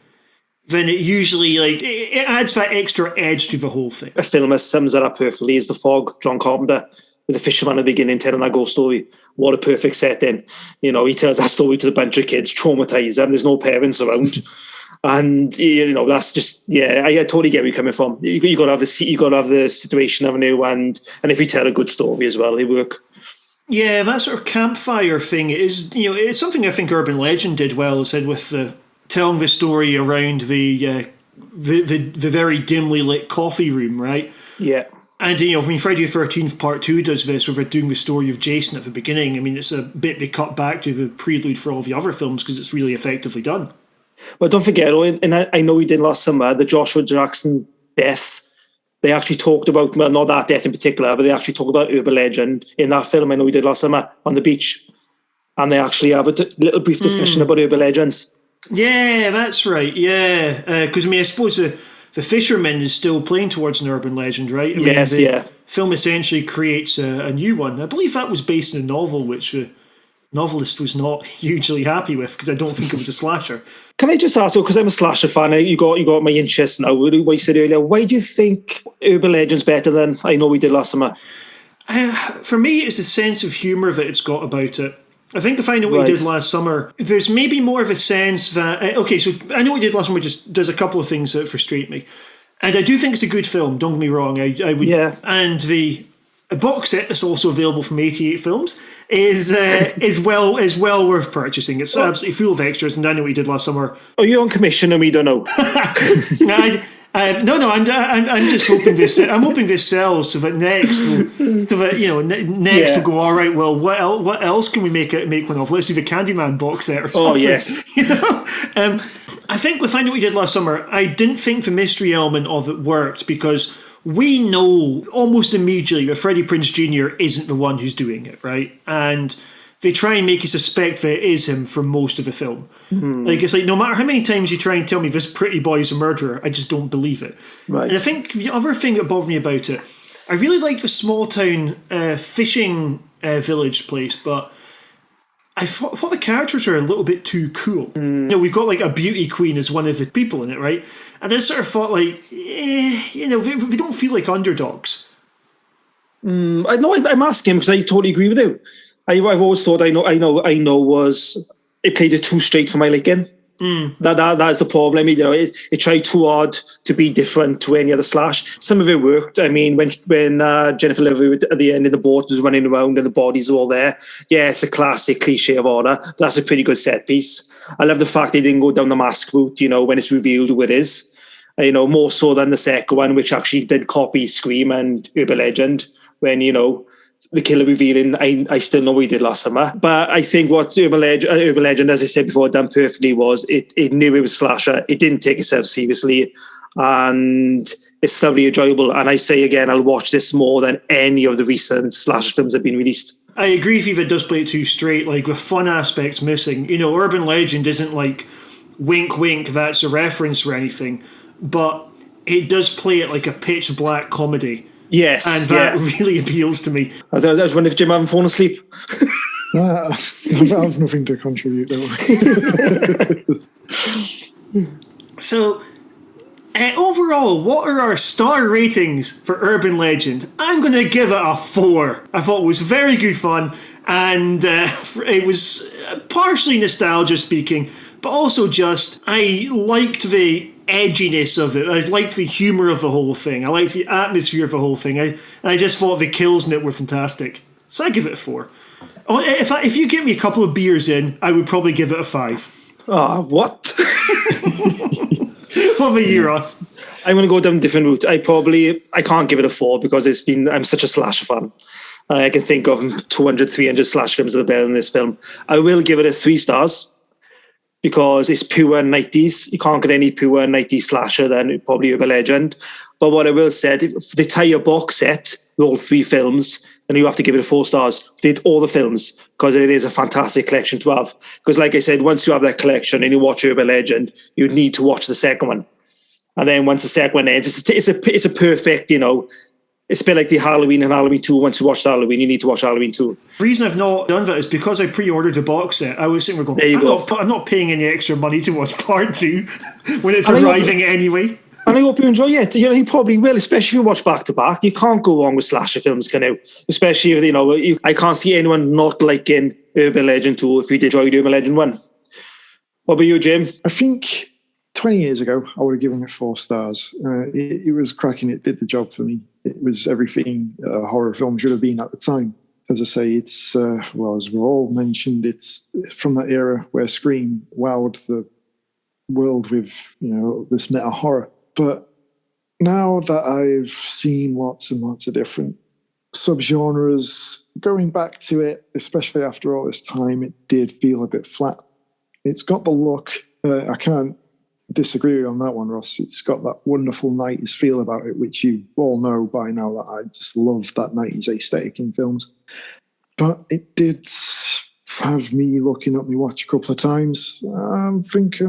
then it usually, like, it adds that extra edge to the whole thing. A film that sums it up perfectly is The Fog, John Carpenter, with the fisherman at the beginning telling that ghost story. What a perfect setting. You know, he tells that story to the bunch of kids, traumatise them, there's no parents around. And, you know, that's just, yeah, I totally get where you're coming from. You got to have the situation, haven't you? And if you tell a good story as well, it work. Yeah, that sort of campfire thing is, you know, it's something I think Urban Legend did well, said with the telling the story around the very dimly lit coffee room, right? Yeah. And, you know, I mean, Friday the 13th Part 2 does this, where they're doing the story of Jason at the beginning. I mean, it's a bit they cut back to the prelude for all the other films because it's really effectively done. But don't forget, and I know we did last summer, the Joshua Jackson death. They actually talked about, well, not that death in particular, but they actually talked about urban legend in that film I know we did last summer on the beach. And they actually have a little brief discussion about urban legends. Yeah, that's right, yeah. Because, I mean, I suppose the fisherman is still playing towards an urban legend, right? I mean, the film essentially creates a new one. I believe that was based on a novel, which the novelist was not hugely happy with, because I don't think it was a slasher. Can I just ask, because I'm a slasher fan, you got my interest now, what you said earlier, why do you think urban legend's better than I Know We Did Last Summer? For me, it's the sense of humour that it's got about it. I think if I Know What You Did Last Summer, there's maybe more of a sense that... okay, so I Know What You Did Last Summer just does a couple of things that frustrate me. And I do think it's a good film, don't get me wrong. I would, yeah. And the box set that's also available from 88 Films is well worth purchasing. It's absolutely full of extras, and I Know What You Did Last Summer. Are you on commission and we don't know? No, I'm just hoping this. I'm hoping this sells so that next, we'll go. All right, well, what else can we make one of? Let's do the Candyman box set or something. Oh yes. I think with I Know What You Did Last Summer, I didn't think the mystery element of it worked because we know almost immediately that Freddie Prinze Jr. isn't the one who's doing it, right? And they try and make you suspect that it is him for most of the film. Mm-hmm. Like, it's like, no matter how many times you try and tell me this pretty boy's a murderer, I just don't believe it. Right. And I think the other thing that bothered me about it, I really liked the small town fishing village place, but I thought the characters were a little bit too cool. You know, we've got like a beauty queen as one of the people in it, right? And I sort of thought like, they don't feel like underdogs. I know. I'm asking because I totally agree with you. I've always thought I know was it played it too straight for my liking. That's the problem. You know, it tried too hard to be different to any other slash. Some of it worked. I mean, when Jennifer Love at the end of the boat was running around and the bodies are all there. Yeah, it's a classic cliche of horror. But that's a pretty good set piece. I love the fact they didn't go down the mask route. You know, when it's revealed who it is. You know, more so than the second one, which actually did copy Scream and Urban Legend. When the killer revealing, I still know what he did last summer. But I think what Urban Legend, as I said before, done perfectly was it knew it was slasher. It didn't take itself seriously. And it's thoroughly enjoyable. And I say again, I'll watch this more than any of the recent slasher films that have been released. I agree with you if it does play it too straight, like the fun aspects missing. You know, Urban Legend isn't like wink, wink, that's a reference or anything. But it does play it like a pitch black comedy. Yes, and that really appeals to me. I was wondering if Jim hadn't fallen asleep. I've nothing to contribute though. So, overall, what are our star ratings for Urban Legend? I'm going to give it a 4. I thought it was very good fun, and it was partially nostalgia speaking, but also just I liked the edginess of it. I liked the humour of the whole thing. I liked the atmosphere of the whole thing. I just thought the kills in it were fantastic. So I give it a 4. If you give me a couple of beers in, I would probably give it a 5. What? What about you, Ross? I'm going to go down a different route. I can't give it a 4 because I'm such a slasher fan. I can think of 200, 300 slash films that are better than this film. I will give it a 3 stars because it's pure 90s. You can't get any pure 90s slasher than probably Urban Legend. But what I will say, if they tie a box set with all 3 films, then you have to give it a 4 stars. They did all the films because it is a fantastic collection to have. Because like I said, once you have that collection and you watch Urban Legend, you need to watch the second one. And then once the second one ends, it's a perfect, it's a bit like the Halloween and Halloween 2. Once you watch Halloween, you need to watch Halloween 2. The reason I've not done that is because I pre-ordered a box set. I was sitting there going, I'm not paying any extra money to watch part 2 when it's arriving anyway. And I hope you enjoy it. You probably will, especially if you watch back-to-back. You can't go wrong with slasher films, can you? Especially if, I can't see anyone not liking Urban Legend 2 if you enjoyed Urban Legend 1. What about you, Jim? I think 20 years ago, I would have given it 4 stars. It was cracking. It did the job for me. It was everything a horror film should have been at the time. As I say, it's, as we're all mentioned, it's from that era where Scream wowed the world with, this meta horror. But now that I've seen lots and lots of different subgenres, going back to it, especially after all this time, it did feel a bit flat. It's got the look. I can't disagree on that one, Ross. It's got that wonderful 90s feel about it, which you all know by now that I just love that 90s aesthetic in films. But it did have me looking up my watch a couple of times. I think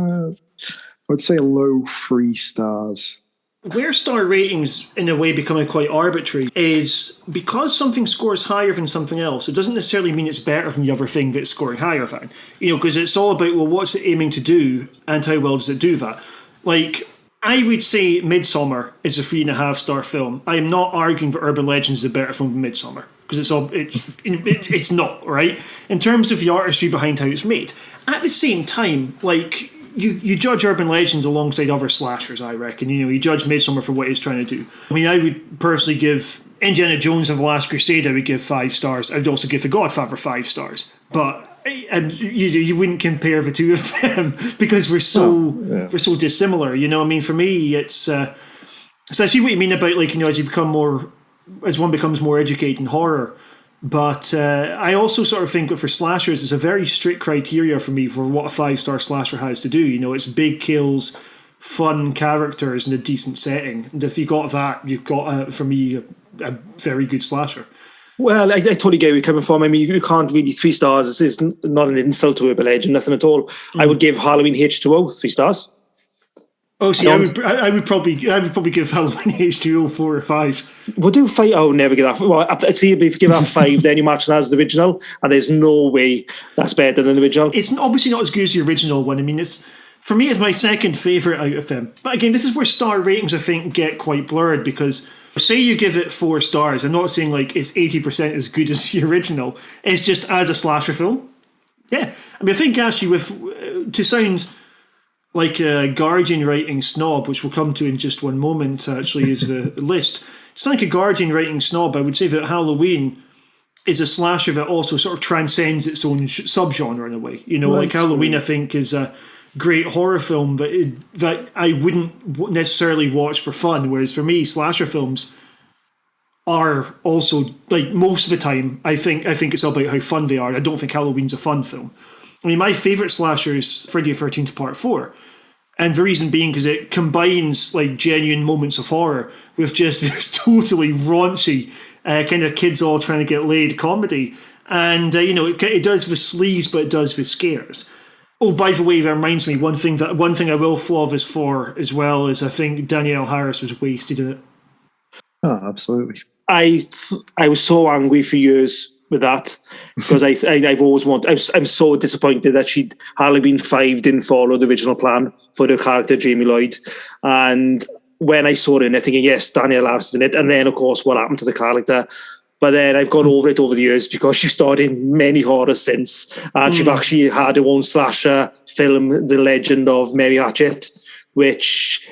I'd say a low 3 stars. Where star ratings, in a way, becoming quite arbitrary is because something scores higher than something else, it doesn't necessarily mean it's better than the other thing that it's scoring higher than. Because it's all about, well, what's it aiming to do and how well does it do that? Like, I would say Midsommar is a 3.5-star film. I am not arguing that Urban Legends is a better film than Midsommar because it's not, right? In terms of the artistry behind how it's made. At the same time, like, You judge Urban Legend alongside other slashers, I reckon. You judge Midsommar for what he's trying to do. I mean, I would personally give Indiana Jones and The Last Crusade, I would give 5 stars. I would also give The Godfather 5 stars. But you wouldn't compare the two of them because we're so dissimilar. I mean, for me, it's... so I see what you mean about, like, as one becomes more educated in horror. But I also sort of think that for slashers, it's a very strict criteria for me for what a 5-star slasher has to do. It's big kills, fun characters, and a decent setting. And if you got that, you've got, for me, a very good slasher. Well, I totally get where you're coming from. I mean, you can't really 3 stars. This is not an insult to Urban Legend, nothing at all. I would give Halloween H2O 3 stars. Oh, see, I would probably give Halloween H2O 4 or 5. We'll do 5. I would never give that. Well, I'd see if you give that 5, then you match that as the original, and there's no way that's better than the original. It's obviously not as good as the original one. I mean, for me, it's my second favourite out of them. But again, this is where star ratings, I think, get quite blurred because say you give it 4 stars. I'm not saying like it's 80% as good as the original. It's just as a slasher film. Yeah, I mean, I think actually to sound like a Guardian writing snob, which we'll come to in just one moment, actually, is the list. Just like a Guardian writing snob, I would say that Halloween is a slasher that also sort of transcends its own subgenre in a way. Like Halloween, I think, is a great horror film that I wouldn't necessarily watch for fun, whereas for me, slasher films are also, like, most of the time, I think it's all about how fun they are. I don't think Halloween's a fun film. I mean, my favourite slasher is Friday the 13th Part 4. And the reason being because it combines, like, genuine moments of horror with just this totally raunchy kind of kids all trying to get laid comedy. And, it does the sleaze, but it does the scares. Oh, by the way, that reminds me, one thing I will flog this for as well is I think Danielle Harris was wasted in it. Oh, absolutely. I was so angry for years with that because I've always wanted. I'm so disappointed that Halloween 5 didn't follow the original plan for the character Jamie Lloyd, and when I saw it in, I thinking yes, Danielle Harris is in it, and then of course what happened to the character. But then I've gone over it over the years because she's starred in many horrors since, and she's actually had her own slasher film, The Legend of Mary Hatchet, which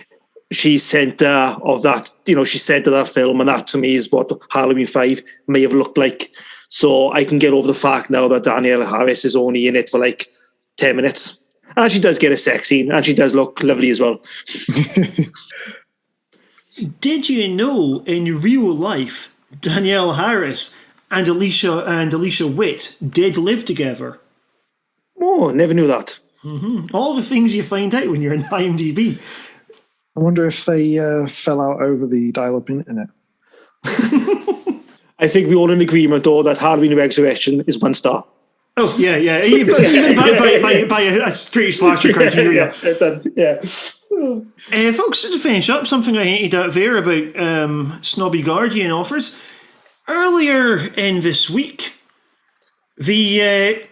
she's center of that. She's center of that film, and that to me is what Halloween 5 may have looked like. So I can get over the fact now that Danielle Harris is only in it for like 10 minutes. And she does get a sex scene, and she does look lovely as well. Did you know in real life Danielle Harris and Alicia Witt did live together? Oh, never knew that. All the things you find out when you're in IMDb. I wonder if they fell out over the dial-up internet. I think we're all in agreement, though, that Halloween Resurrection is 1 star. Oh, yeah. Even by a straight slasher criteria. Yeah. Folks, to finish up, something I hinted at there about snobby Guardian offers. Earlier in this week, the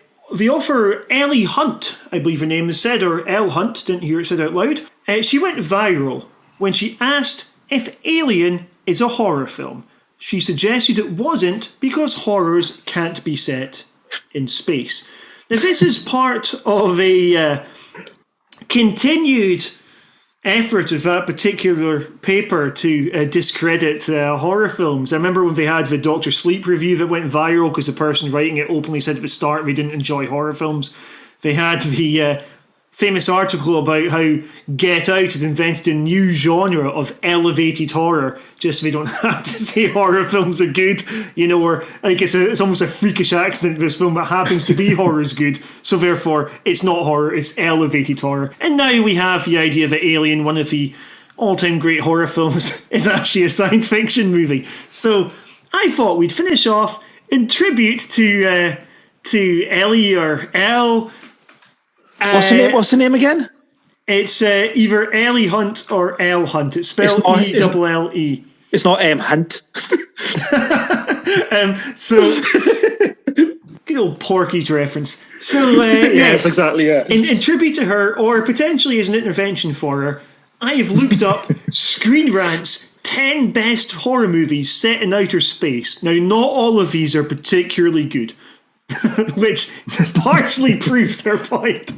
offer Elle Hunt, I believe her name is said, or Elle Hunt, didn't hear it said out loud. She went viral when she asked if Alien is a horror film. She suggested it wasn't because horrors can't be set in space. Now, this is part of a continued effort of that particular paper to discredit horror films. I remember when they had the Dr. Sleep review that went viral because the person writing it openly said at the start they didn't enjoy horror films. They had the famous article about how Get Out had invented a new genre of elevated horror just so they don't have to say horror films are good, or like it's almost a freakish accident this film that happens to be horror is good, so therefore it's not horror, it's elevated horror. And now we have the idea that Alien, one of the all-time great horror films, is actually a science fiction movie. So I thought we'd finish off in tribute to Ellie or Elle. What's the name again? It's either Elle Hunt or Elle Hunt. It's spelled E-double-L-E. It's not M Hunt. So, good old Porky's reference. So, yes, exactly, yeah. In tribute to her, or potentially as an intervention for her, I have looked up Screen Rant's 10 best horror movies set in outer space. Now, not all of these are particularly good. Which partially proves her point.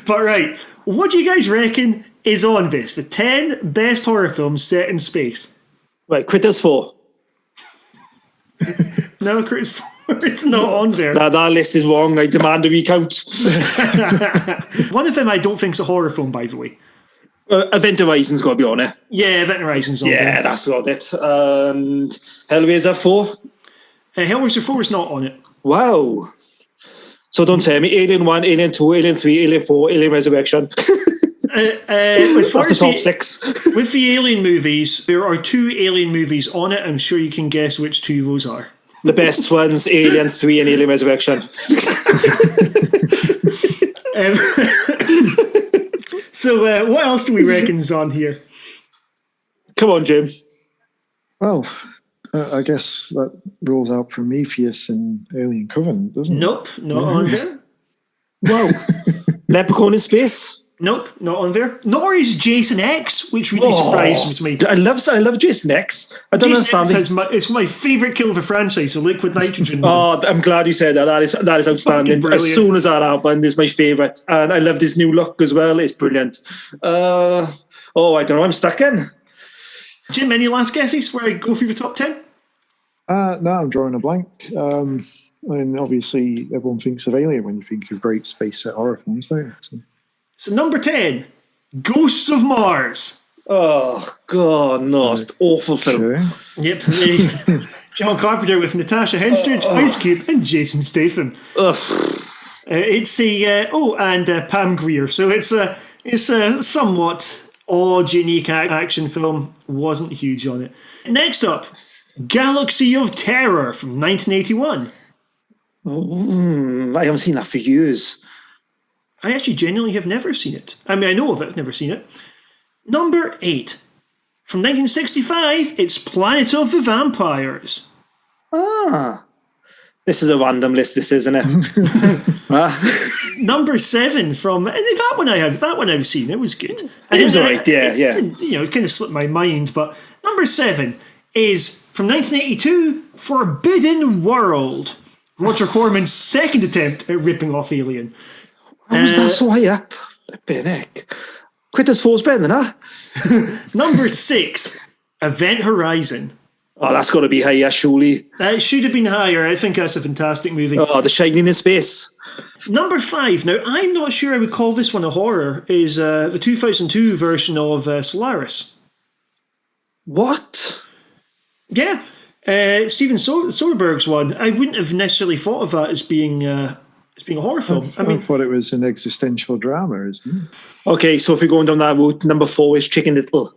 But right, what do you guys reckon is on this? The 10 best horror films set in space. Right, Critters 4. No, Critters 4. It's not on there. That list is wrong. I demand a recount. One of them I don't think is a horror film, by the way. Event Horizon's got to be on it. Yeah, Event Horizon's on there. Yeah, that's got it. And Hellraiser 4. Hellraiser 4 is not on it. Wow. So don't tell me Alien 1, Alien 2, Alien 3, Alien 4, Alien Resurrection. As far That's as the top 6. With the Alien movies, there are 2 Alien movies on it. I'm sure you can guess which 2 those are. The best ones, Alien 3 and Alien Resurrection. So what else do we reckon is on here? Come on, Jim. Well, I guess that rules out Prometheus and Alien Covenant, doesn't it? Nope, not on there. Wow. Leprechaun in Space? Nope, not on there. Nor is Jason X, which really surprised me. I love Jason X. I don't understand. It's my favourite kill of the franchise, the liquid nitrogen. Oh, I'm glad you said that. That is outstanding. As soon as that happened, it's my favourite. And I loved his new look as well. It's brilliant. I don't know. I'm stuck in. Jim, any last guesses before I go through the top 10? No, I'm drawing a blank. Obviously, everyone thinks of Alien when you think of great space set horror films, don't you? So number 10, Ghosts of Mars. Oh, God, no. It's an awful film. Yep. John Carpenter with Natasha Henstridge, Ice Cube, and Jason Statham. It's and Pam Grier. So it's a somewhat odd, unique action film. Wasn't huge on it. Next up, Galaxy of Terror from 1981. I haven't seen that for years. I actually genuinely have never seen it. I mean, I know of it, I've never seen it. Number 8. From 1965, it's Planet of the Vampires. This is a random list, this, isn't it? Number 7 from... That one I've seen. It was good. It was alright, yeah. It kind of slipped my mind, but number 7 is from 1982, Forbidden World. Roger Corman's second attempt at ripping off Alien. How was that so high up? Critters 4's better than that. Number 6, Event Horizon. Oh, that's got to be higher, surely. It should have been higher. I think that's a fantastic movie. Oh, The Shining in Space. Number 5, now I'm not sure I would call this one a horror, is the 2002 version of Solaris. What? Yeah. Steven Soderbergh's one. I wouldn't have necessarily thought of that as being a horror film. I thought it was an existential drama, isn't it? Okay, so if we're going down that route, number 4 is Chicken Little.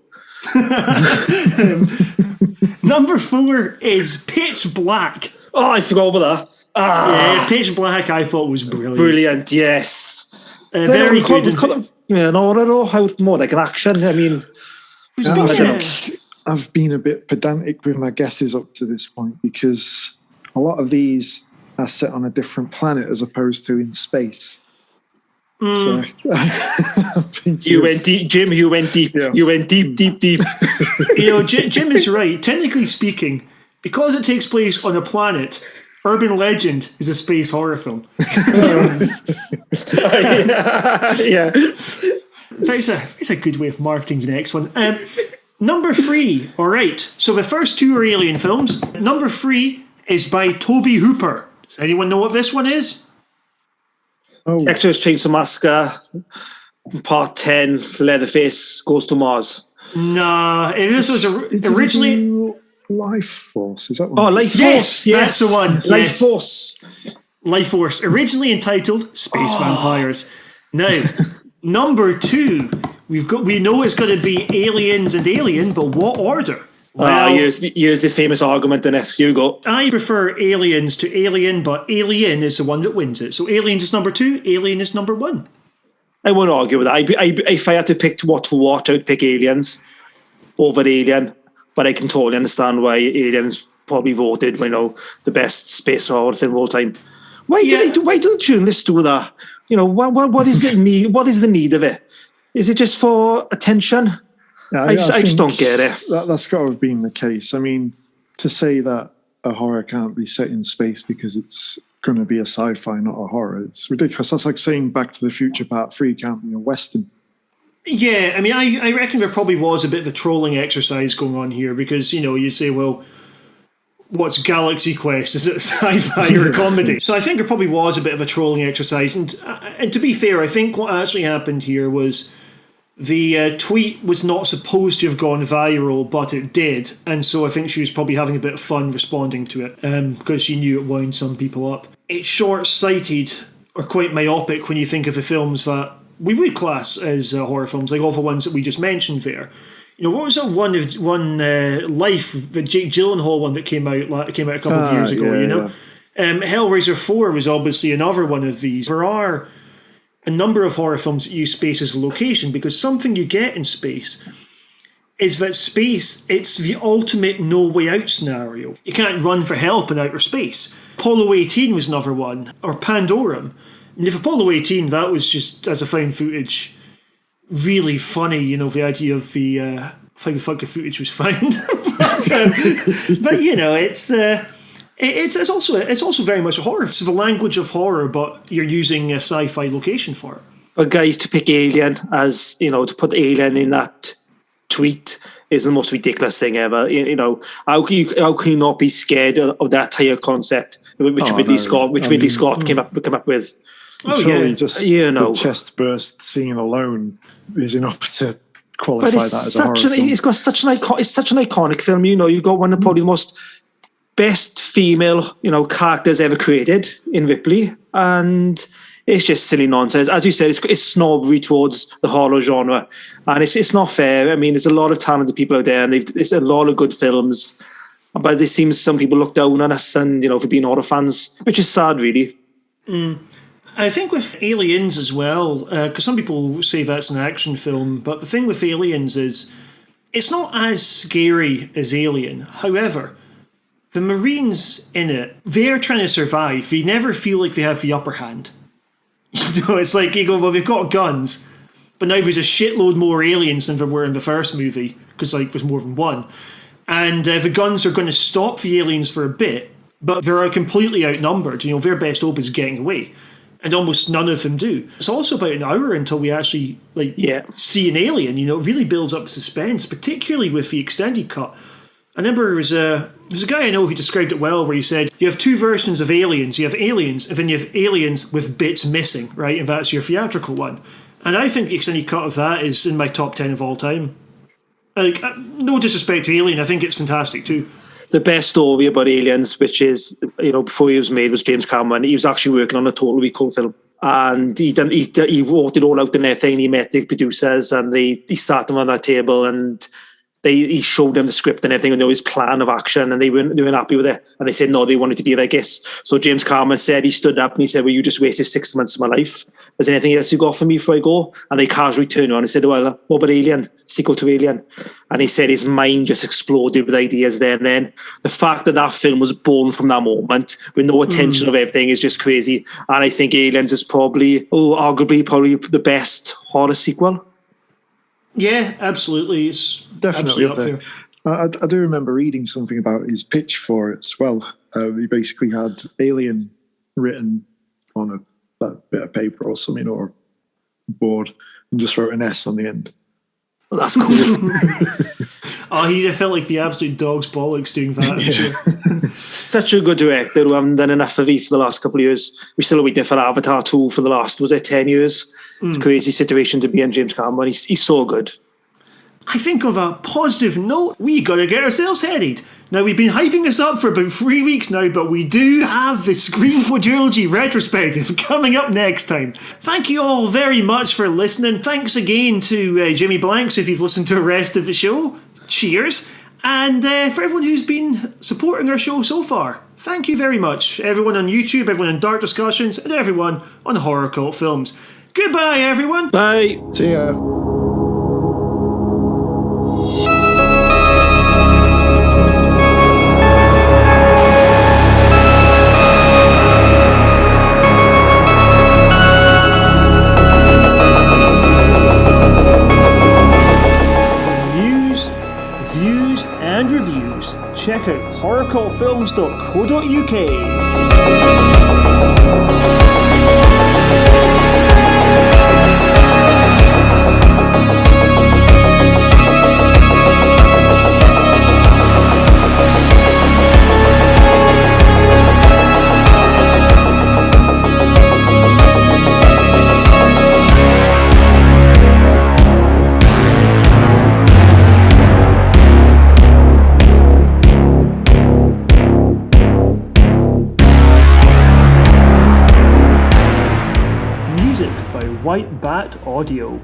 Number 4 is Pitch Black. Oh, I forgot about that. Yeah, Pitch Black I thought was brilliant. Brilliant, yes. Very good. How more like an action. I mean, I've been a bit pedantic with my guesses up to this point because a lot of these are set on a different planet as opposed to in space. So you went deep, Jim. You went deep. Yeah. You went deep. Jim is right. Technically speaking, because it takes place on a planet, Urban Legend is a space horror film. Yeah. It's a good way of marketing the next one. Number 3. All right. So the first 2 are Alien films. Number 3 is by Tobe Hooper. Does anyone know what this one is? Texas Chainsaw Massacre, Part 10, Leatherface Goes to Mars. Nah, this was originally... Life Force, is that one? Oh, Life Force, yes. That's the one. Life Force. Life Force, originally entitled Space Vampires. Now, number 2, we know it's going to be Aliens and Alien, but what order? Well, use the famous argument in this. You go. I prefer Aliens to Alien, but Alien is the one that wins it. So Aliens is number 2, Alien is number 1. I won't argue with that. If I had to pick what to watch, I would pick Aliens over Alien. But I can totally understand why Aliens probably voted, the best space horror film of all time. Why do the journalists do that? What is the need? What is the need of it? Is it just for attention? Yeah, I just don't get it. That's got to have been the case. I mean, to say that a horror can't be set in space because it's going to be a sci-fi, not a horror, it's ridiculous. That's like saying Back to the Future Part 3 can't be a Western. Yeah, I mean, I reckon there probably was a bit of a trolling exercise going on here because, you say, well, what's Galaxy Quest? Is it sci-fi or a comedy? So I think there probably was a bit of a trolling exercise. And to be fair, I think what actually happened here was the tweet was not supposed to have gone viral, but it did. And so I think she was probably having a bit of fun responding to it because she knew it wound some people up. It's short-sighted or quite myopic when you think of the films that we would class as horror films, like all the ones that we just mentioned there. What was that one Life, the Jake Gyllenhaal one that came out a couple of years ago, Hellraiser 4 was obviously another one of these. There are a number of horror films that use space as a location because something you get in space is that space, it's the ultimate no way out scenario. You can't run for help in outer space. Apollo 18 was another one, or Pandorum. And if Apollo 18, that was just, as a found footage, really funny, the idea of the how the fuck the footage was found. but it's also very much a horror. It's the language of horror, but you're using a sci-fi location for it. But guys, to pick Alien as, to put Alien in that tweet is the most ridiculous thing ever. How can you not be scared of that entire concept, which Ridley Scott came up with? Surely just the chest burst scene alone is enough to qualify that as a horror film. It's such an iconic film. You've got one of probably the most best female, characters ever created in Ripley, and it's just silly nonsense. As you said, it's snobbery towards the horror genre, and it's not fair. I mean, there's a lot of talented people out there, and there's a lot of good films, but it seems some people look down on us, and for being horror fans, which is sad, really. I think with Aliens as well, because some people say that's an action film, but the thing with Aliens is it's not as scary as Alien. However, the Marines in it, they're trying to survive. They never feel like they have the upper hand. It's like you go, well, they've got guns, but now there's a shitload more aliens than there were in the first movie, because there's more than one. And the guns are going to stop the aliens for a bit, but they're completely outnumbered. Their best hope is getting away. And almost none of them do. It's also about an hour until we actually see an alien. It really builds up suspense, particularly with the extended cut. I remember there's a guy I know who described it well, where he said you have two versions of aliens. You have aliens, and then you have aliens with bits missing, right? And that's your theatrical one. And I think the extended cut of that is in my top 10 of all time. Like, no disrespect to Alien, I think it's fantastic too. The best story about Aliens, which is, before he was made, was James Cameron. He was actually working on a Total Recall film. And he wrote it all out in their thing. He met the producers and he sat them on that table and he showed them the script and everything and his plan of action, and they weren't happy with it. And they said, no, they wanted to be their guests. So James Cameron said, he stood up and he said, well, you just wasted 6 months of my life. Is there anything else you got for me before I go? And they casually turned around and said, well, what about Alien? Sequel to Alien? And he said his mind just exploded with ideas there and then. The fact that film was born from that moment with no attention of everything is just crazy. And I think Aliens is arguably the best horror sequel. Yeah, absolutely. It's definitely absolutely up there. I do remember reading something about his pitch for it as well. He basically had Alien written on a bit of paper or something, or board, and just wrote an S on the end. Well, that's cool. He felt like the absolute dog's bollocks doing that. Yeah. Such a good director who haven't done enough of for the last couple of years. We're still waiting for Avatar 2 for the last, 10 years? It's a crazy situation to be in, James Cameron. He's so good. I think of a positive note, we got to get ourselves headed. Now, we've been hyping this up for about 3 weeks now, but we do have the Screen Quadrilogy retrospective coming up next time. Thank you all very much for listening. Thanks again to Jimmy Blanks if you've listened to the rest of the show. Cheers. And for everyone who's been supporting our show so far, thank you very much. Everyone on YouTube, everyone on Dark Discussions, and everyone on Horror Cult Films. Goodbye, everyone. Bye. See ya. And reviews, check out HorrorCultFilms.co.uk. White Bat Audio.